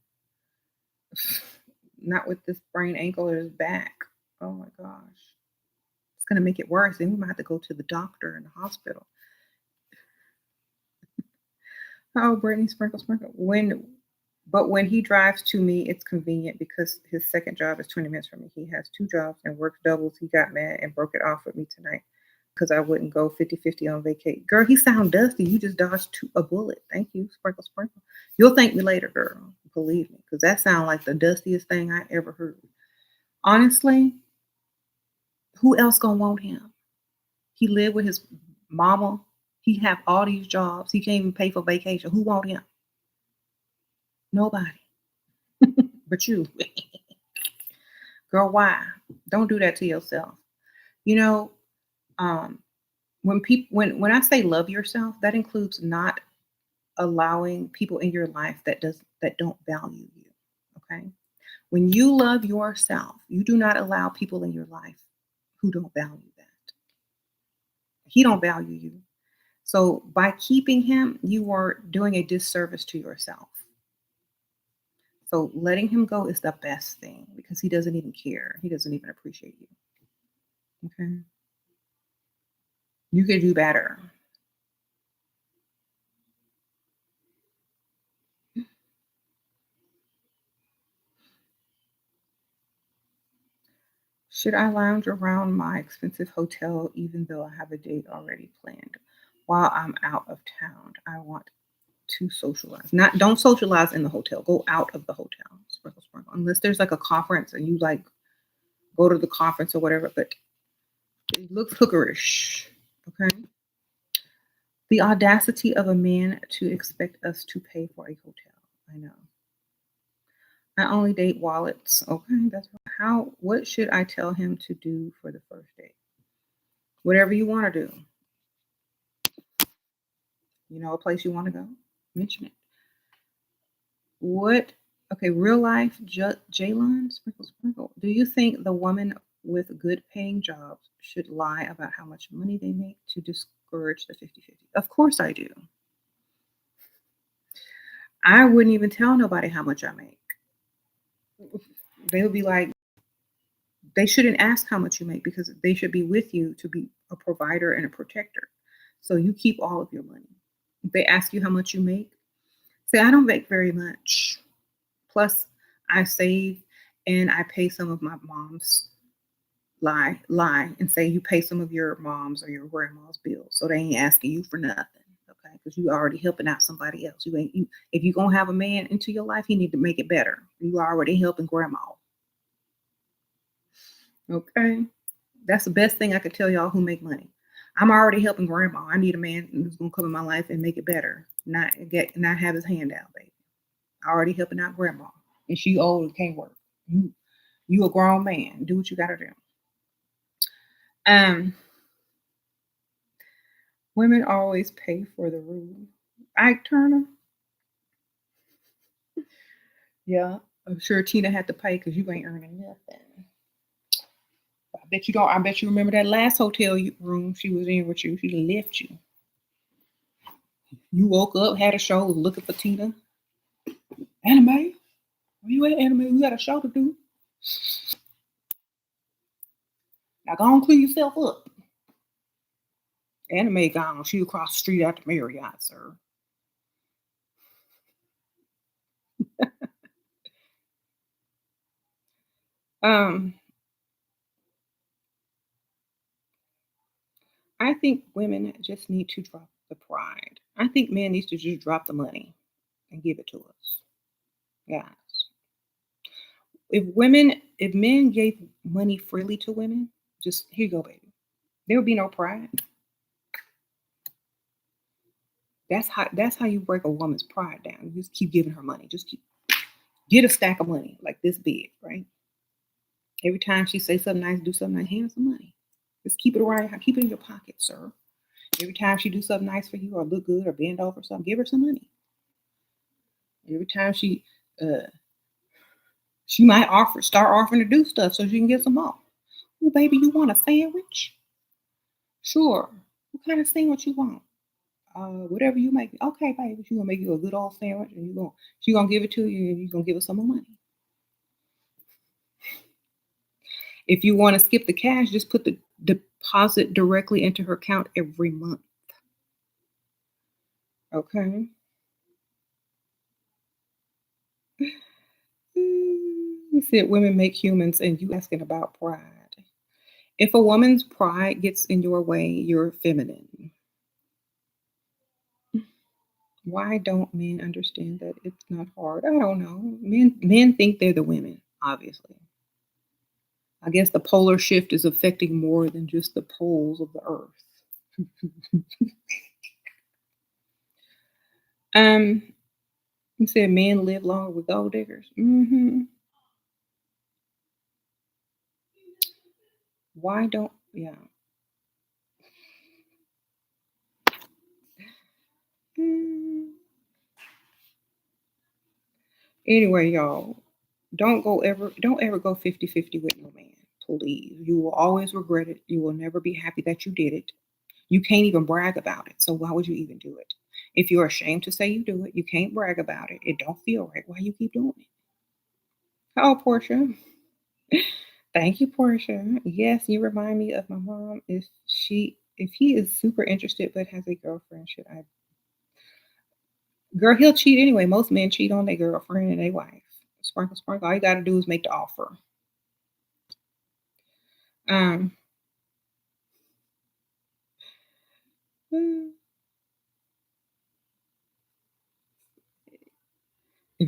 Not with this brain ankle or his back. Oh my gosh. It's gonna make it worse. Then we might have to go to the doctor in the hospital. Oh, Brittany, sprinkle, sprinkle. When he drives to me, it's convenient because his second job is 20 minutes from me. He has two jobs and works doubles. He got mad and broke it off with me tonight because I wouldn't go 50-50 on vacation. Girl, he sound dusty. You just dodged a bullet. Thank you. Sprinkle, sprinkle. You'll thank me later, girl. Believe me, because that sounds like the dustiest thing I ever heard. Honestly, who else gonna want him? He lived with his mama. He have all these jobs. He can't even pay for vacation. Who want him? Nobody. But you. Girl, why? Don't do that to yourself. You know, um, when I say love yourself, that includes not allowing people in your life that don't value you. Okay. When you love yourself, you do not allow people in your life who don't value that. He don't value you. So by keeping him, you are doing a disservice to yourself. So letting him go is the best thing because he doesn't even care. He doesn't even appreciate you. Okay. You could do better. Should I lounge around my expensive hotel even though I have a date already planned? While I'm out of town, I want to socialize. Not don't socialize in the hotel. Go out of the hotel. Sprinkle, sprinkle. Unless there's like a conference and you like go to the conference or whatever, but it looks hookerish. Okay. The audacity of a man to expect us to pay for a hotel. I know. I only date wallets. Okay, that's right. How what should I tell him to do for the first date? Whatever you want to do. You know a place you want to go? Mention it. What okay, real life Jalon, sprinkle sprinkle. Do you think the woman with good paying jobs should lie about how much money they make to discourage the 50-50? Of course I do. I wouldn't even tell nobody how much I make. They would be like, they shouldn't ask how much you make because they should be with you to be a provider and a protector. So you keep all of your money. If they ask you how much you make, say, I don't make very much. Plus, I save and I pay some of my mom's lie and say you pay some of your mom's or your grandma's bills. So they ain't asking you for nothing. Okay. Because you already helping out somebody else. You ain't you if you're gonna have a man into your life, he need to make it better. You already helping grandma. Okay. That's the best thing I could tell y'all who make money. I'm already helping grandma. I need a man who's gonna come in my life and make it better. Not have his hand out, baby. Already helping out grandma. And she old and can't work. You a grown man. Do what you gotta do. Um, women always pay for the room. Ike Turner. Yeah. I'm sure Tina had to pay because you ain't earning nothing. I bet you don't. I bet you remember that last room she was in with you. She done left you. You woke up, had a show, was looking for Tina. Anime? Where you at, anime? We got a show to do. Now go on, clean yourself up. Anime gone. She across the street at the Marriott, sir. Um, I think women just need to drop the pride. I think men needs to just drop the money and give it to us. Guys. If men gave money freely to women, just here you go, baby. There would be no pride. That's how you break a woman's pride down. You just keep giving her money. Just keep get a stack of money like this big, right? Every time she say something nice, do something nice, hand her some money. Just keep it around, keep it in your pocket, sir. Every time she do something nice for you or look good or bend over something, give her some money. Every time uh she might start offering to do stuff so she can get some more. Oh, baby, you want a sandwich? Sure. What kind of sandwich you want? Whatever you make. Okay, baby, she gonna make you a good old sandwich, and she gonna give it to you, and you gonna give her some more money. If you want to skip the cash, just put the deposit directly into her account every month. Okay. You said women make humans, and you asking about pride. If a woman's pride gets in your way, you're feminine. Why don't men understand that it's not hard? I don't know. Men think they're the women, obviously. I guess the polar shift is affecting more than just the poles of the earth. Um, you said men live longer with gold diggers. Why don't yeah. Mm. Anyway, y'all. Don't ever go 50-50 with no man. Please. You will always regret it. You will never be happy that you did it. You can't even brag about it. So why would you even do it? If you're ashamed to say you do it, you can't brag about it. It don't feel right. Why you keep doing it? Oh, Portia. Thank you, Portia. Yes, you remind me of my mom. If he is super interested but has a girlfriend, should I? Girl, he'll cheat anyway. Most men cheat on their girlfriend and their wife. Sprinkle, sprinkle. All you gotta do is make the offer. Um, if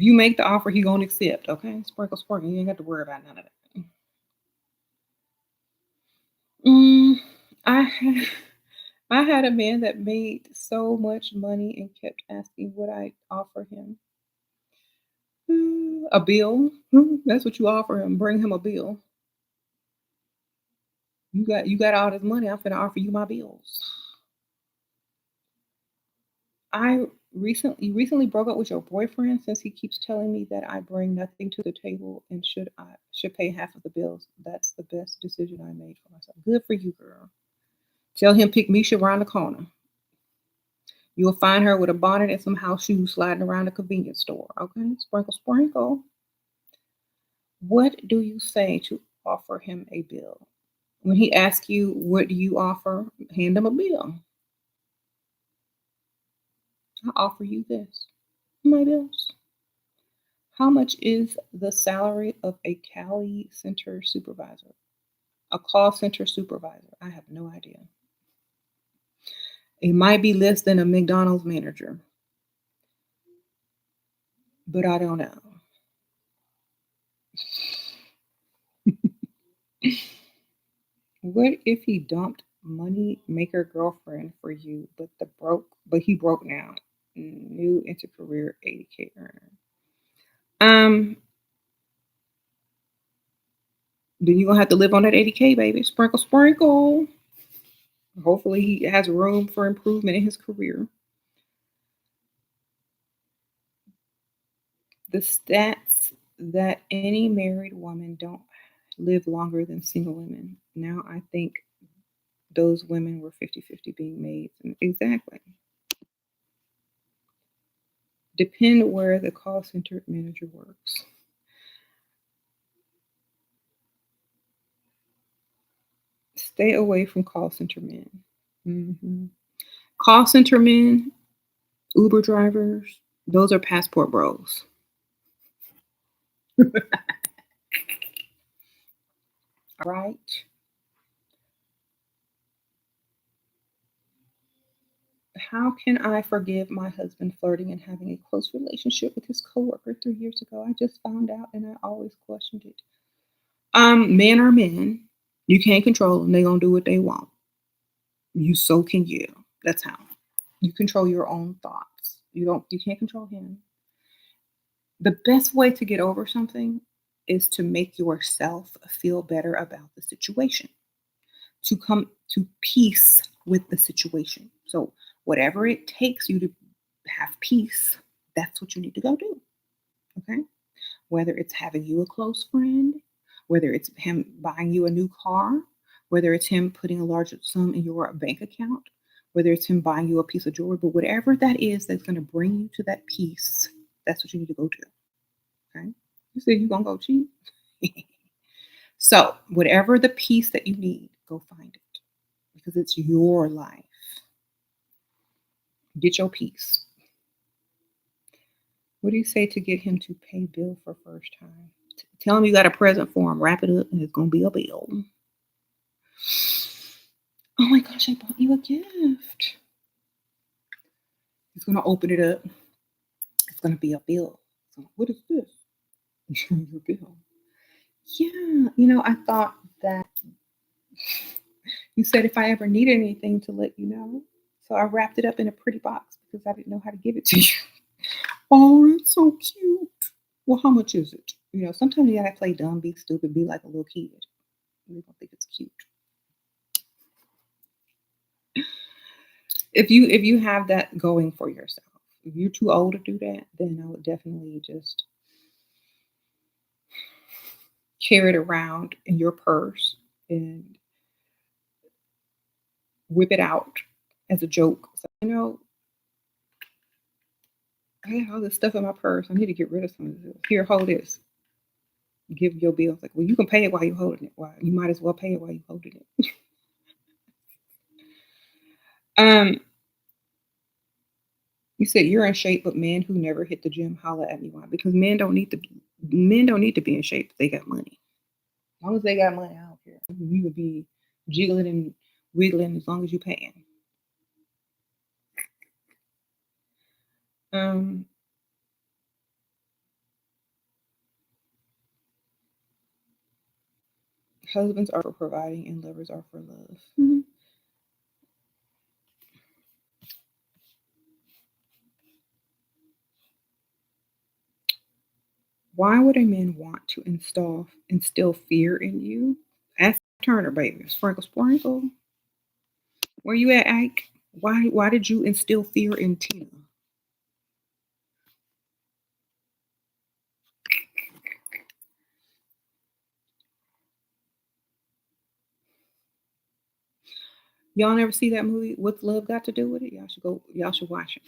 you make the offer, he gonna accept. Okay, sprinkle, sprinkle. You ain't got to worry about none of that. Mm, I had, I had a man that made so much money and kept asking would I offer him a bill. That's what you offer him. Bring him a bill. You got all this money. I'm finna offer you my bills. I recently broke up with your boyfriend since he keeps telling me that I bring nothing to the table and should pay half of the bills. That's the best decision I made for myself. Good for you, girl. Tell him pick Misha around the corner. You'll find her with a bonnet and some house shoes sliding around the convenience store. Okay, sprinkle, sprinkle. What do you say to offer him a bill? When he asks you, what do you offer? Hand him a bill. I offer you this. My bills. How much is the salary of a Cali center supervisor? A call center supervisor? I have no idea. It might be less than a McDonald's manager, but I don't know. What if he dumped money maker girlfriend for you, but he broke now. New into career 80K earner. Um, then you're gonna have to live on that 80K, baby. Sprinkle, sprinkle. Hopefully he has room for improvement in his career. The stats that any married woman don't live longer than single women. Now I think those women were 50-50 being made. Exactly. Depend where the call center manager works. Stay away from call center men. Mhm. Call center men, Uber drivers, those are passport bros. Right? How can I forgive my husband flirting and having a close relationship with his coworker 3 years ago? I just found out and I always questioned it. Men are men. You can't control them. They're gonna do what they want. So can you. That's how. You control your own thoughts. You can't control him. The best way to get over something is to make yourself feel better about the situation, to come to peace with the situation. So, whatever it takes you to have peace, that's what you need to go do. Okay. Whether it's having you a close friend, whether it's him buying you a new car, whether it's him putting a large sum in your bank account, whether it's him buying you a piece of jewelry, but whatever that is that's going to bring you to that peace, that's what you need to go to. Okay. You said you're going to go cheat. So, whatever the peace that you need, go find it because it's your life. Get your peace. What do you say to get him to pay bill for first time? Tell him you got a present for him. Wrap it up, and it's gonna be a bill. Oh my gosh, I bought you a gift. He's gonna open it up. It's gonna be a bill. So, what is this? Your bill. Yeah, I thought that you said if I ever needed anything to let you know. So I wrapped it up in a pretty box because I didn't know how to give it to you. Oh, it's so cute. Well, how much is it? Sometimes you gotta play dumb, be stupid, be like a little kid. They don't think it's cute. If you have that going for yourself, if you're too old to do that, then I would definitely just carry it around in your purse and whip it out as a joke. So, I have all this stuff in my purse. I need to get rid of some of this. Here, hold this. Give your bills. Like, well, you can pay it while you're holding it. Why? You might as well pay it while you're holding it. um, you said you're in shape, but men who never hit the gym holla at me. Why? Because men don't need to be in shape if they got money. As long as they got money, I don't care. You would be jiggling and wiggling as long as you paying. Um, husbands are for providing and lovers are for love. Why would a man want to instill fear in you? Ask Turner, baby. Sprinkle, sprinkle. Where you at, Ike? Why did you instill fear in Tina? Y'all never see that movie? What's Love Got to Do with It? Y'all should go. Y'all should watch it.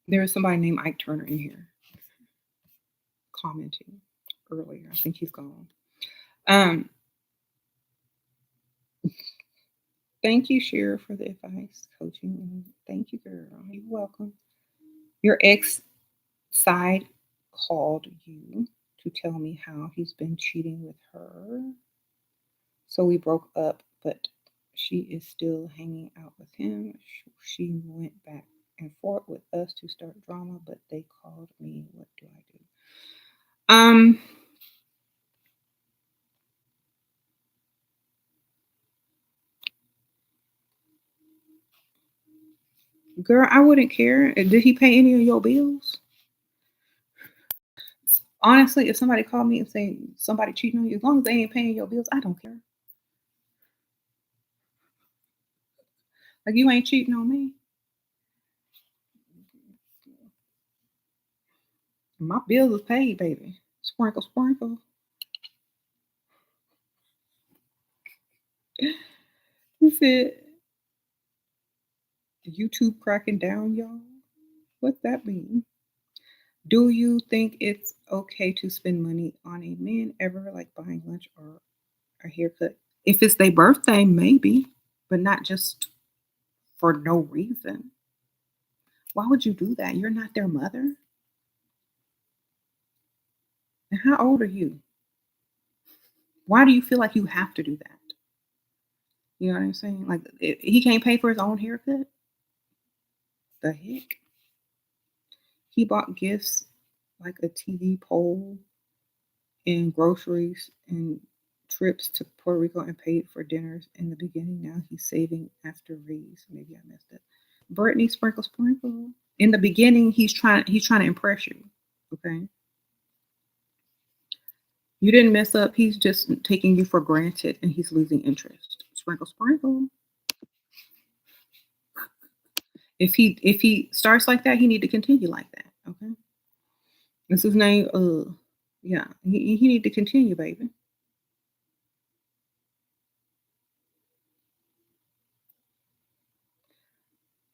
There is somebody named Ike Turner in here commenting earlier. I think he's gone. Um, Thank you, Shira, for the advice, coaching. Thank you, girl. You're welcome. Your ex side called you to tell me how he's been cheating with her. So we broke up, but she is still hanging out with him. She went back and forth with us to start drama, but they called me. What do I do? Um, Girl, I wouldn't care. Did he pay any of your bills? Honestly, if somebody called me and say somebody cheating on you, as long as they ain't paying your bills, I don't care. Like you ain't cheating on me. My bills is paid, baby. Sprinkle, sprinkle. He said, YouTube cracking down, y'all. What's that mean? Do you think it's okay to spend money on a man ever, like buying lunch or a haircut? If it's their birthday, maybe, but not just for no reason. Why would you do that? You're not their mother. And how old are you? Why do you feel like you have to do that? You know what I'm saying? Like he can't pay for his own haircut. The heck? He bought gifts like a TV pole and groceries and trips to Puerto Rico and paid for dinners in the beginning. Now he's saving after Reese. Maybe I missed it. Brittany Sprinkle Sprinkle. In the beginning, he's trying to impress you. Okay. You didn't mess up. He's just taking you for granted and he's losing interest. Sprinkle Sprinkle. If he starts like that, he need to continue like that. Okay. That's his name. Yeah. He need to continue, baby.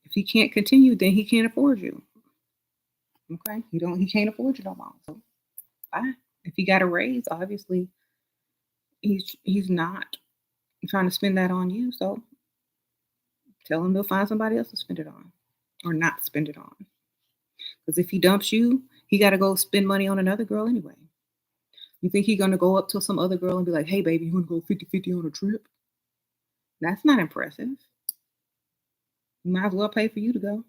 If he can't continue, then he can't afford you. Okay. He can't afford you no more. So fine. If he got a raise, obviously he's not trying to spend that on you. So tell him to find somebody else to spend it on. Or not spend it on. Because if he dumps you, he gotta go spend money on another girl anyway. You think he gonna go up to some other girl and be like, hey baby, you wanna go 50-50 on a trip? That's not impressive. You might as well pay for you to go.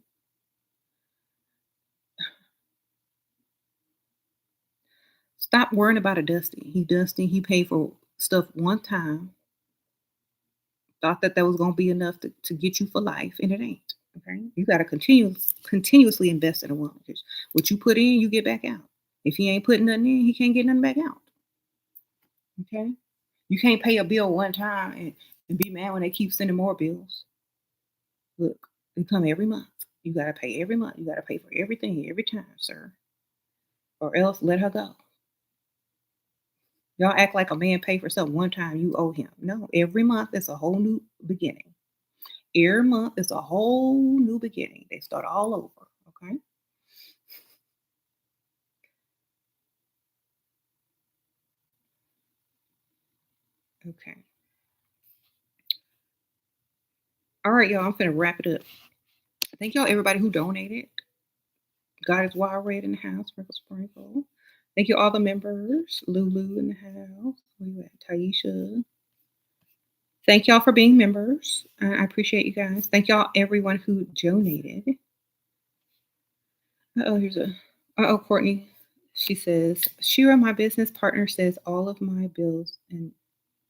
Stop worrying about a Dusty. He paid for stuff one time, thought that was gonna be enough to get you for life, and it ain't. Okay, you gotta continuously invest in a woman. 'Cause what you put in, you get back out. If he ain't putting nothing in, he can't get nothing back out. Okay, you can't pay a bill one time and be mad when they keep sending more bills. Look, they come every month. You gotta pay every month. You gotta pay for everything every time, sir, or else let her go. Y'all act like a man pay for something one time, you owe him. No, every month is a whole new beginning. Every month is a whole new beginning. They start all over. Okay. Okay. All right, y'all. I'm gonna wrap it up. Thank y'all, everybody who donated. God is wild red in the house. Sprinkle, sprinkle. Thank you, all the members. Lulu in the house. Where you at? Taisha. Thank y'all for being members. I appreciate you guys. Thank y'all, everyone who donated. Oh, here's a. Oh, Courtney. She says, Shira, my business partner, says all of my bills and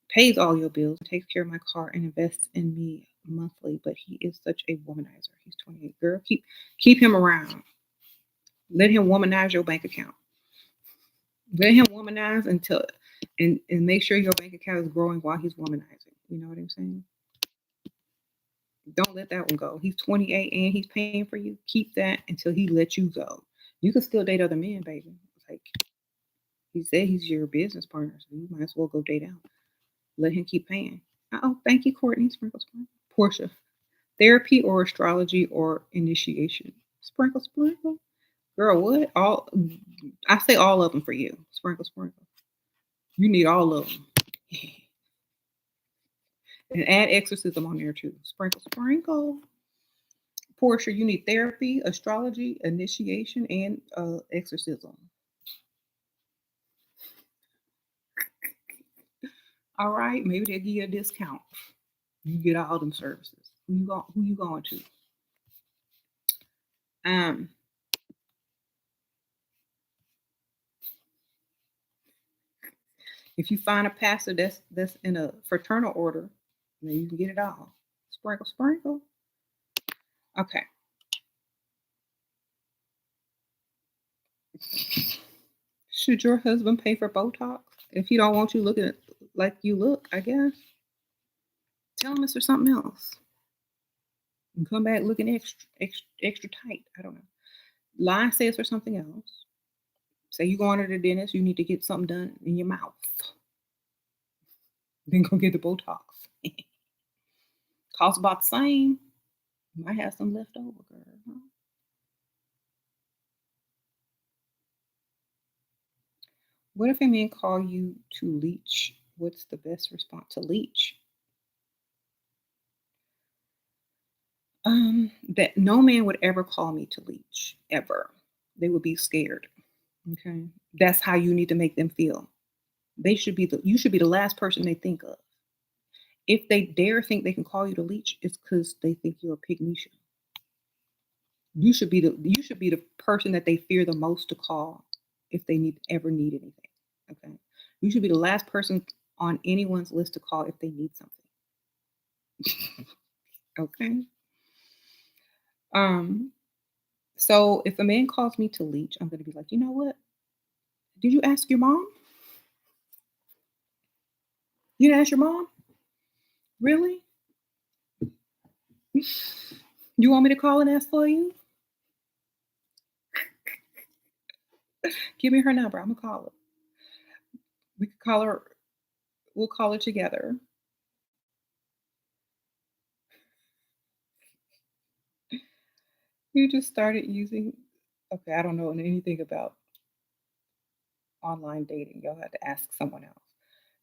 pays all your bills, takes care of my car, and invests in me monthly. But he is such a womanizer. He's 28. Girl, keep him around. Let him womanize your bank account. Let him womanize until and make sure your bank account is growing while he's womanizing. You know what I'm saying? Don't let that one go. He's 28 and he's paying for you. Keep that until he lets you go. You can still date other men, baby. Like he said, he's your business partner, so you might as well go date out. Let him keep paying. Oh, thank you, Courtney. Sprinkle, sprinkle. Portia, therapy or astrology or initiation. Sprinkle, sprinkle. Girl, what? All I say all of them for you. Sprinkle, sprinkle. You need all of them. And add exorcism on there too. Sprinkle, sprinkle. Portia, you need therapy, astrology, initiation, and exorcism. All right, maybe they'll give you a discount. You get all them services. Who you going to? Um, if you find a pastor that's in a fraternal order, then you can get it all. Sprinkle, sprinkle. Okay. Should your husband pay for Botox if he don't want you looking like you look? I guess. Tell him it's for something else. And come back looking extra tight. I don't know. Lie, say it's for something else. Say you going to the dentist, you need to get something done in your mouth. Then go get the Botox. Cost about the same. You might have some left over, girl. What if a man call you to leech? What's the best response to leech? That no man would ever call me to leech, ever. They would be scared. Okay. That's how you need to make them feel. You should be the last person they think of. If they dare think they can call you to leech, it's because they think you're a pygmy. You should be the person that they fear the most to call if they need anything. Okay. You should be the last person on anyone's list to call if they need something. Okay. Um, so if a man calls me to leech, I'm gonna be like, you know what? Did you ask your mom? You didn't ask your mom? Really? You want me to call and ask for you? Give me her number. I'm gonna call her. We could call her. We'll call her together. You just started using. Okay, I don't know anything about online dating. You'll have to ask someone else.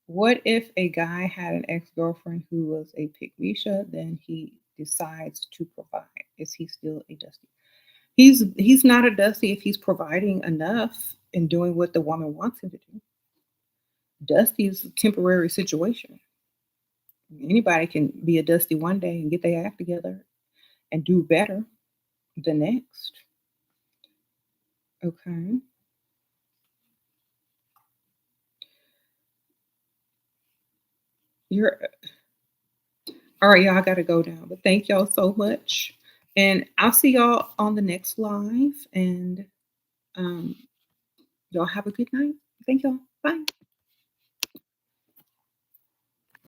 What if a guy had an ex girlfriend who was a pygmisha, then he decides to provide? Is he still a dusty? He's not a dusty if he's providing enough and doing what the woman wants him to do. Dusty is a temporary situation. Anybody can be a dusty one day and get their act together and do better the next. Okay. You're all right, y'all. I gotta go now. But thank y'all so much. And I'll see y'all on the next live. And um, y'all have a good night. Thank y'all. Bye.